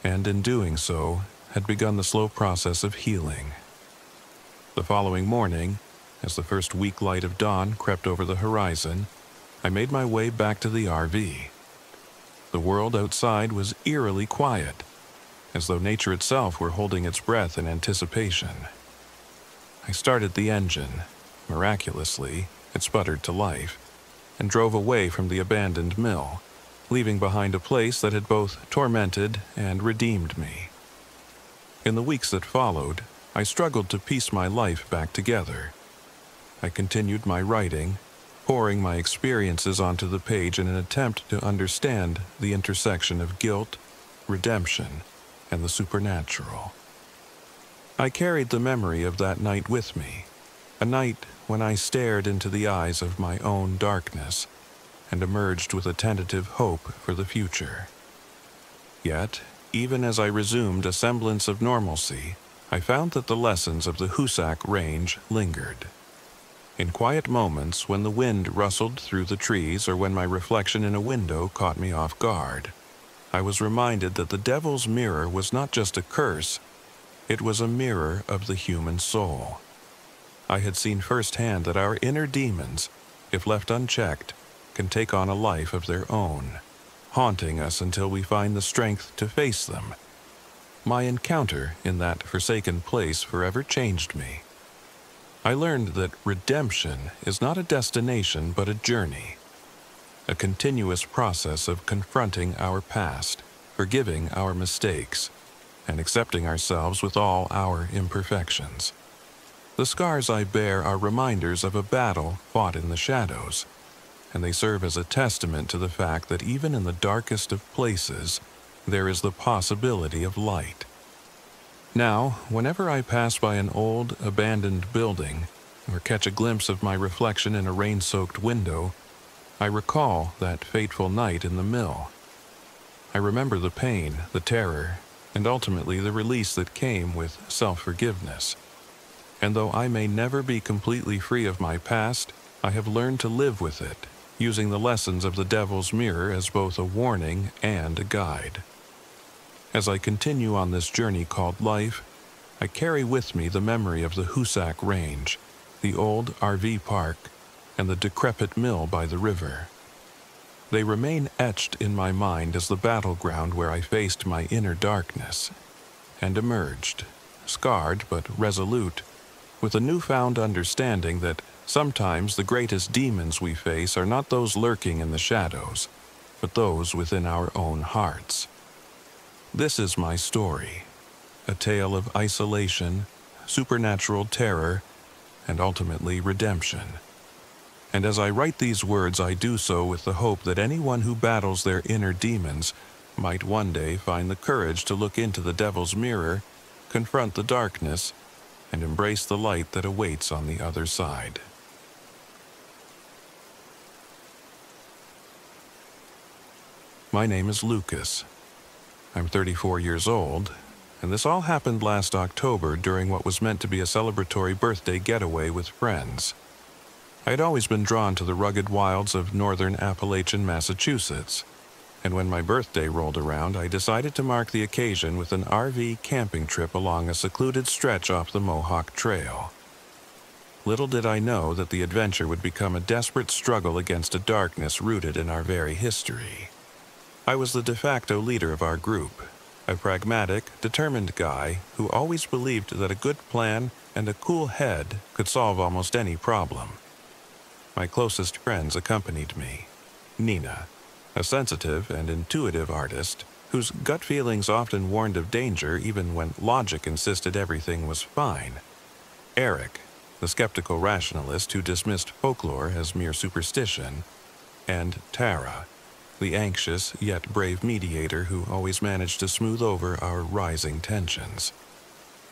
and in doing so, had begun the slow process of healing. The following morning, as the first weak light of dawn crept over the horizon, I made my way back to the RV. The world outside was eerily quiet, as though nature itself were holding its breath in anticipation. I started the engine. Miraculously, it sputtered to life, and drove away from the abandoned mill, leaving behind a place that had both tormented and redeemed me. In the weeks that followed, I struggled to piece my life back together. I continued my writing, pouring my experiences onto the page in an attempt to understand the intersection of guilt, redemption, and the supernatural. I carried the memory of that night with me, a night when I stared into the eyes of my own darkness and emerged with a tentative hope for the future. Yet, even as I resumed a semblance of normalcy, I found that the lessons of the Hoosac Range lingered. In quiet moments when the wind rustled through the trees or when my reflection in a window caught me off guard, I was reminded that the Devil's Mirror was not just a curse, it was a mirror of the human soul. I had seen firsthand that our inner demons, if left unchecked, can take on a life of their own, haunting us until we find the strength to face them. My encounter in that forsaken place forever changed me. I learned that redemption is not a destination but a journey, a continuous process of confronting our past, forgiving our mistakes, and accepting ourselves with all our imperfections. The scars I bear are reminders of a battle fought in the shadows, and they serve as a testament to the fact that even in the darkest of places, there is the possibility of light. Now, whenever I pass by an old, abandoned building, or catch a glimpse of my reflection in a rain-soaked window, I recall that fateful night in the mill. I remember the pain, the terror, and ultimately the release that came with self-forgiveness. And though I may never be completely free of my past, I have learned to live with it, using the lessons of the Devil's Mirror as both a warning and a guide. As I continue on this journey called life, I carry with me the memory of the Hoosac Range, the old RV park, and the decrepit mill by the river. They remain etched in my mind as the battleground where I faced my inner darkness, and emerged, scarred but resolute, with a newfound understanding that sometimes the greatest demons we face are not those lurking in the shadows, but those within our own hearts. This is my story, a tale of isolation, supernatural terror, and ultimately redemption. And as I write these words, I do so with the hope that anyone who battles their inner demons might one day find the courage to look into the Devil's Mirror, confront the darkness, and embrace the light that awaits on the other side. My name is Lucas. I'm 34 years old, and this all happened last October during what was meant to be a celebratory birthday getaway with friends. I had always been drawn to the rugged wilds of northern Appalachian Massachusetts, and when my birthday rolled around, I decided to mark the occasion with an RV camping trip along a secluded stretch off the Mohawk Trail. Little did I know that the adventure would become a desperate struggle against a darkness rooted in our very history. I was the de facto leader of our group, a pragmatic, determined guy who always believed that a good plan and a cool head could solve almost any problem. My closest friends accompanied me. Nina, a sensitive and intuitive artist whose gut feelings often warned of danger even when logic insisted everything was fine. Eric, the skeptical rationalist who dismissed folklore as mere superstition. And Tara, the anxious yet brave mediator who always managed to smooth over our rising tensions.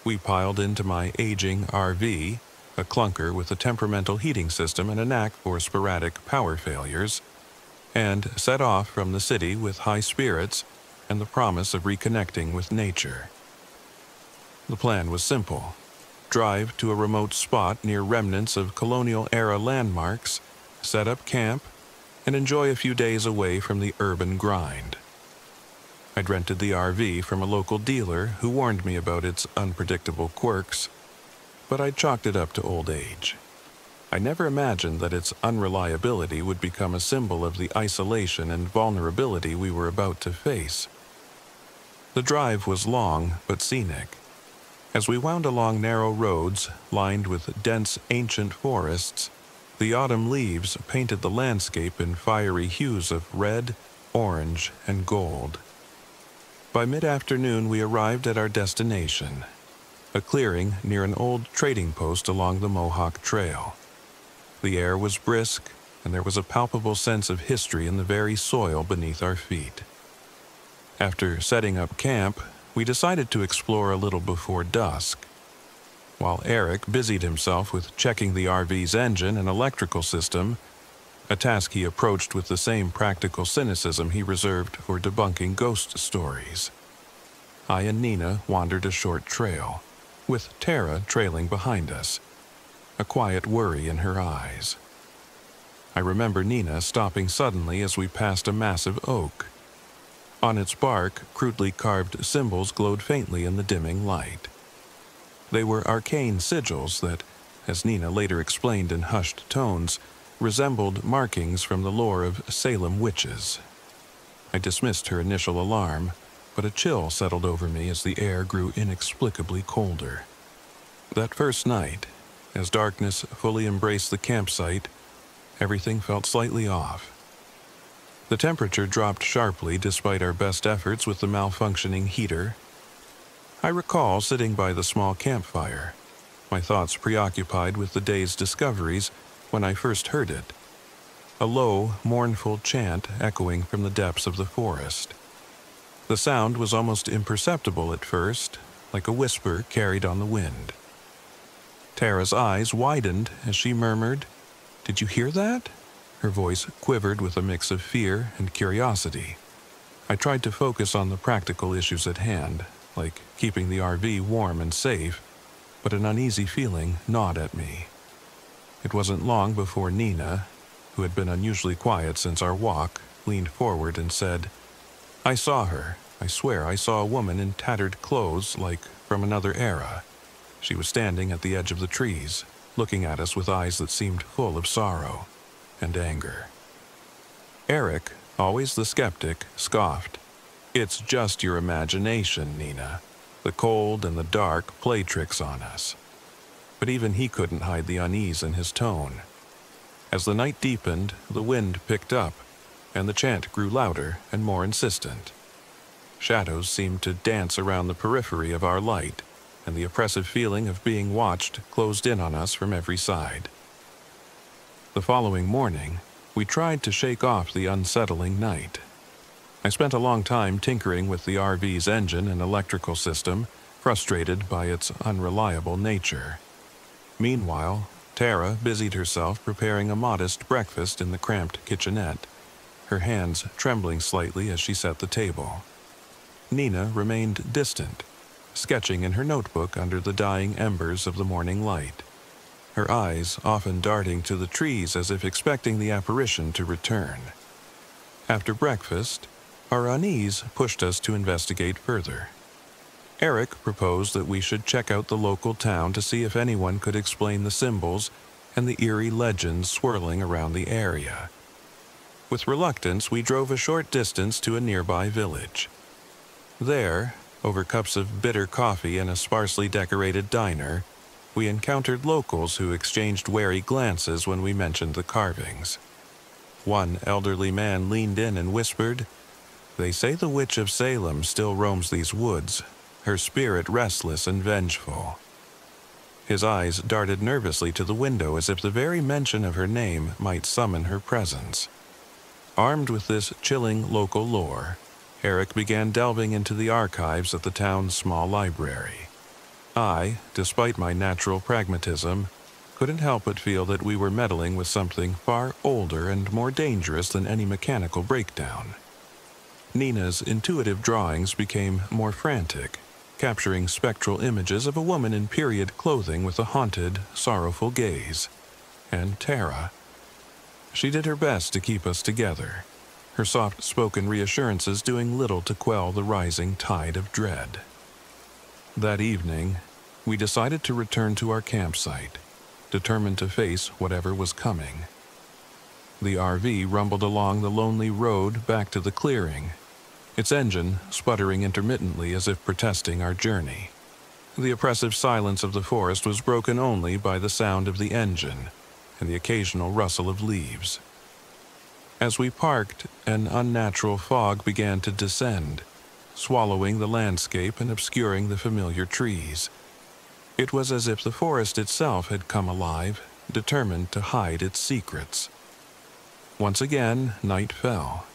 We piled into my aging RV, a clunker with a temperamental heating system and a knack for sporadic power failures, and set off from the city with high spirits and the promise of reconnecting with nature. The plan was simple. Drive to a remote spot near remnants of colonial-era landmarks, set up camp, and enjoy a few days away from the urban grind. I'd rented the RV from a local dealer who warned me about its unpredictable quirks, but I'd chalked it up to old age. I never imagined that its unreliability would become a symbol of the isolation and vulnerability we were about to face. The drive was long but scenic. As we wound along narrow roads lined with dense ancient forests, the autumn leaves painted the landscape in fiery hues of red, orange, and gold. By mid-afternoon, we arrived at our destination, a clearing near an old trading post along the Mohawk Trail. The air was brisk, and there was a palpable sense of history in the very soil beneath our feet. After setting up camp, we decided to explore a little before dusk. While Eric busied himself with checking the RV's engine and electrical system, a task he approached with the same practical cynicism he reserved for debunking ghost stories. I and Nina wandered a short trail, with Tara trailing behind us, a quiet worry in her eyes. I remember Nina stopping suddenly as we passed a massive oak. On its bark, crudely carved symbols glowed faintly in the dimming light. They were arcane sigils that, as Nina later explained in hushed tones, resembled markings from the lore of Salem witches. I dismissed her initial alarm, but a chill settled over me as the air grew inexplicably colder. That first night, as darkness fully embraced the campsite, everything felt slightly off. The temperature dropped sharply despite our best efforts with the malfunctioning heater. I recall sitting by the small campfire, my thoughts preoccupied with the day's discoveries when I first heard it, a low, mournful chant echoing from the depths of the forest. The sound was almost imperceptible at first, like a whisper carried on the wind. Tara's eyes widened as she murmured, "Did you hear that?" Her voice quivered with a mix of fear and curiosity. I tried to focus on the practical issues at hand, like keeping the RV warm and safe, but an uneasy feeling gnawed at me. It wasn't long before Nina, who had been unusually quiet since our walk, leaned forward and said, "I saw her. I swear I saw a woman in tattered clothes like from another era. She was standing at the edge of the trees, looking at us with eyes that seemed full of sorrow and anger." Eric, always the skeptic, scoffed. "It's just your imagination, Nina. The cold and the dark play tricks on us." But even he couldn't hide the unease in his tone. As the night deepened, the wind picked up, and the chant grew louder and more insistent. Shadows seemed to dance around the periphery of our light, and the oppressive feeling of being watched closed in on us from every side. The following morning, we tried to shake off the unsettling night. I spent a long time tinkering with the RV's engine and electrical system, frustrated by its unreliable nature. Meanwhile, Tara busied herself preparing a modest breakfast in the cramped kitchenette, her hands trembling slightly as she set the table. Nina remained distant, sketching in her notebook under the dying embers of the morning light, her eyes often darting to the trees as if expecting the apparition to return. After breakfast, Our unease pushed us to investigate further. Eric proposed that we should check out the local town to see if anyone could explain the symbols and the eerie legends swirling around the area. With reluctance, we drove a short distance to a nearby village. There, over cups of bitter coffee and a sparsely decorated diner, we encountered locals who exchanged wary glances when we mentioned the carvings. One elderly man leaned in and whispered, "They say the Witch of Salem still roams these woods, her spirit restless and vengeful." His eyes darted nervously to the window as if the very mention of her name might summon her presence. Armed with this chilling local lore, Eric began delving into the archives at the town's small library. I, despite my natural pragmatism, couldn't help but feel that we were meddling with something far older and more dangerous than any mechanical breakdown. Nina's intuitive drawings became more frantic, capturing spectral images of a woman in period clothing with a haunted, sorrowful gaze. And Tara. She did her best to keep us together, her soft-spoken reassurances doing little to quell the rising tide of dread. That evening, we decided to return to our campsite, determined to face whatever was coming. The RV rumbled along the lonely road back to the clearing, its engine sputtering intermittently as if protesting our journey. The oppressive silence of the forest was broken only by the sound of the engine and the occasional rustle of leaves. As we parked, an unnatural fog began to descend, swallowing the landscape and obscuring the familiar trees. It was as if the forest itself had come alive, determined to hide its secrets. Once again, night fell,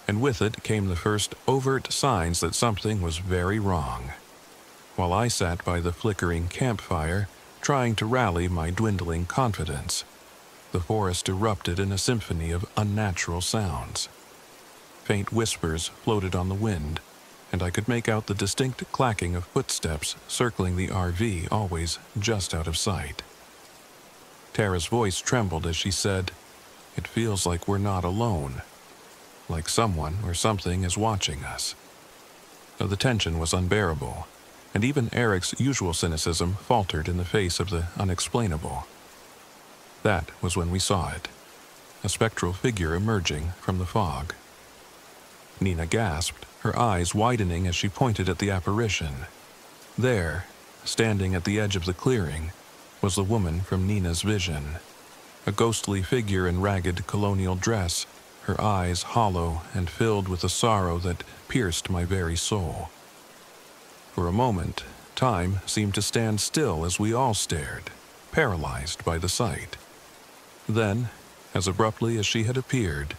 and with it came the first overt signs that something was very wrong. While I sat by the flickering campfire, trying to rally my dwindling confidence, the forest erupted in a symphony of unnatural sounds. Faint whispers floated on the wind, and I could make out the distinct clacking of footsteps circling the RV, always just out of sight. Tara's voice trembled as she said, "It feels like we're not alone, like someone or something is watching us." The tension was unbearable, and even Eric's usual cynicism faltered in the face of the unexplainable. That was when we saw it, a spectral figure emerging from the fog. Nina gasped, her eyes widening as she pointed at the apparition. There, standing at the edge of the clearing, was the woman from Nina's vision, a ghostly figure in ragged colonial dress, her eyes hollow and filled with a sorrow that pierced my very soul. For a moment, time seemed to stand still as we all stared, paralyzed by the sight. Then, as abruptly as she had appeared,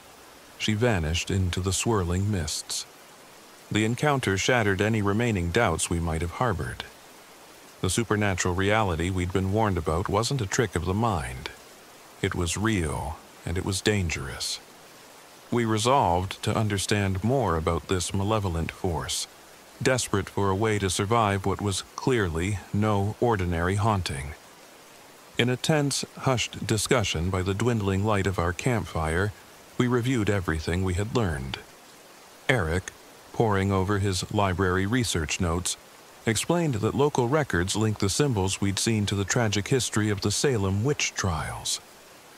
she vanished into the swirling mists. The encounter shattered any remaining doubts we might have harbored. The supernatural reality we'd been warned about wasn't a trick of the mind. It was real, and it was dangerous. We resolved to understand more about this malevolent force, desperate for a way to survive what was clearly no ordinary haunting. In a tense, hushed discussion by the dwindling light of our campfire, we reviewed everything we had learned. Eric, poring over his library research notes, explained that local records linked the symbols we'd seen to the tragic history of the Salem witch trials,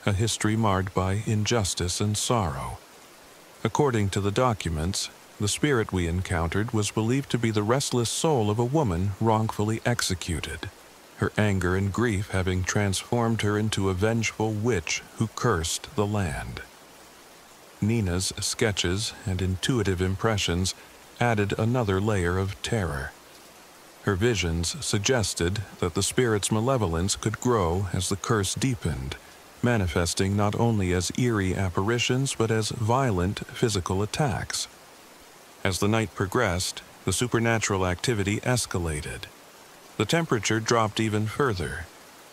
a history marred by injustice and sorrow. According to the documents, the spirit we encountered was believed to be the restless soul of a woman wrongfully executed, her anger and grief having transformed her into a vengeful witch who cursed the land. Nina's sketches and intuitive impressions added another layer of terror. Her visions suggested that the spirit's malevolence could grow as the curse deepened, manifesting not only as eerie apparitions but as violent physical attacks. As the night progressed, the supernatural activity escalated. The temperature dropped even further,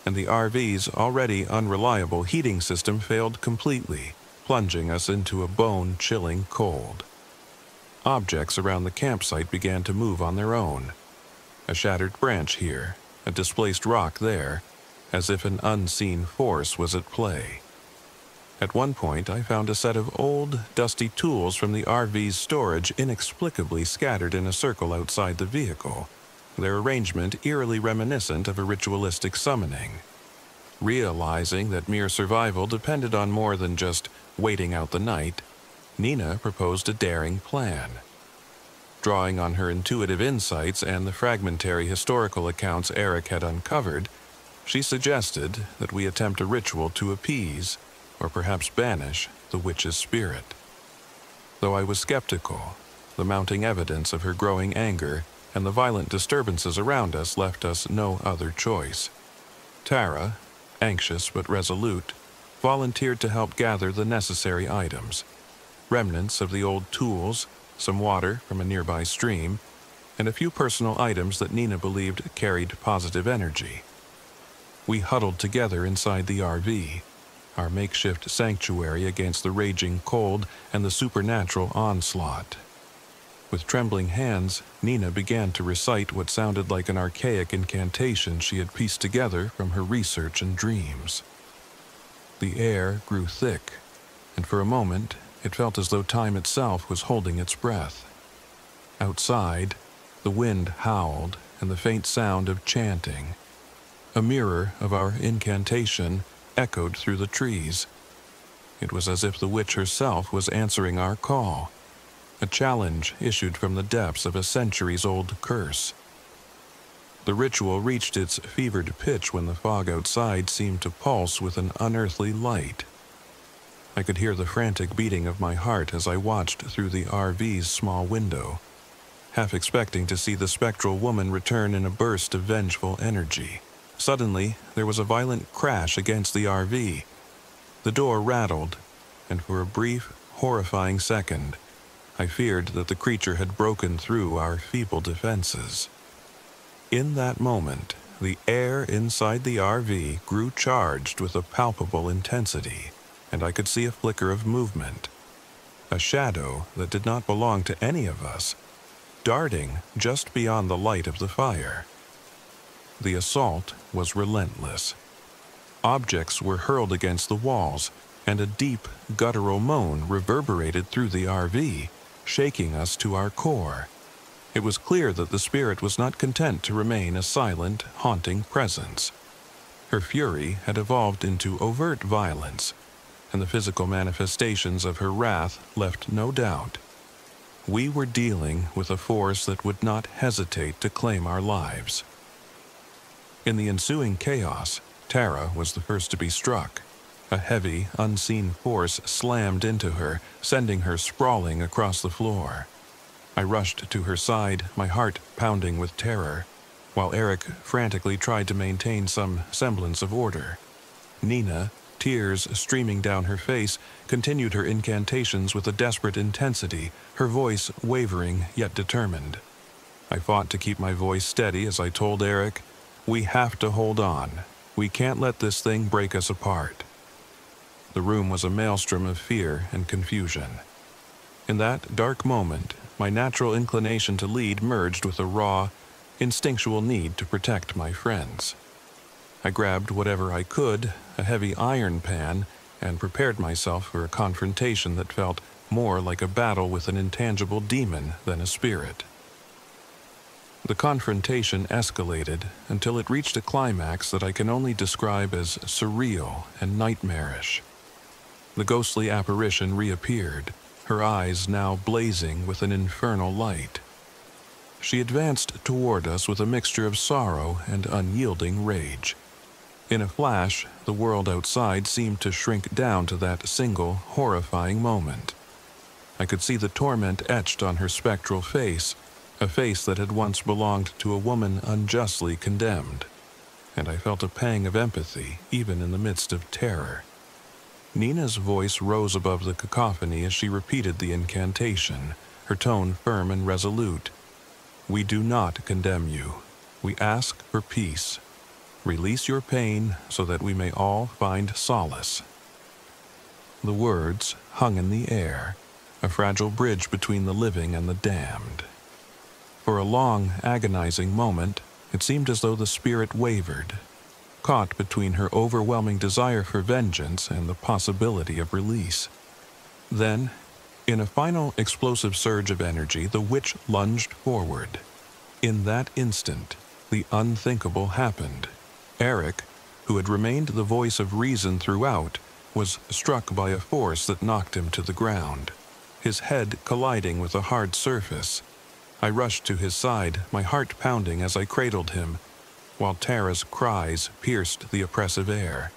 and the RV's already unreliable heating system failed completely, plunging us into a bone-chilling cold. Objects around the campsite began to move on their own. A shattered branch here, a displaced rock there, as if an unseen force was at play. At one point, I found a set of old, dusty tools from the RV's storage inexplicably scattered in a circle outside the vehicle, their arrangement eerily reminiscent of a ritualistic summoning. Realizing that mere survival depended on more than just waiting out the night, Nina proposed a daring plan. Drawing on her intuitive insights and the fragmentary historical accounts Eric had uncovered, she suggested that we attempt a ritual to appease, or perhaps banish, the witch's spirit. Though I was skeptical, the mounting evidence of her growing anger and the violent disturbances around us left us no other choice. Tara, anxious but resolute, volunteered to help gather the necessary items: remnants of the old tools, some water from a nearby stream, and a few personal items that Nina believed carried positive energy. We huddled together inside the RV, our makeshift sanctuary against the raging cold and the supernatural onslaught. With trembling hands, Nina began to recite what sounded like an archaic incantation she had pieced together from her research and dreams. The air grew thick, and for a moment it felt as though time itself was holding its breath. Outside, the wind howled and the faint sound of chanting. A mirror of our incantation echoed through the trees. It was as if the witch herself was answering our call, a challenge issued from the depths of a centuries-old curse. The ritual reached its fevered pitch when the fog outside seemed to pulse with an unearthly light. I could hear the frantic beating of my heart as I watched through the RV's small window, half expecting to see the spectral woman return in a burst of vengeful energy. Suddenly, there was a violent crash against the RV. The door rattled, and for a brief, horrifying second, I feared that the creature had broken through our feeble defenses. In that moment, the air inside the RV grew charged with a palpable intensity, and I could see a flicker of movement, a shadow that did not belong to any of us, darting just beyond the light of the fire. The assault was relentless. Objects were hurled against the walls, and a deep, guttural moan reverberated through the RV, shaking us to our core. It was clear that the spirit was not content to remain a silent, haunting presence. Her fury had evolved into overt violence, and the physical manifestations of her wrath left no doubt. We were dealing with a force that would not hesitate to claim our lives. In the ensuing chaos, Tara was the first to be struck. A heavy, unseen force slammed into her, sending her sprawling across the floor. I rushed to her side, my heart pounding with terror, while Eric frantically tried to maintain some semblance of order. Nina, tears streaming down her face, continued her incantations with a desperate intensity, her voice wavering yet determined. I fought to keep my voice steady as I told Eric, "We have to hold on. We can't let this thing break us apart." The room was a maelstrom of fear and confusion. In that dark moment, my natural inclination to lead merged with a raw, instinctual need to protect my friends. I grabbed whatever I could, a heavy iron pan, and prepared myself for a confrontation that felt more like a battle with an intangible demon than a spirit. The confrontation escalated until it reached a climax that I can only describe as surreal and nightmarish. The ghostly apparition reappeared, her eyes now blazing with an infernal light. She advanced toward us with a mixture of sorrow and unyielding rage. In a flash, the world outside seemed to shrink down to that single, horrifying moment. I could see the torment etched on her spectral face, a face that had once belonged to a woman unjustly condemned, and I felt a pang of empathy even in the midst of terror. Nina's voice rose above the cacophony as she repeated the incantation, her tone firm and resolute. "We do not condemn you. We ask for peace. Release your pain so that we may all find solace." The words hung in the air, a fragile bridge between the living and the damned. For a long, agonizing moment, it seemed as though the spirit wavered, caught between her overwhelming desire for vengeance and the possibility of release. Then, in a final explosive surge of energy, the witch lunged forward. In that instant, the unthinkable happened. Eric, who had remained the voice of reason throughout, was struck by a force that knocked him to the ground, his head colliding with a hard surface. I rushed to his side, my heart pounding as I cradled him, while Tara's cries pierced the oppressive air.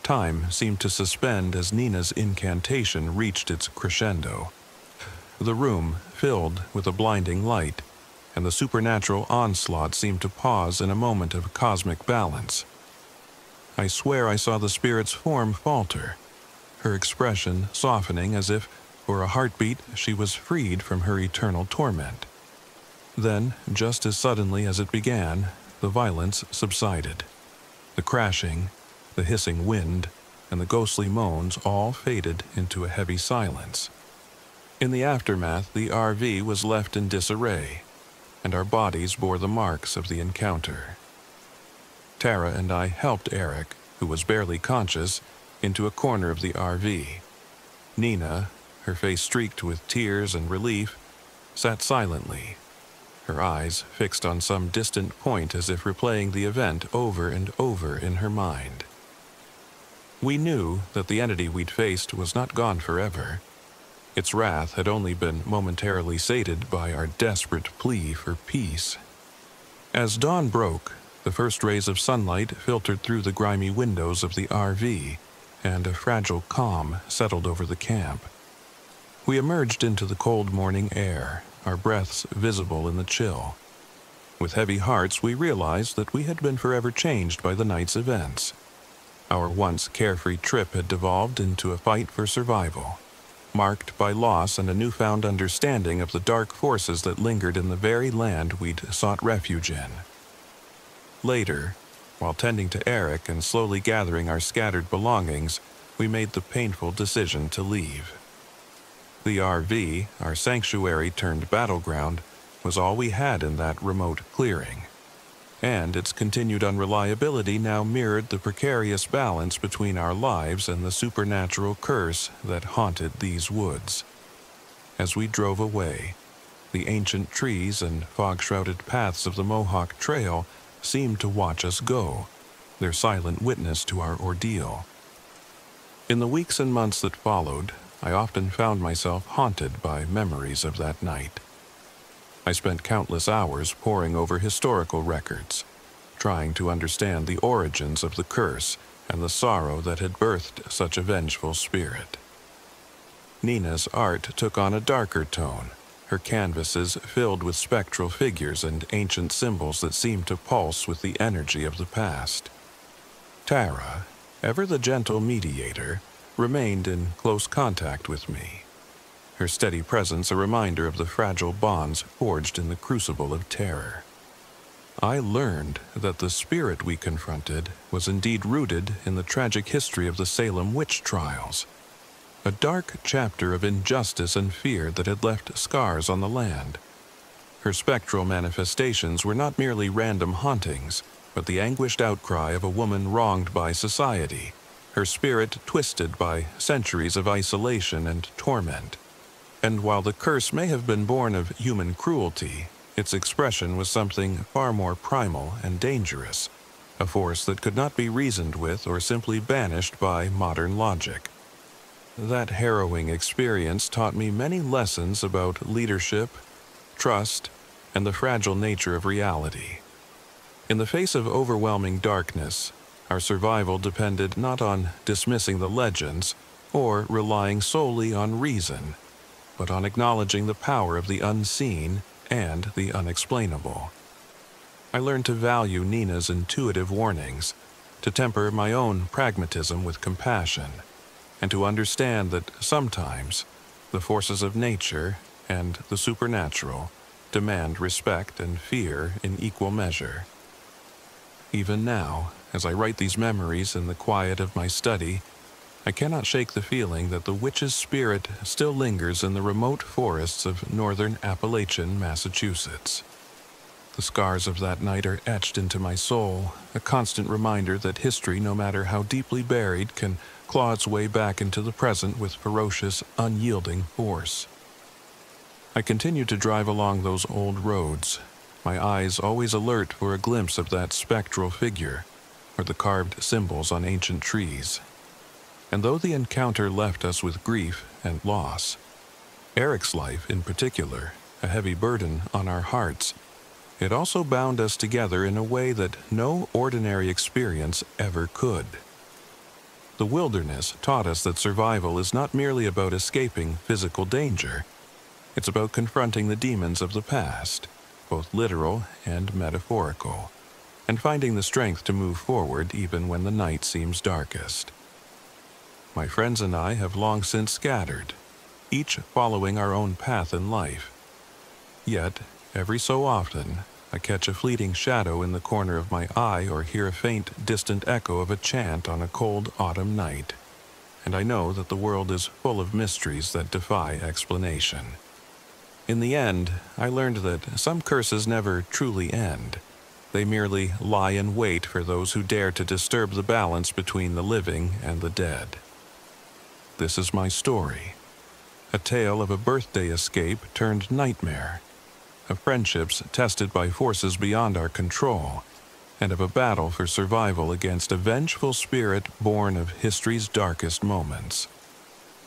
Time seemed to suspend as Nina's incantation reached its crescendo. The room filled with a blinding light, and the supernatural onslaught seemed to pause in a moment of cosmic balance. I swear I saw the spirit's form falter, her expression softening as if, for a heartbeat, she was freed from her eternal torment. Then, just as suddenly as it began, the violence subsided. The crashing, the hissing wind, and the ghostly moans all faded into a heavy silence. In the aftermath, the RV was left in disarray, and our bodies bore the marks of the encounter. Tara and I helped Eric, who was barely conscious, into a corner of the RV. Nina, her face streaked with tears and relief, sat silently, her eyes fixed on some distant point as if replaying the event over and over in her mind. We knew that the entity we'd faced was not gone forever. Its wrath had only been momentarily sated by our desperate plea for peace. As dawn broke, the first rays of sunlight filtered through the grimy windows of the RV, and a fragile calm settled over the camp. We emerged into the cold morning air, our breaths visible in the chill. With heavy hearts, we realized that we had been forever changed by the night's events. Our once carefree trip had devolved into a fight for survival, marked by loss and a newfound understanding of the dark forces that lingered in the very land we'd sought refuge in. Later, while tending to Eric and slowly gathering our scattered belongings, we made the painful decision to leave. The RV, our sanctuary turned battleground, was all we had in that remote clearing, and its continued unreliability now mirrored the precarious balance between our lives and the supernatural curse that haunted these woods. As we drove away, the ancient trees and fog-shrouded paths of the Mohawk Trail seemed to watch us go, their silent witness to our ordeal. In the weeks and months that followed, I often found myself haunted by memories of that night. I spent countless hours poring over historical records, trying to understand the origins of the curse and the sorrow that had birthed such a vengeful spirit. Nina's art took on a darker tone, her canvases filled with spectral figures and ancient symbols that seemed to pulse with the energy of the past. Tara, ever the gentle mediator, remained in close contact with me, her steady presence a reminder of the fragile bonds forged in the crucible of terror. I learned that the spirit we confronted was indeed rooted in the tragic history of the Salem witch trials, a dark chapter of injustice and fear that had left scars on the land. Her spectral manifestations were not merely random hauntings, but the anguished outcry of a woman wronged by society, her spirit twisted by centuries of isolation and torment. And while the curse may have been born of human cruelty, its expression was something far more primal and dangerous, a force that could not be reasoned with or simply banished by modern logic. That harrowing experience taught me many lessons about leadership, trust, and the fragile nature of reality. In the face of overwhelming darkness, our survival depended not on dismissing the legends or relying solely on reason, but on acknowledging the power of the unseen and the unexplainable. I learned to value Nina's intuitive warnings, to temper my own pragmatism with compassion, and to understand that sometimes the forces of nature and the supernatural demand respect and fear in equal measure. Even now, as I write these memories in the quiet of my study, I cannot shake the feeling that the witch's spirit still lingers in the remote forests of northern Appalachian, Massachusetts. The scars of that night are etched into my soul, a constant reminder that history, no matter how deeply buried, can claw its way back into the present with ferocious, unyielding force. I continued to drive along those old roads, my eyes always alert for a glimpse of that spectral figure, or the carved symbols on ancient trees. And though the encounter left us with grief and loss, Eric's life in particular, a heavy burden on our hearts, it also bound us together in a way that no ordinary experience ever could. The wilderness taught us that survival is not merely about escaping physical danger. It's about confronting the demons of the past, both literal and metaphorical, and finding the strength to move forward even when the night seems darkest. My friends and I have long since scattered, each following our own path in life. Yet, every so often, I catch a fleeting shadow in the corner of my eye or hear a faint, distant echo of a chant on a cold autumn night, and I know that the world is full of mysteries that defy explanation. In the end, I learned that some curses never truly end. They merely lie in wait for those who dare to disturb the balance between the living and the dead. This is my story, a tale of a birthday escape turned nightmare, of friendships tested by forces beyond our control, and of a battle for survival against a vengeful spirit born of history's darkest moments.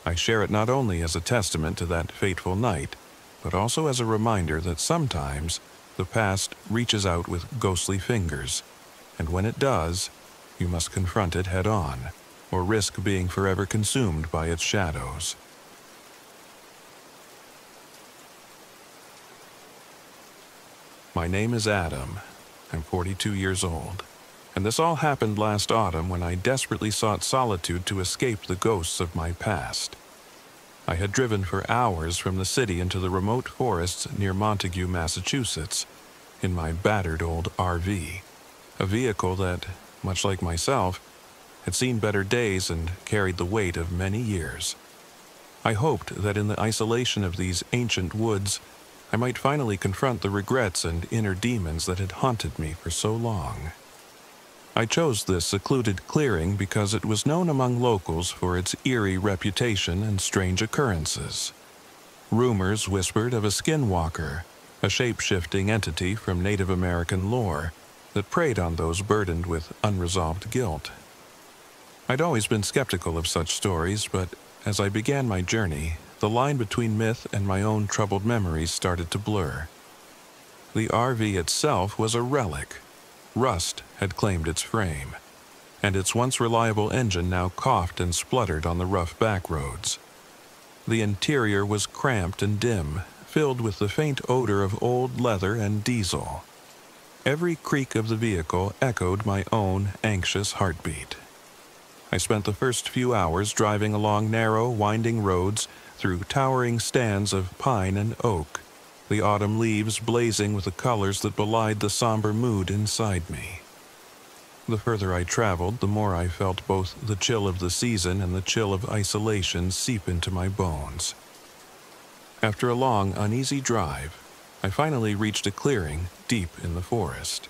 I share it not only as a testament to that fateful night, but also as a reminder that sometimes the past reaches out with ghostly fingers, and when it does, you must confront it head-on, or risk being forever consumed by its shadows. My name is Adam. I'm 42 years old, and this all happened last autumn when I desperately sought solitude to escape the ghosts of my past. I had driven for hours from the city into the remote forests near Montague, Massachusetts, in my battered old RV, a vehicle that, much like myself, had seen better days and carried the weight of many years. I hoped that in the isolation of these ancient woods, I might finally confront the regrets and inner demons that had haunted me for so long. I chose this secluded clearing because it was known among locals for its eerie reputation and strange occurrences. Rumors whispered of a skinwalker, a shape-shifting entity from Native American lore that preyed on those burdened with unresolved guilt. I'd always been skeptical of such stories, but as I began my journey, the line between myth and my own troubled memories started to blur. The RV itself was a relic. Rust had claimed its frame, and its once reliable engine now coughed and spluttered on the rough back roads. The interior was cramped and dim, filled with the faint odor of old leather and diesel. Every creak of the vehicle echoed my own anxious heartbeat. I spent the first few hours driving along narrow, winding roads through towering stands of pine and oak, the autumn leaves blazing with the colors that belied the somber mood inside me. The further I traveled, the more I felt both the chill of the season and the chill of isolation seep into my bones. After a long, uneasy drive, I finally reached a clearing deep in the forest.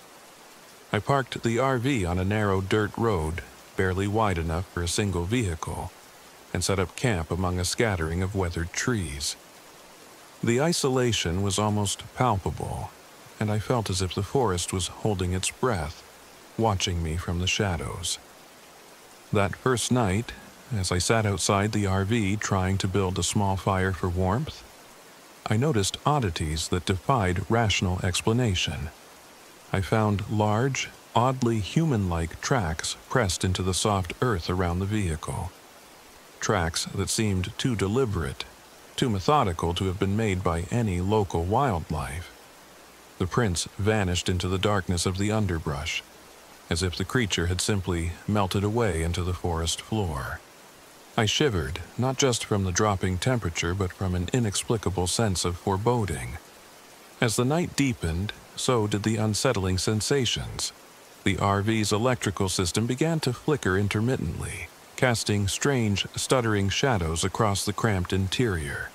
I parked the RV on a narrow dirt road, barely wide enough for a single vehicle, and set up camp among a scattering of weathered trees. The isolation was almost palpable, and I felt as if the forest was holding its breath, watching me from the shadows. That first night, as I sat outside the RV trying to build a small fire for warmth, I noticed oddities that defied rational explanation. I found large, oddly human-like tracks pressed into the soft earth around the vehicle. Tracks that seemed too deliberate, too methodical to have been made by any local wildlife. The prints vanished into the darkness of the underbrush, as if the creature had simply melted away into the forest floor. I shivered, not just from the dropping temperature, but from an inexplicable sense of foreboding. As the night deepened, so did the unsettling sensations. The RV's electrical system began to flicker intermittently, casting strange, stuttering shadows across the cramped interior.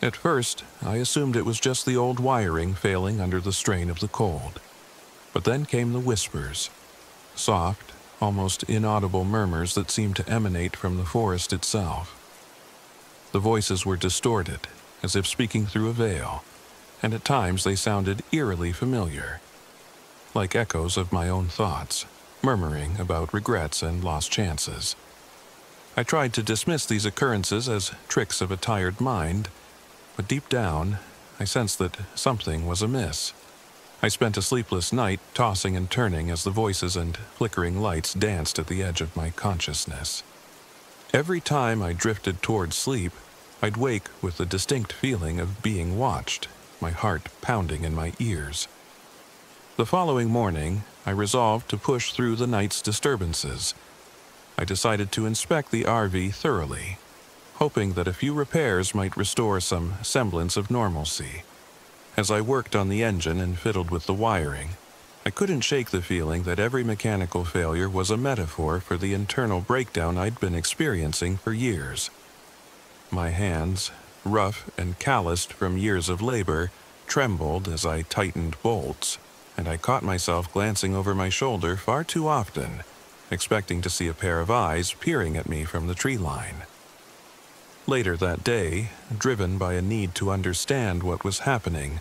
At first, I assumed it was just the old wiring failing under the strain of the cold. But then came the whispers, soft, almost inaudible murmurs that seemed to emanate from the forest itself. The voices were distorted, as if speaking through a veil, and at times they sounded eerily familiar, like echoes of my own thoughts, murmuring about regrets and lost chances. I tried to dismiss these occurrences as tricks of a tired mind, but deep down, I sensed that something was amiss. I spent a sleepless night tossing and turning as the voices and flickering lights danced at the edge of my consciousness. Every time I drifted toward sleep, I'd wake with the distinct feeling of being watched, my heart pounding in my ears. The following morning, I resolved to push through the night's disturbances. I decided to inspect the RV thoroughly, hoping that a few repairs might restore some semblance of normalcy. As I worked on the engine and fiddled with the wiring, I couldn't shake the feeling that every mechanical failure was a metaphor for the internal breakdown I'd been experiencing for years. My hands, rough and calloused from years of labor, trembled as I tightened bolts, and I caught myself glancing over my shoulder far too often, expecting to see a pair of eyes peering at me from the tree line. Later that day, driven by a need to understand what was happening,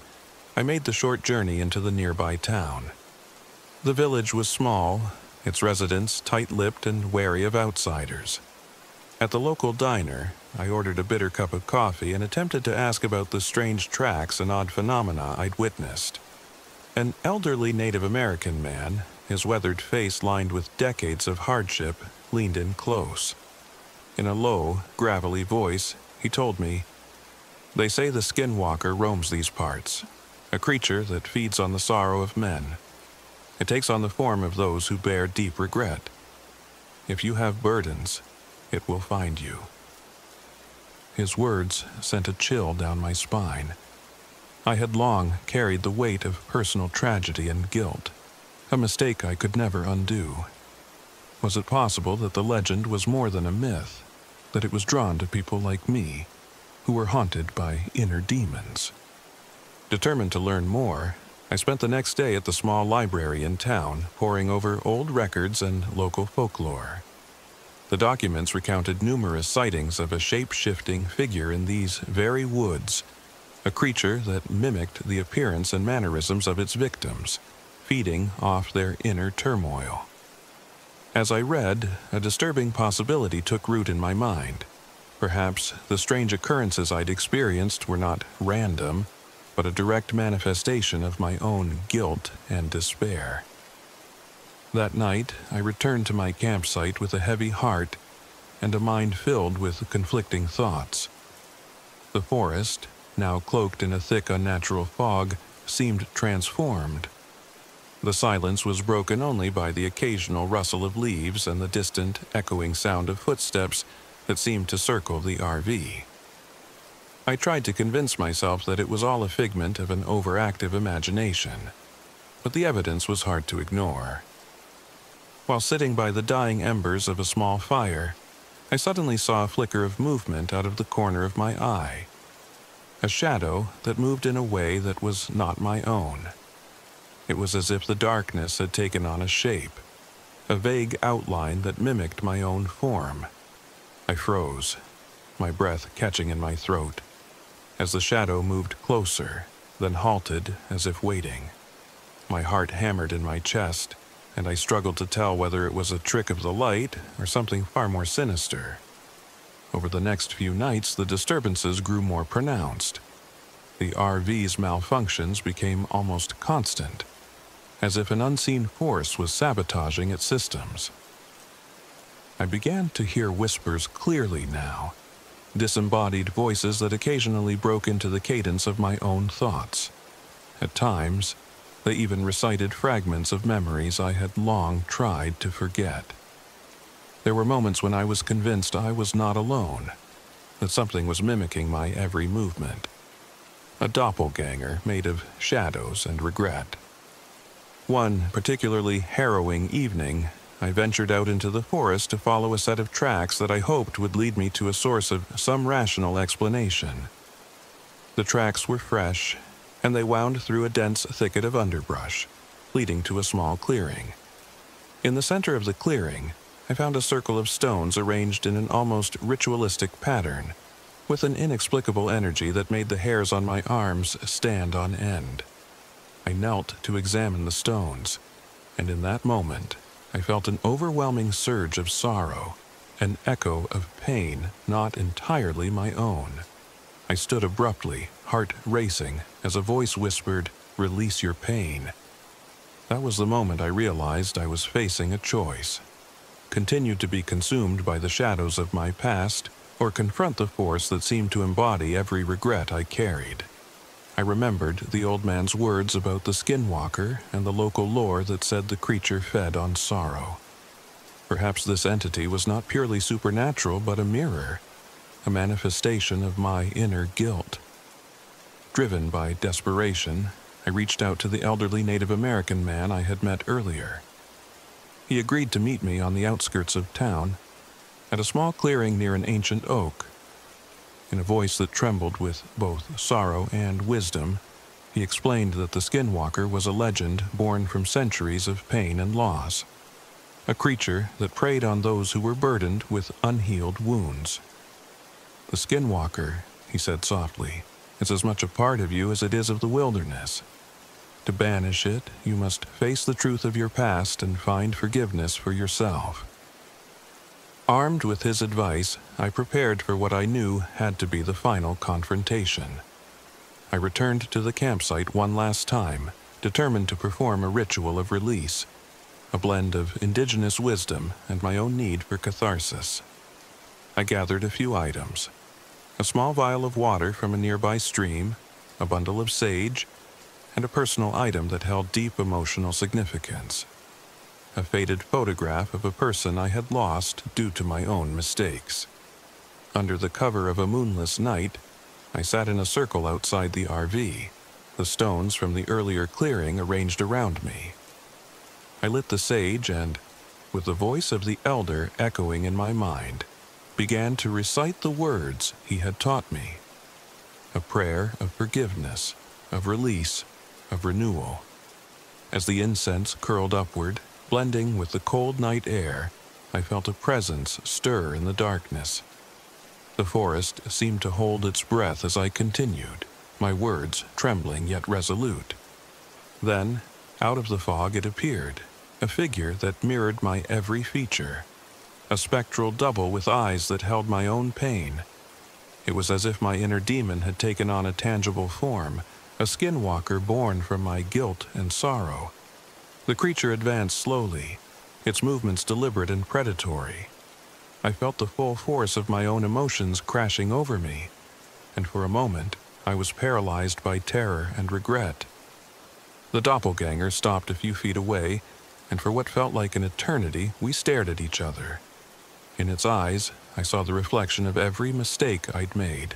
I made the short journey into the nearby town. The village was small, its residents tight-lipped and wary of outsiders. At the local diner, I ordered a bitter cup of coffee and attempted to ask about the strange tracks and odd phenomena I'd witnessed. An elderly Native American man, his weathered face lined with decades of hardship, leaned in close. In a low, gravelly voice, he told me, "They say the skinwalker roams these parts, a creature that feeds on the sorrow of men. It takes on the form of those who bear deep regret. If you have burdens, it will find you." His words sent a chill down my spine. I had long carried the weight of personal tragedy and guilt, a mistake I could never undo. Was it possible that the legend was more than a myth, that it was drawn to people like me, who were haunted by inner demons? Determined to learn more, I spent the next day at the small library in town, poring over old records and local folklore. The documents recounted numerous sightings of a shape-shifting figure in these very woods, a creature that mimicked the appearance and mannerisms of its victims, feeding off their inner turmoil. As I read, a disturbing possibility took root in my mind. Perhaps the strange occurrences I'd experienced were not random, but a direct manifestation of my own guilt and despair. That night, I returned to my campsite with a heavy heart and a mind filled with conflicting thoughts. The forest, now cloaked in a thick unnatural fog, seemed transformed. The silence was broken only by the occasional rustle of leaves and the distant, echoing sound of footsteps that seemed to circle the RV. I tried to convince myself that it was all a figment of an overactive imagination, but the evidence was hard to ignore. While sitting by the dying embers of a small fire, I suddenly saw a flicker of movement out of the corner of my eye, a shadow that moved in a way that was not my own. It was as if the darkness had taken on a shape, a vague outline that mimicked my own form. I froze, my breath catching in my throat, as the shadow moved closer, then halted as if waiting. My heart hammered in my chest, and I struggled to tell whether it was a trick of the light or something far more sinister. Over the next few nights, the disturbances grew more pronounced. The RV's malfunctions became almost constant, as if an unseen force was sabotaging its systems. I began to hear whispers clearly now, disembodied voices that occasionally broke into the cadence of my own thoughts. At times, they even recited fragments of memories I had long tried to forget. There were moments when I was convinced I was not alone, that something was mimicking my every movement. A doppelganger made of shadows and regret. One particularly harrowing evening, I ventured out into the forest to follow a set of tracks that I hoped would lead me to a source of some rational explanation. The tracks were fresh, and they wound through a dense thicket of underbrush, leading to a small clearing. In the center of the clearing, I found a circle of stones arranged in an almost ritualistic pattern, with an inexplicable energy that made the hairs on my arms stand on end. I knelt to examine the stones, and in that moment, I felt an overwhelming surge of sorrow, an echo of pain not entirely my own. I stood abruptly, heart racing, as a voice whispered, "Release your pain." That was the moment I realized I was facing a choice: continue to be consumed by the shadows of my past, or confront the force that seemed to embody every regret I carried. I remembered the old man's words about the skinwalker and the local lore that said the creature fed on sorrow. Perhaps this entity was not purely supernatural, but a mirror, a manifestation of my inner guilt. Driven by desperation, I reached out to the elderly Native American man I had met earlier. He agreed to meet me on the outskirts of town, at a small clearing near an ancient oak. In a voice that trembled with both sorrow and wisdom, he explained that the skinwalker was a legend born from centuries of pain and loss, a creature that preyed on those who were burdened with unhealed wounds. "The skinwalker," he said softly, "is as much a part of you as it is of the wilderness. To banish it, you must face the truth of your past and find forgiveness for yourself." Armed with his advice, I prepared for what I knew had to be the final confrontation. I returned to the campsite one last time, determined to perform a ritual of release, a blend of indigenous wisdom and my own need for catharsis. I gathered a few items: a small vial of water from a nearby stream, a bundle of sage, and a personal item that held deep emotional significance: a faded photograph of a person I had lost due to my own mistakes. Under the cover of a moonless night, I sat in a circle outside the RV, the stones from the earlier clearing arranged around me. I lit the sage and, with the voice of the elder echoing in my mind, began to recite the words he had taught me: a prayer of forgiveness, of release, of renewal. As the incense curled upward, blending with the cold night air, I felt a presence stir in the darkness. The forest seemed to hold its breath as I continued, my words trembling yet resolute. Then, out of the fog it appeared, a figure that mirrored my every feature, a spectral double with eyes that held my own pain. It was as if my inner demon had taken on a tangible form, a skinwalker born from my guilt and sorrow. The creature advanced slowly, its movements deliberate and predatory. I felt the full force of my own emotions crashing over me, and for a moment I was paralyzed by terror and regret. The doppelganger stopped a few feet away, and for what felt like an eternity, we stared at each other. In its eyes, I saw the reflection of every mistake I'd made,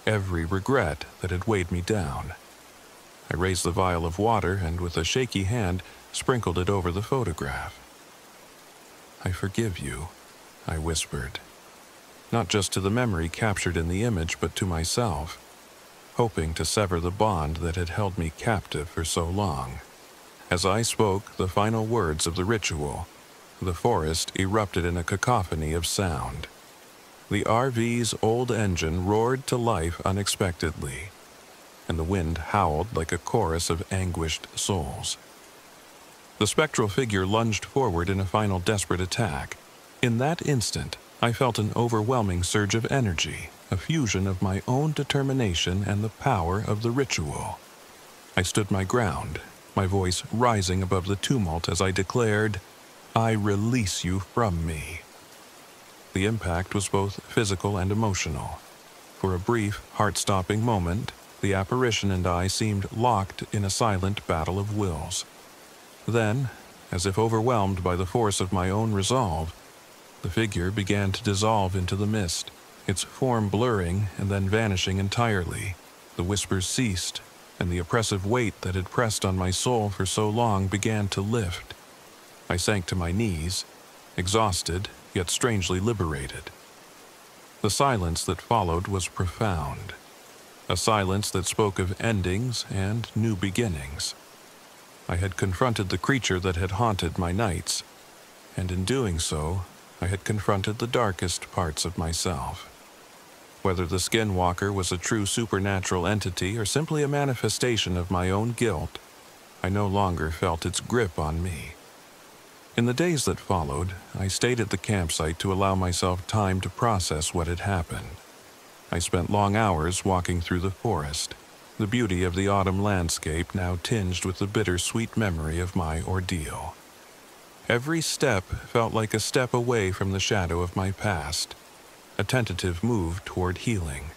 every regret that had weighed me down. I raised the vial of water and, with a shaky hand, sprinkled it over the photograph. "I forgive you," I whispered, not just to the memory captured in the image, but to myself, hoping to sever the bond that had held me captive for so long. As I spoke the final words of the ritual, the forest erupted in a cacophony of sound. The RV's old engine roared to life unexpectedly, and the wind howled like a chorus of anguished souls. The spectral figure lunged forward in a final desperate attack. In that instant, I felt an overwhelming surge of energy, a fusion of my own determination and the power of the ritual. I stood my ground, my voice rising above the tumult as I declared, "I release you from me." The impact was both physical and emotional. For a brief, heart-stopping moment, the apparition and I seemed locked in a silent battle of wills. Then, as if overwhelmed by the force of my own resolve, the figure began to dissolve into the mist, its form blurring and then vanishing entirely. The whispers ceased, and the oppressive weight that had pressed on my soul for so long began to lift. I sank to my knees, exhausted, yet strangely liberated. The silence that followed was profound, a silence that spoke of endings and new beginnings. I had confronted the creature that had haunted my nights, and in doing so, I had confronted the darkest parts of myself. Whether the Skinwalker was a true supernatural entity or simply a manifestation of my own guilt, I no longer felt its grip on me. In the days that followed, I stayed at the campsite to allow myself time to process what had happened. I spent long hours walking through the forest, the beauty of the autumn landscape now tinged with the bittersweet memory of my ordeal. Every step felt like a step away from the shadow of my past, a tentative move toward healing.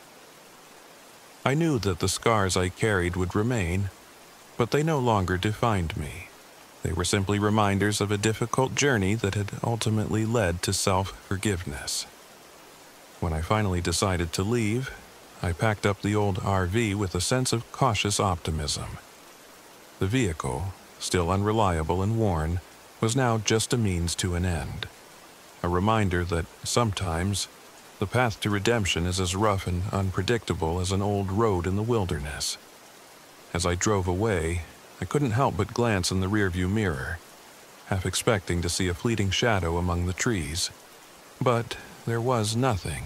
I knew that the scars I carried would remain, but they no longer defined me. They were simply reminders of a difficult journey that had ultimately led to self-forgiveness. When I finally decided to leave, I packed up the old RV with a sense of cautious optimism. The vehicle, still unreliable and worn, was now just a means to an end. A reminder that sometimes the path to redemption is as rough and unpredictable as an old road in the wilderness. As I drove away, I couldn't help but glance in the rearview mirror, half expecting to see a fleeting shadow among the trees. But there was nothing,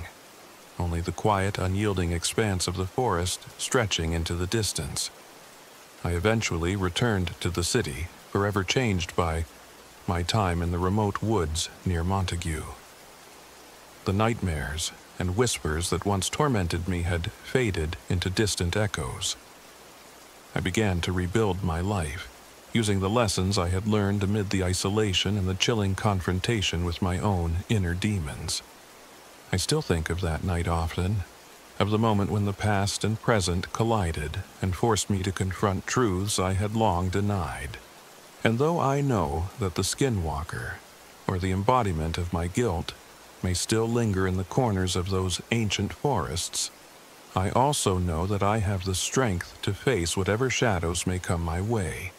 only the quiet, unyielding expanse of the forest stretching into the distance. I eventually returned to the city, forever changed by my time in the remote woods near Montague. The nightmares and whispers that once tormented me had faded into distant echoes. I began to rebuild my life, using the lessons I had learned amid the isolation and the chilling confrontation with my own inner demons. I still think of that night often, of the moment when the past and present collided and forced me to confront truths I had long denied. And though I know that the Skinwalker, or the embodiment of my guilt, may still linger in the corners of those ancient forests, I also know that I have the strength to face whatever shadows may come my way.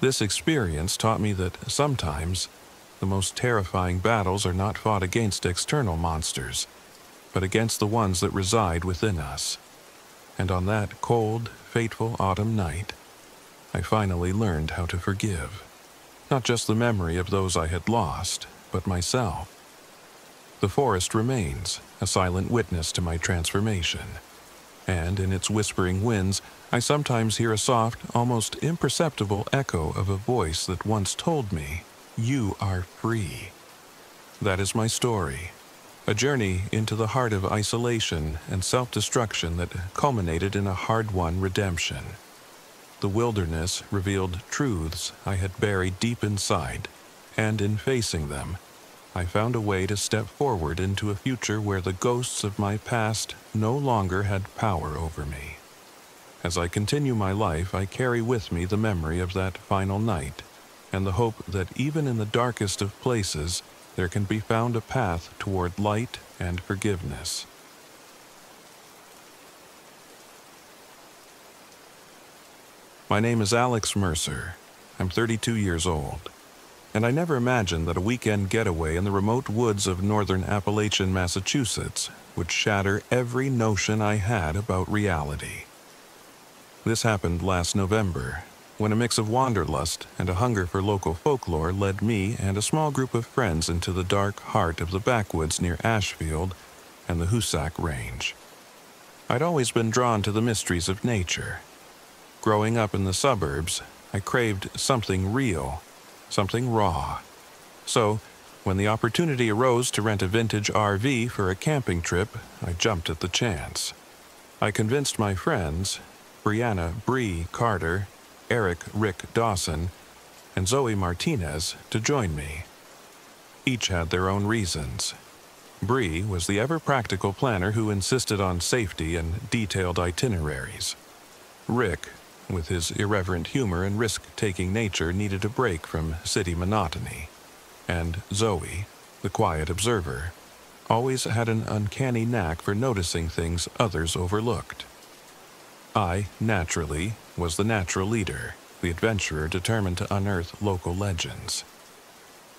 This experience taught me that sometimes the most terrifying battles are not fought against external monsters, but against the ones that reside within us. And on that cold, fateful autumn night, I finally learned how to forgive. Not just the memory of those I had lost, but myself. The forest remains, a silent witness to my transformation. And in its whispering winds, I sometimes hear a soft, almost imperceptible echo of a voice that once told me, "You are free." That is my story. A journey into the heart of isolation and self-destruction that culminated in a hard-won redemption. The wilderness revealed truths I had buried deep inside, and in facing them, I found a way to step forward into a future where the ghosts of my past no longer had power over me. As I continue my life, I carry with me the memory of that final night, and the hope that even in the darkest of places, there can be found a path toward light and forgiveness. My name is Alex Mercer. I'm 32 years old, and I never imagined that a weekend getaway in the remote woods of northern Appalachian, Massachusetts would shatter every notion I had about reality. This happened last November, when a mix of wanderlust and a hunger for local folklore led me and a small group of friends into the dark heart of the backwoods near Ashfield and the Hoosac Range. I'd always been drawn to the mysteries of nature. Growing up in the suburbs, I craved something real, something raw. So, when the opportunity arose to rent a vintage RV for a camping trip, I jumped at the chance. I convinced my friends, Brianna Bree Carter, Eric Rick Dawson, and Zoe Martinez, to join me. Each had their own reasons. Bree was the ever-practical planner who insisted on safety and detailed itineraries. Rick, with his irreverent humor and risk-taking nature, needed a break from city monotony. And Zoe, the quiet observer, always had an uncanny knack for noticing things others overlooked. I, naturally, was the natural leader, the adventurer determined to unearth local legends.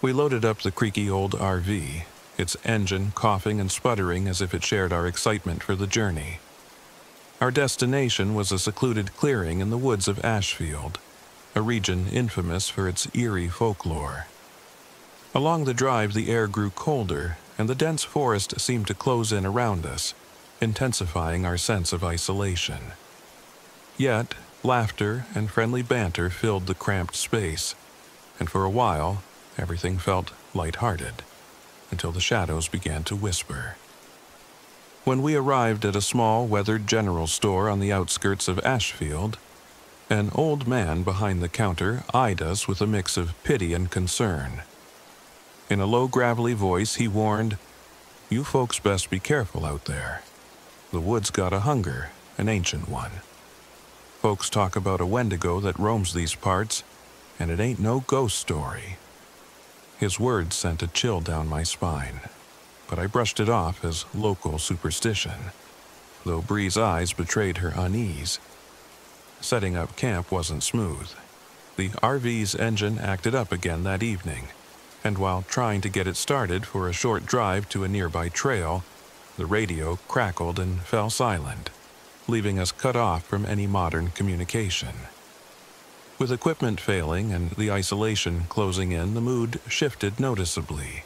We loaded up the creaky old RV, its engine coughing and sputtering as if it shared our excitement for the journey. Our destination was a secluded clearing in the woods of Ashfield, a region infamous for its eerie folklore. Along the drive, the air grew colder, and the dense forest seemed to close in around us, intensifying our sense of isolation. Yet, laughter and friendly banter filled the cramped space, and for a while, everything felt lighthearted, until the shadows began to whisper. When we arrived at a small, weathered general store on the outskirts of Ashfield, an old man behind the counter eyed us with a mix of pity and concern. In a low, gravelly voice, he warned, "You folks best be careful out there. The woods got a hunger, an ancient one. Folks talk about a Wendigo that roams these parts, and it ain't no ghost story." His words sent a chill down my spine, but I brushed it off as local superstition, though Bree's eyes betrayed her unease. Setting up camp wasn't smooth. The RV's engine acted up again that evening, and while trying to get it started for a short drive to a nearby trail, the radio crackled and fell silent, leaving us cut off from any modern communication. With equipment failing and the isolation closing in, the mood shifted noticeably.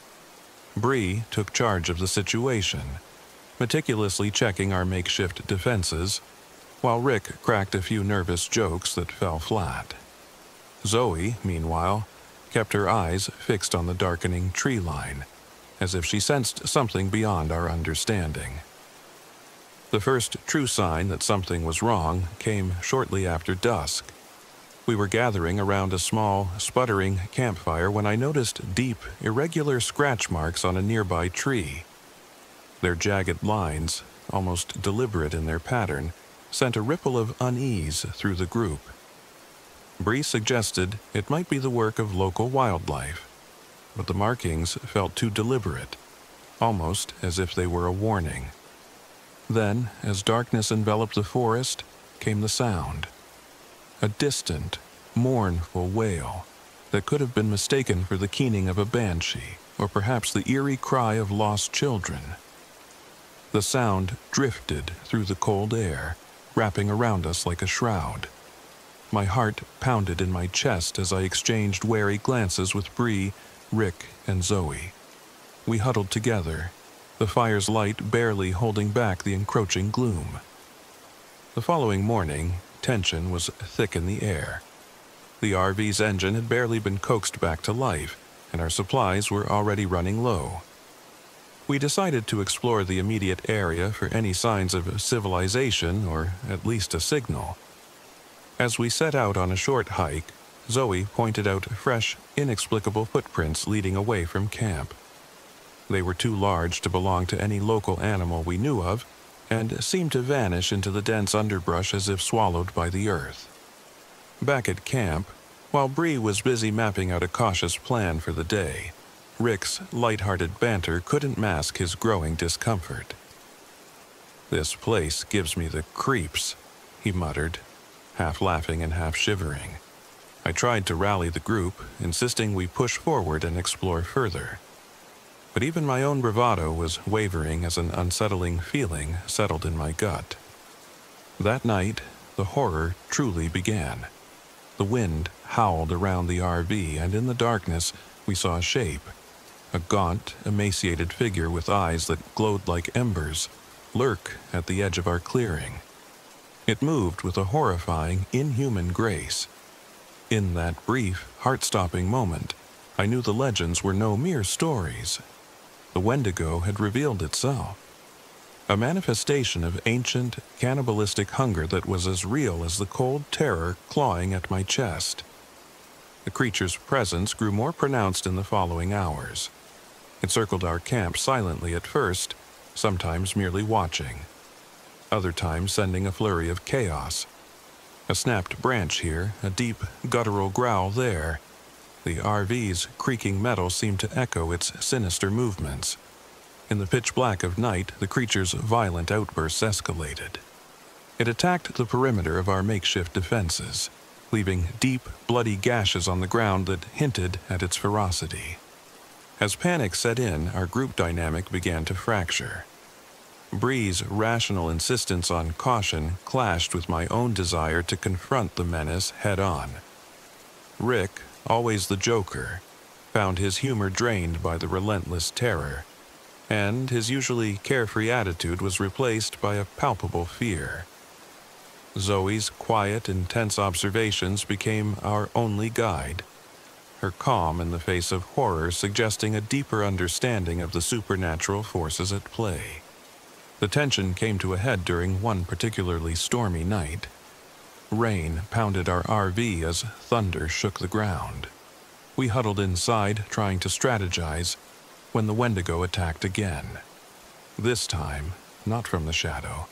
Bree took charge of the situation, meticulously checking our makeshift defenses, while Rick cracked a few nervous jokes that fell flat. Zoe, meanwhile, kept her eyes fixed on the darkening tree line, as if she sensed something beyond our understanding. The first true sign that something was wrong came shortly after dusk. We were gathering around a small, sputtering campfire when I noticed deep, irregular scratch marks on a nearby tree. Their jagged lines, almost deliberate in their pattern, sent a ripple of unease through the group. Bree suggested it might be the work of local wildlife, but the markings felt too deliberate, almost as if they were a warning. Then, as darkness enveloped the forest, came the sound. A distant, mournful wail that could have been mistaken for the keening of a banshee, or perhaps the eerie cry of lost children. The sound drifted through the cold air, wrapping around us like a shroud. My heart pounded in my chest as I exchanged wary glances with Bree, Rick, and Zoe. We huddled together, the fire's light barely holding back the encroaching gloom. The following morning, tension was thick in the air. The RV's engine had barely been coaxed back to life, and our supplies were already running low. We decided to explore the immediate area for any signs of civilization, or at least a signal. As we set out on a short hike, Zoe pointed out fresh, inexplicable footprints leading away from camp. They were too large to belong to any local animal we knew of, and seemed to vanish into the dense underbrush as if swallowed by the earth. Back at camp, while Bree was busy mapping out a cautious plan for the day, Rick's light-hearted banter couldn't mask his growing discomfort. "This place gives me the creeps," he muttered, half laughing and half shivering. I tried to rally the group, insisting we push forward and explore further. But even my own bravado was wavering as an unsettling feeling settled in my gut. That night, the horror truly began. The wind howled around the RV, and in the darkness, we saw a shape. A gaunt, emaciated figure with eyes that glowed like embers, lurk at the edge of our clearing. It moved with a horrifying, inhuman grace. In that brief, heart-stopping moment, I knew the legends were no mere stories. The Wendigo had revealed itself. A manifestation of ancient, cannibalistic hunger that was as real as the cold terror clawing at my chest. The creature's presence grew more pronounced in the following hours. It circled our camp silently at first, sometimes merely watching. Other times sending a flurry of chaos. A snapped branch here, a deep, guttural growl there. The RV's creaking metal seemed to echo its sinister movements. In the pitch black of night, the creature's violent outbursts escalated. It attacked the perimeter of our makeshift defenses, leaving deep, bloody gashes on the ground that hinted at its ferocity. As panic set in, our group dynamic began to fracture. Bree's rational insistence on caution clashed with my own desire to confront the menace head-on. Rick, always the joker, found his humor drained by the relentless terror, and his usually carefree attitude was replaced by a palpable fear. Zoe's quiet, intense observations became our only guide, her calm in the face of horror suggesting a deeper understanding of the supernatural forces at play. The tension came to a head during one particularly stormy night. Rain pounded our RV as thunder shook the ground. We huddled inside, trying to strategize, when the Wendigo attacked again. This time, not from the shadow,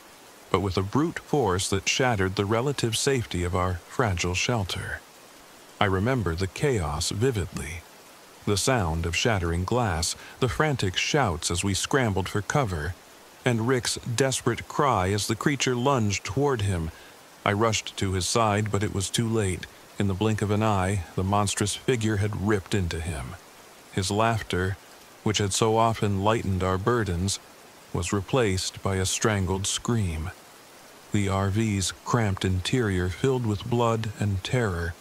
but with a brute force that shattered the relative safety of our fragile shelter. I remember the chaos vividly. The sound of shattering glass, the frantic shouts as we scrambled for cover, and Rick's desperate cry as the creature lunged toward him. I rushed to his side, but it was too late. In the blink of an eye, the monstrous figure had ripped into him. His laughter, which had so often lightened our burdens, was replaced by a strangled scream. The RV's cramped interior filled with blood and terror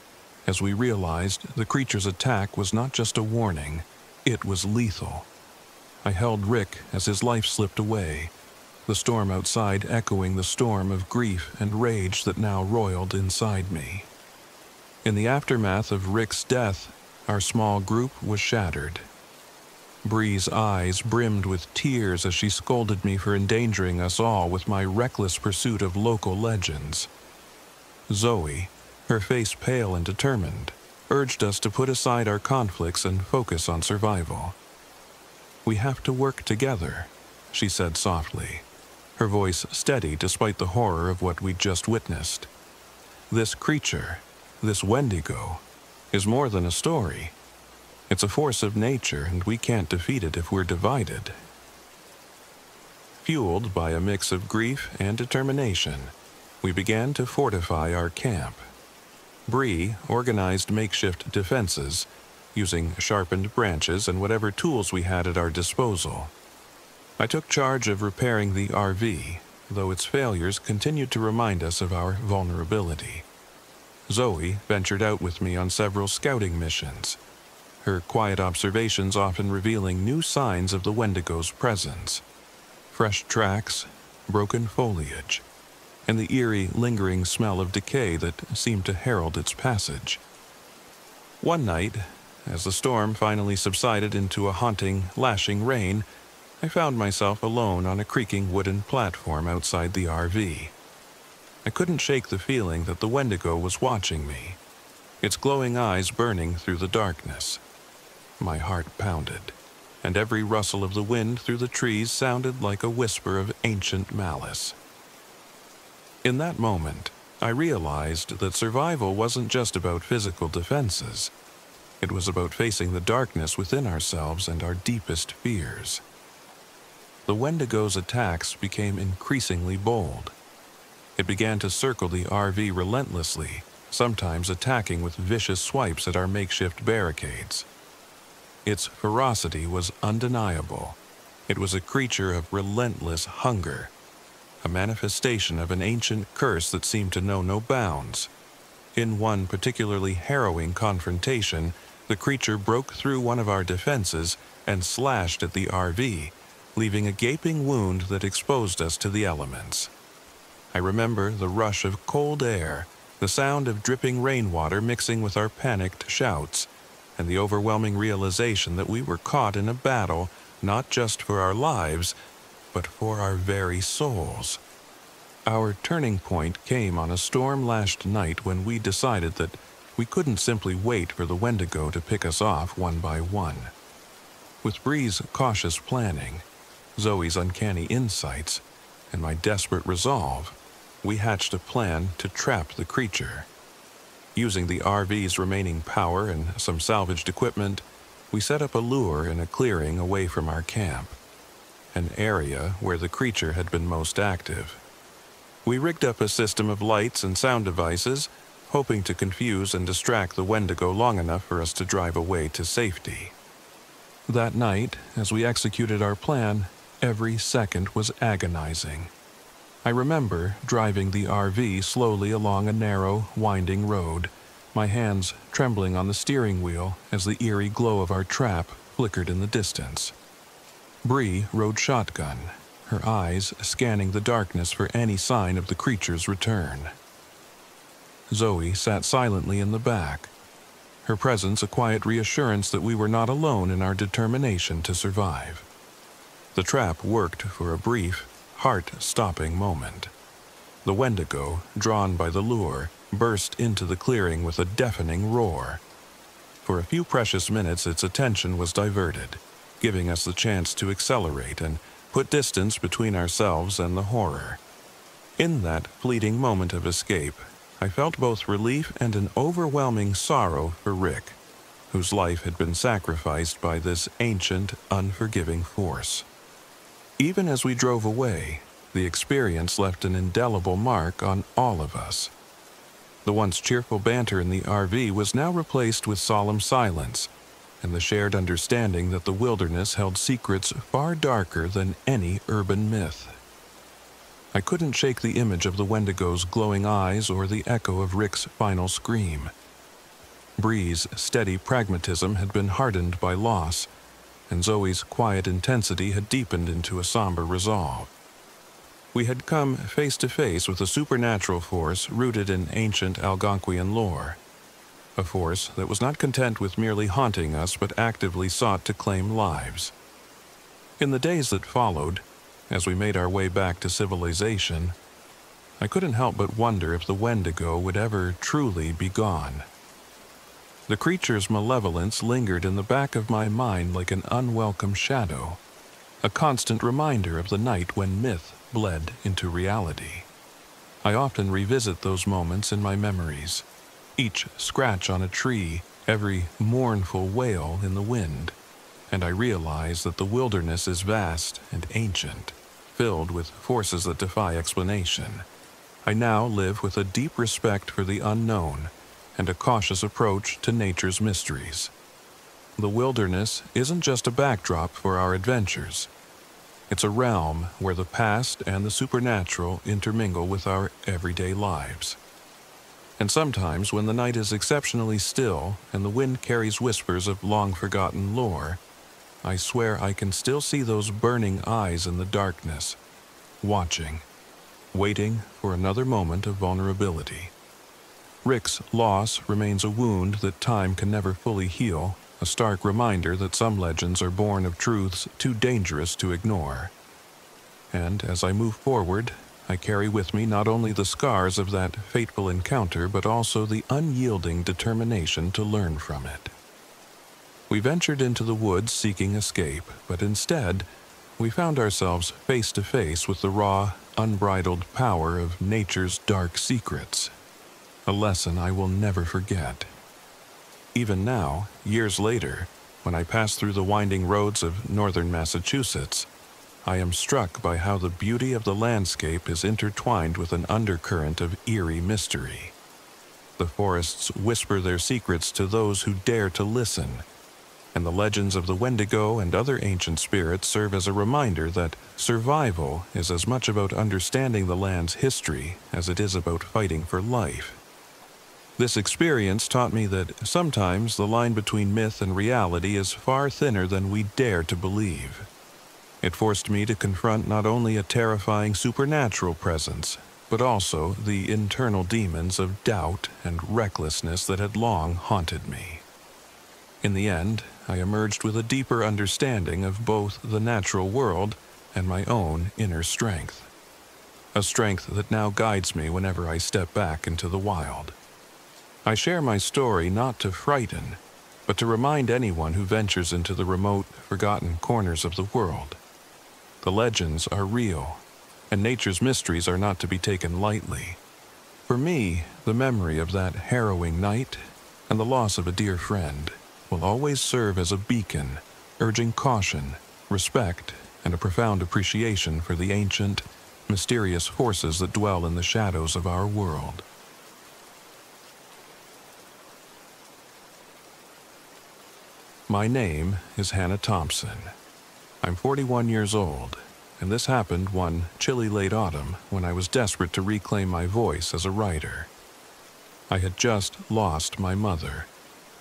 as we realized the creature's attack was not just a warning, it was lethal. I held Rick as his life slipped away, the storm outside echoing the storm of grief and rage that now roiled inside me. In the aftermath of Rick's death, our small group was shattered. Bree's eyes brimmed with tears as she scolded me for endangering us all with my reckless pursuit of local legends. Zoe, her face pale and determined, urged us to put aside our conflicts and focus on survival. "We have to work together," she said softly, her voice steady despite the horror of what we'd just witnessed. "This creature, this Wendigo, is more than a story. It's a force of nature, and we can't defeat it if we're divided." Fueled by a mix of grief and determination, we began to fortify our camp. Bree organized makeshift defenses, using sharpened branches and whatever tools we had at our disposal. I took charge of repairing the RV, though its failures continued to remind us of our vulnerability. Zoe ventured out with me on several scouting missions, her quiet observations often revealing new signs of the Wendigo's presence. Fresh tracks, broken foliage, and the eerie, lingering smell of decay that seemed to herald its passage. One night, as the storm finally subsided into a haunting, lashing rain, I found myself alone on a creaking wooden platform outside the RV. I couldn't shake the feeling that the Wendigo was watching me, its glowing eyes burning through the darkness. My heart pounded, and every rustle of the wind through the trees sounded like a whisper of ancient malice. In that moment, I realized that survival wasn't just about physical defenses. It was about facing the darkness within ourselves and our deepest fears. The Wendigo's attacks became increasingly bold. It began to circle the RV relentlessly, sometimes attacking with vicious swipes at our makeshift barricades. Its ferocity was undeniable. It was a creature of relentless hunger, a manifestation of an ancient curse that seemed to know no bounds. In one particularly harrowing confrontation, the creature broke through one of our defenses and slashed at the RV, leaving a gaping wound that exposed us to the elements. I remember the rush of cold air, the sound of dripping rainwater mixing with our panicked shouts, and the overwhelming realization that we were caught in a battle not just for our lives, but for our very souls. Our turning point came on a storm-lashed night when we decided that we couldn't simply wait for the Wendigo to pick us off one by one. With Bree's cautious planning, Zoe's uncanny insights, and my desperate resolve, we hatched a plan to trap the creature. Using the RV's remaining power and some salvaged equipment, we set up a lure in a clearing away from our camp, an area where the creature had been most active. We rigged up a system of lights and sound devices, hoping to confuse and distract the Wendigo long enough for us to drive away to safety. That night, as we executed our plan, every second was agonizing. I remember driving the RV slowly along a narrow, winding road, my hands trembling on the steering wheel as the eerie glow of our trap flickered in the distance. Bree rode shotgun, her eyes scanning the darkness for any sign of the creature's return. Zoe sat silently in the back, her presence a quiet reassurance that we were not alone in our determination to survive. The trap worked for a brief, heart-stopping moment. The Wendigo, drawn by the lure, burst into the clearing with a deafening roar. For a few precious minutes its attention was diverted, giving us the chance to accelerate and put distance between ourselves and the horror. In that fleeting moment of escape, I felt both relief and an overwhelming sorrow for Rick, whose life had been sacrificed by this ancient, unforgiving force. Even as we drove away, the experience left an indelible mark on all of us. The once cheerful banter in the RV was now replaced with solemn silence, and the shared understanding that the wilderness held secrets far darker than any urban myth. I couldn't shake the image of the Wendigo's glowing eyes or the echo of Rick's final scream. Bree's steady pragmatism had been hardened by loss, and Zoe's quiet intensity had deepened into a somber resolve. We had come face to face with a supernatural force rooted in ancient Algonquian lore, a force that was not content with merely haunting us but actively sought to claim lives. In the days that followed, as we made our way back to civilization, I couldn't help but wonder if the Wendigo would ever truly be gone. The creature's malevolence lingered in the back of my mind like an unwelcome shadow, a constant reminder of the night when myth bled into reality. I often revisit those moments in my memories, each scratch on a tree, every mournful wail in the wind, and I realize that the wilderness is vast and ancient, filled with forces that defy explanation. I now live with a deep respect for the unknown and a cautious approach to nature's mysteries. The wilderness isn't just a backdrop for our adventures. It's a realm where the past and the supernatural intermingle with our everyday lives. And sometimes when the night is exceptionally still and the wind carries whispers of long-forgotten lore, I swear I can still see those burning eyes in the darkness, watching, waiting for another moment of vulnerability. Rick's loss remains a wound that time can never fully heal, a stark reminder that some legends are born of truths too dangerous to ignore. And as I move forward, I carry with me not only the scars of that fateful encounter but also the unyielding determination to learn from it. We ventured into the woods seeking escape, but instead, we found ourselves face to face with the raw, unbridled power of nature's dark secrets. A lesson I will never forget. Even now, years later, when I pass through the winding roads of northern Massachusetts, I am struck by how the beauty of the landscape is intertwined with an undercurrent of eerie mystery. The forests whisper their secrets to those who dare to listen, and the legends of the Wendigo and other ancient spirits serve as a reminder that survival is as much about understanding the land's history as it is about fighting for life. This experience taught me that sometimes the line between myth and reality is far thinner than we dare to believe. It forced me to confront not only a terrifying supernatural presence, but also the internal demons of doubt and recklessness that had long haunted me. In the end, I emerged with a deeper understanding of both the natural world and my own inner strength. A strength that now guides me whenever I step back into the wild. I share my story not to frighten, but to remind anyone who ventures into the remote, forgotten corners of the world. The legends are real, and nature's mysteries are not to be taken lightly. For me, the memory of that harrowing night and the loss of a dear friend will always serve as a beacon, urging caution, respect, and a profound appreciation for the ancient, mysterious forces that dwell in the shadows of our world. My name is Hannah Thompson. I'm 41 years old, and this happened one chilly late autumn when I was desperate to reclaim my voice as a writer. I had just lost my mother,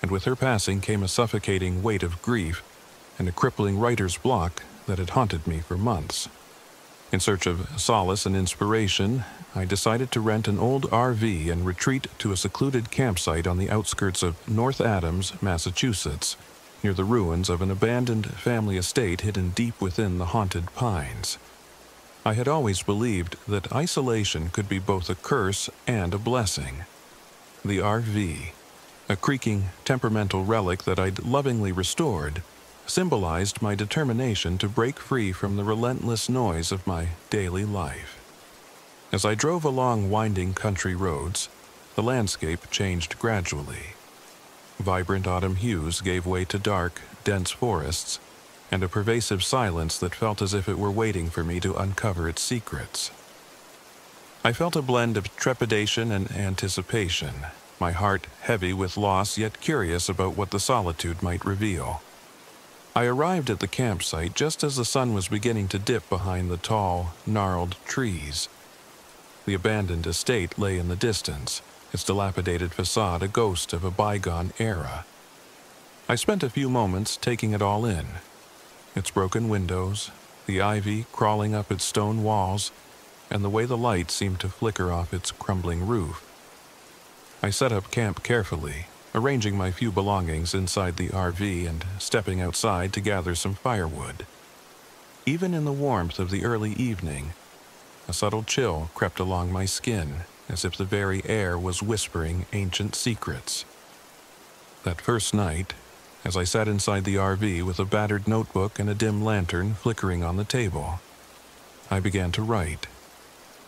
and with her passing came a suffocating weight of grief and a crippling writer's block that had haunted me for months. In search of solace and inspiration, I decided to rent an old RV and retreat to a secluded campsite on the outskirts of North Adams, Massachusetts, near the ruins of an abandoned family estate hidden deep within the haunted pines. I had always believed that isolation could be both a curse and a blessing. The RV, a creaking, temperamental relic that I'd lovingly restored, symbolized my determination to break free from the relentless noise of my daily life. As I drove along winding country roads, the landscape changed gradually. Vibrant autumn hues gave way to dark, dense forests, and a pervasive silence that felt as if it were waiting for me to uncover its secrets. I felt a blend of trepidation and anticipation, my heart heavy with loss yet curious about what the solitude might reveal. I arrived at the campsite just as the sun was beginning to dip behind the tall, gnarled trees. The abandoned estate lay in the distance, its dilapidated facade a ghost of a bygone era. I spent a few moments taking it all in. Its broken windows, the ivy crawling up its stone walls, and the way the light seemed to flicker off its crumbling roof. I set up camp carefully, arranging my few belongings inside the RV and stepping outside to gather some firewood. Even in the warmth of the early evening, a subtle chill crept along my skin, as if the very air was whispering ancient secrets. That first night, as I sat inside the RV with a battered notebook and a dim lantern flickering on the table, I began to write.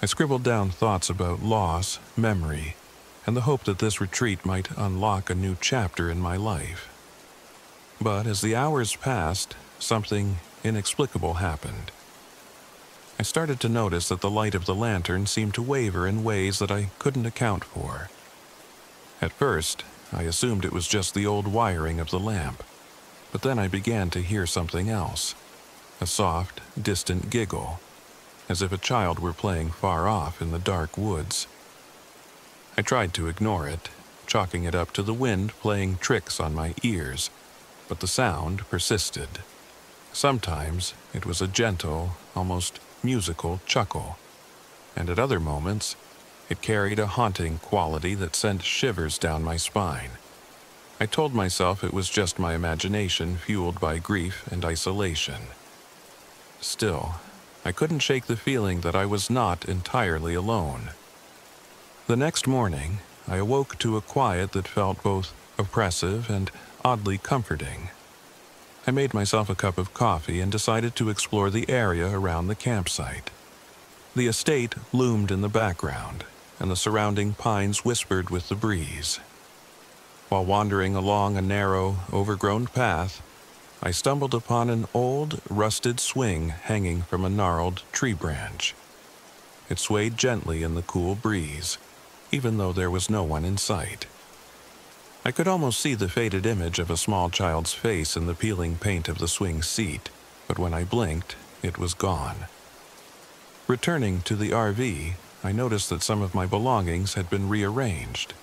I scribbled down thoughts about loss, memory, and the hope that this retreat might unlock a new chapter in my life. But as the hours passed, something inexplicable happened. I started to notice that the light of the lantern seemed to waver in ways that I couldn't account for. At first, I assumed it was just the old wiring of the lamp, but then I began to hear something else, a soft, distant giggle, as if a child were playing far off in the dark woods. I tried to ignore it, chalking it up to the wind playing tricks on my ears, but the sound persisted. Sometimes it was a gentle, almost musical chuckle, and at other moments it carried a haunting quality that sent shivers down my spine. I told myself it was just my imagination fueled by grief and isolation. Still, I couldn't shake the feeling that I was not entirely alone. The next morning, I awoke to a quiet that felt both oppressive and oddly comforting. I made myself a cup of coffee and decided to explore the area around the campsite. The estate loomed in the background, and the surrounding pines whispered with the breeze. While wandering along a narrow, overgrown path, I stumbled upon an old, rusted swing hanging from a gnarled tree branch. It swayed gently in the cool breeze, even though there was no one in sight. I could almost see the faded image of a small child's face in the peeling paint of the swing seat, but when I blinked, it was gone. Returning to the RV, I noticed that some of my belongings had been rearranged.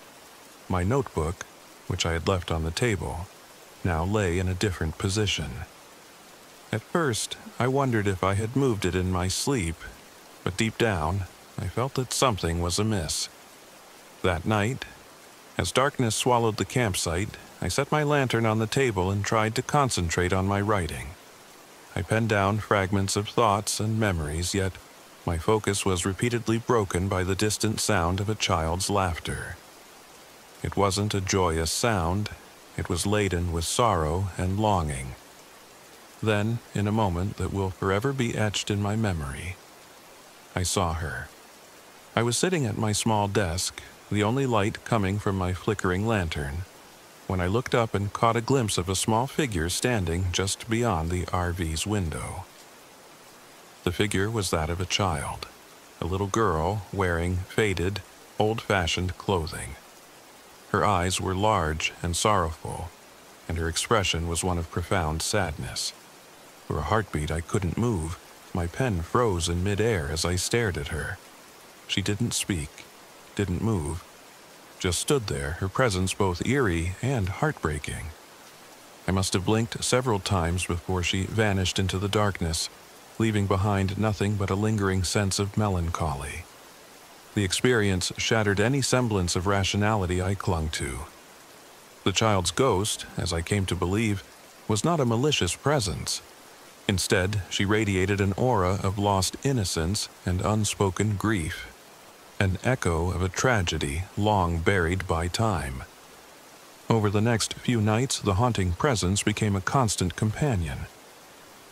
My notebook, which I had left on the table, now lay in a different position. At first, I wondered if I had moved it in my sleep, but deep down, I felt that something was amiss. That night, as darkness swallowed the campsite, I set my lantern on the table and tried to concentrate on my writing. I penned down fragments of thoughts and memories, yet my focus was repeatedly broken by the distant sound of a child's laughter. It wasn't a joyous sound, it was laden with sorrow and longing. Then, in a moment that will forever be etched in my memory, I saw her. I was sitting at my small desk, the only light coming from my flickering lantern, when I looked up and caught a glimpse of a small figure standing just beyond the RV's window. The figure was that of a child, a little girl wearing faded, old-fashioned clothing. Her eyes were large and sorrowful, and her expression was one of profound sadness. For a heartbeat I couldn't move, My pen froze in midair as I stared at her. She didn't speak, didn't move, just stood there, her presence both eerie and heartbreaking. I must have blinked several times before she vanished into the darkness, leaving behind nothing but a lingering sense of melancholy. The experience shattered any semblance of rationality I clung to. The child's ghost, as I came to believe, was not a malicious presence. Instead, she radiated an aura of lost innocence and unspoken grief, an echo of a tragedy long buried by time. Over the next few nights, the haunting presence became a constant companion.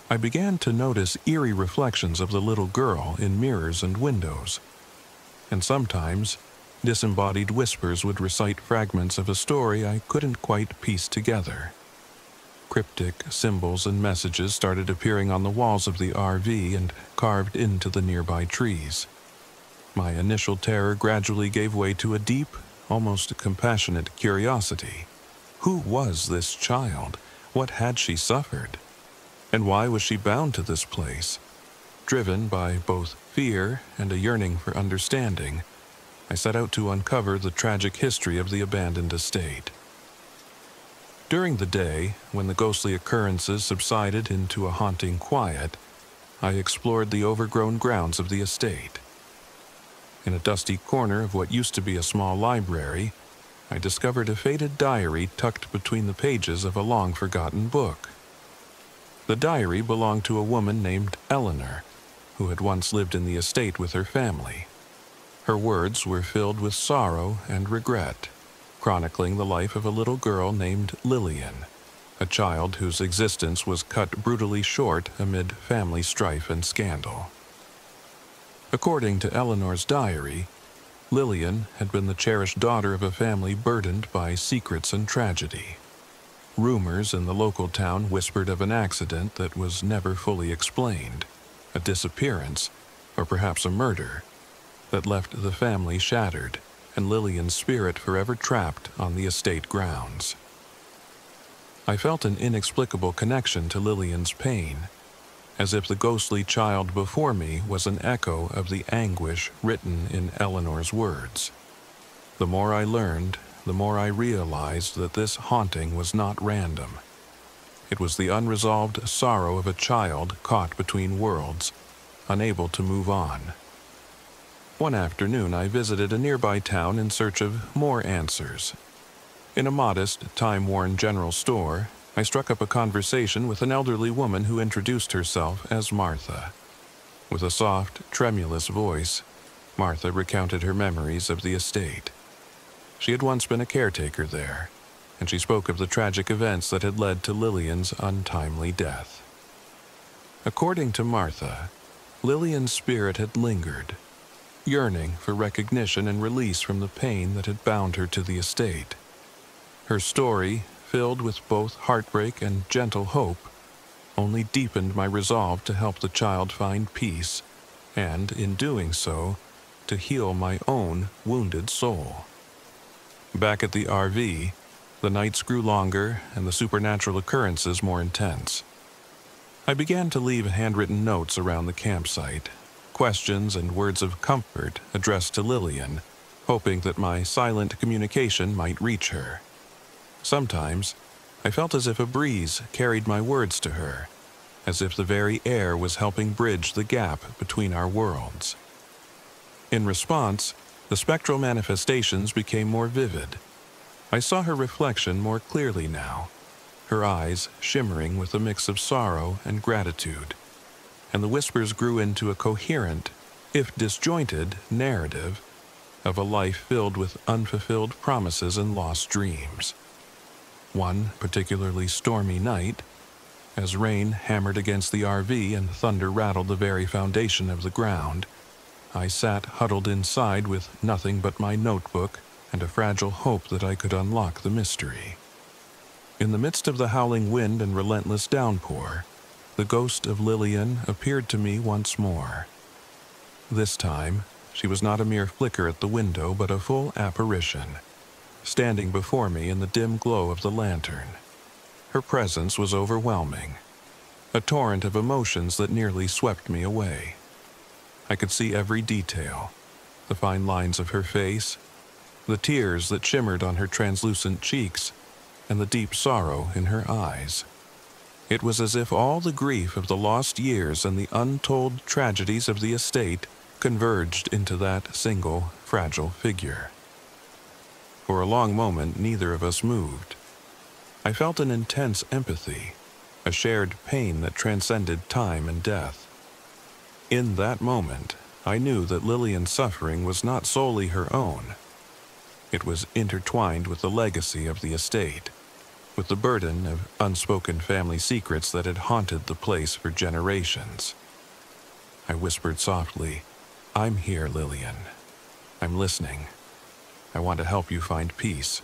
I began to notice eerie reflections of the little girl in mirrors and windows, and sometimes disembodied whispers would recite fragments of a story I couldn't quite piece together. Cryptic symbols and messages started appearing on the walls of the RV and carved into the nearby trees. My initial terror gradually gave way to a deep, almost compassionate curiosity. Who was this child? What had she suffered? And why was she bound to this place? Driven by both fear and a yearning for understanding, I set out to uncover the tragic history of the abandoned estate. During the day, when the ghostly occurrences subsided into a haunting quiet, I explored the overgrown grounds of the estate. In a dusty corner of what used to be a small library, I discovered a faded diary tucked between the pages of a long-forgotten book. The diary belonged to a woman named Eleanor, who had once lived in the estate with her family. Her words were filled with sorrow and regret, chronicling the life of a little girl named Lillian, a child whose existence was cut brutally short amid family strife and scandal. According to Eleanor's diary, Lillian had been the cherished daughter of a family burdened by secrets and tragedy. Rumors in the local town whispered of an accident that was never fully explained, a disappearance, or perhaps a murder, that left the family shattered and Lillian's spirit forever trapped on the estate grounds. I felt an inexplicable connection to Lillian's pain, as if the ghostly child before me was an echo of the anguish written in Eleanor's words. The more I learned, the more I realized that this haunting was not random. It was the unresolved sorrow of a child caught between worlds, unable to move on. One afternoon, I visited a nearby town in search of more answers. In a modest, time-worn general store, I struck up a conversation with an elderly woman who introduced herself as Martha. With a soft, tremulous voice, Martha recounted her memories of the estate. She had once been a caretaker there, and she spoke of the tragic events that had led to Lillian's untimely death. According to Martha, Lillian's spirit had lingered, yearning for recognition and release from the pain that had bound her to the estate. Her story, filled with both heartbreak and gentle hope, only deepened my resolve to help the child find peace, and, in doing so, to heal my own wounded soul. Back at the RV, the nights grew longer and the supernatural occurrences more intense. I began to leave handwritten notes around the campsite, questions and words of comfort addressed to Lillian, hoping that my silent communication might reach her. Sometimes, I felt as if a breeze carried my words to her, as if the very air was helping bridge the gap between our worlds. In response, the spectral manifestations became more vivid. I saw her reflection more clearly now, her eyes shimmering with a mix of sorrow and gratitude, and the whispers grew into a coherent, if disjointed, narrative of a life filled with unfulfilled promises and lost dreams. One particularly stormy night, as rain hammered against the RV and thunder rattled the very foundation of the ground, I sat huddled inside with nothing but my notebook and a fragile hope that I could unlock the mystery. In the midst of the howling wind and relentless downpour, the ghost of Lillian appeared to me once more. This time, she was not a mere flicker at the window, but a full apparition, standing before me in the dim glow of the lantern. Her presence was overwhelming. a torrent of emotions that nearly swept me away. I could see every detail, the fine lines of her face, the tears that shimmered on her translucent cheeks, and the deep sorrow in her eyes. It was as if all the grief of the lost years and the untold tragedies of the estate converged into that single, fragile figure. For a long moment, neither of us moved. I felt an intense empathy, a shared pain that transcended time and death. In that moment, I knew that Lillian's suffering was not solely her own. It was intertwined with the legacy of the estate, with the burden of unspoken family secrets that had haunted the place for generations. I whispered softly, "I'm here, Lillian. I'm listening. I want to help you find peace."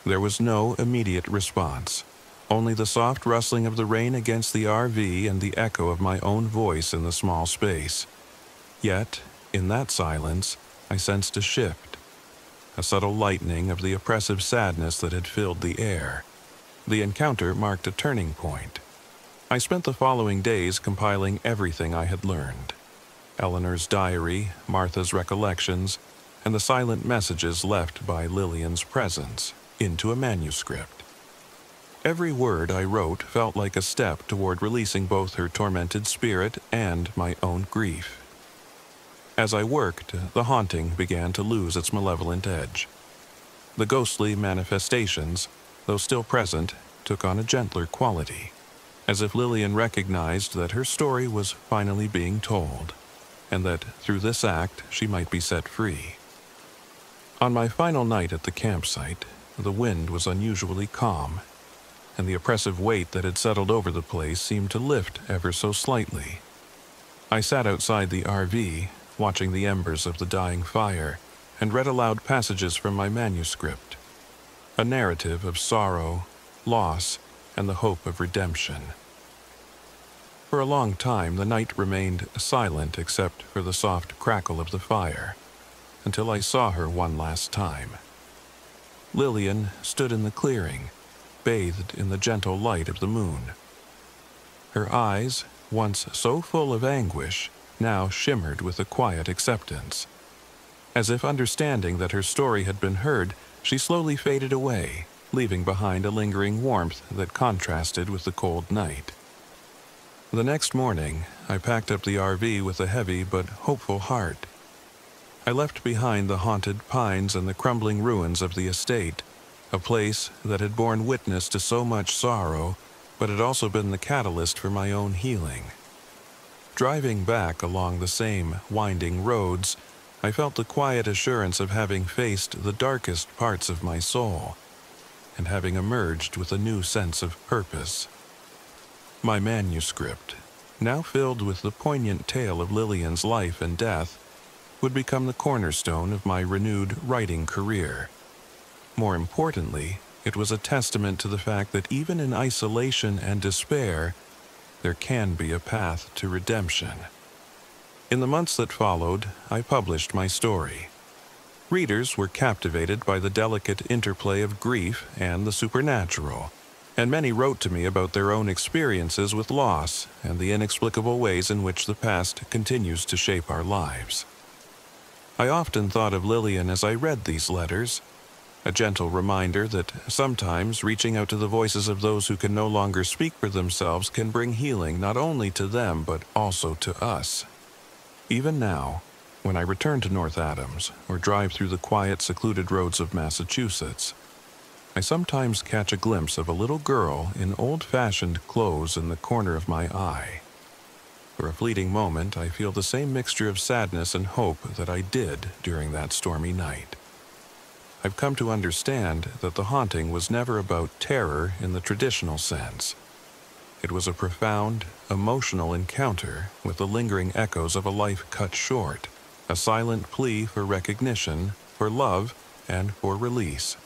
There was no immediate response, only the soft rustling of the rain against the RV and the echo of my own voice in the small space. Yet, in that silence, I sensed a shift, a subtle lightening of the oppressive sadness that had filled the air. The encounter marked a turning point. I spent the following days compiling everything I had learned: Eleanor's diary, Martha's recollections, and the silent messages left by Lillian's presence, into a manuscript. Every word I wrote felt like a step toward releasing both her tormented spirit and my own grief. As I worked, the haunting began to lose its malevolent edge. The ghostly manifestations, though still present, took on a gentler quality, as if Lillian recognized that her story was finally being told, and that through this act she might be set free. On my final night at the campsite, the wind was unusually calm, and the oppressive weight that had settled over the place seemed to lift ever so slightly. I sat outside the RV, watching the embers of the dying fire, and read aloud passages from my manuscript, a narrative of sorrow, loss, and the hope of redemption. For a long time, the night remained silent except for the soft crackle of the fire, until I saw her one last time. Lillian stood in the clearing, bathed in the gentle light of the moon. Her eyes, once so full of anguish, now shimmered with a quiet acceptance. As if understanding that her story had been heard, she slowly faded away, leaving behind a lingering warmth that contrasted with the cold night. The next morning, I packed up the RV with a heavy but hopeful heart. I left behind the haunted pines and the crumbling ruins of the estate, a place that had borne witness to so much sorrow, but had also been the catalyst for my own healing. Driving back along the same winding roads, I felt the quiet assurance of having faced the darkest parts of my soul, and having emerged with a new sense of purpose. My manuscript, now filled with the poignant tale of Lillian's life and death, would become the cornerstone of my renewed writing career. More importantly, it was a testament to the fact that even in isolation and despair, there can be a path to redemption. In the months that followed, I published my story. Readers were captivated by the delicate interplay of grief and the supernatural, and many wrote to me about their own experiences with loss and the inexplicable ways in which the past continues to shape our lives. I often thought of Lillian as I read these letters, a gentle reminder that sometimes reaching out to the voices of those who can no longer speak for themselves can bring healing not only to them but also to us. Even now, when I return to North Adams or drive through the quiet, secluded roads of Massachusetts, I sometimes catch a glimpse of a little girl in old-fashioned clothes in the corner of my eye. For a fleeting moment, I feel the same mixture of sadness and hope that I did during that stormy night. I've come to understand that the haunting was never about terror in the traditional sense. It was a profound, emotional encounter with the lingering echoes of a life cut short, a silent plea for recognition, for love, and for release.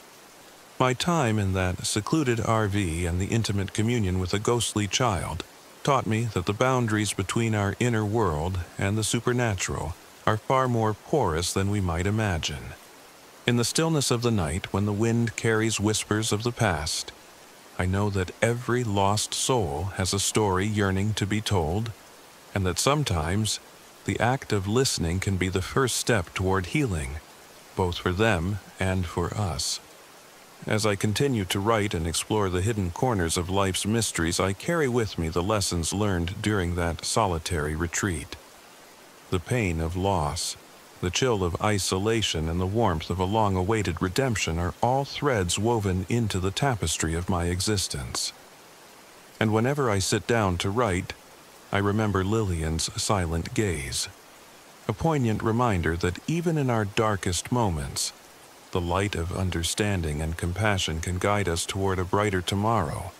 My time in that secluded RV and the intimate communion with a ghostly child taught me that the boundaries between our inner world and the supernatural are far more porous than we might imagine. In the stillness of the night, when the wind carries whispers of the past, I know that every lost soul has a story yearning to be told, and that sometimes the act of listening can be the first step toward healing, both for them and for us. As I continue to write and explore the hidden corners of life's mysteries, I carry with me the lessons learned during that solitary retreat. The pain of loss, the chill of isolation, and the warmth of a long-awaited redemption are all threads woven into the tapestry of my existence. And whenever I sit down to write, I remember Lillian's silent gaze, a poignant reminder that even in our darkest moments, the light of understanding and compassion can guide us toward a brighter tomorrow.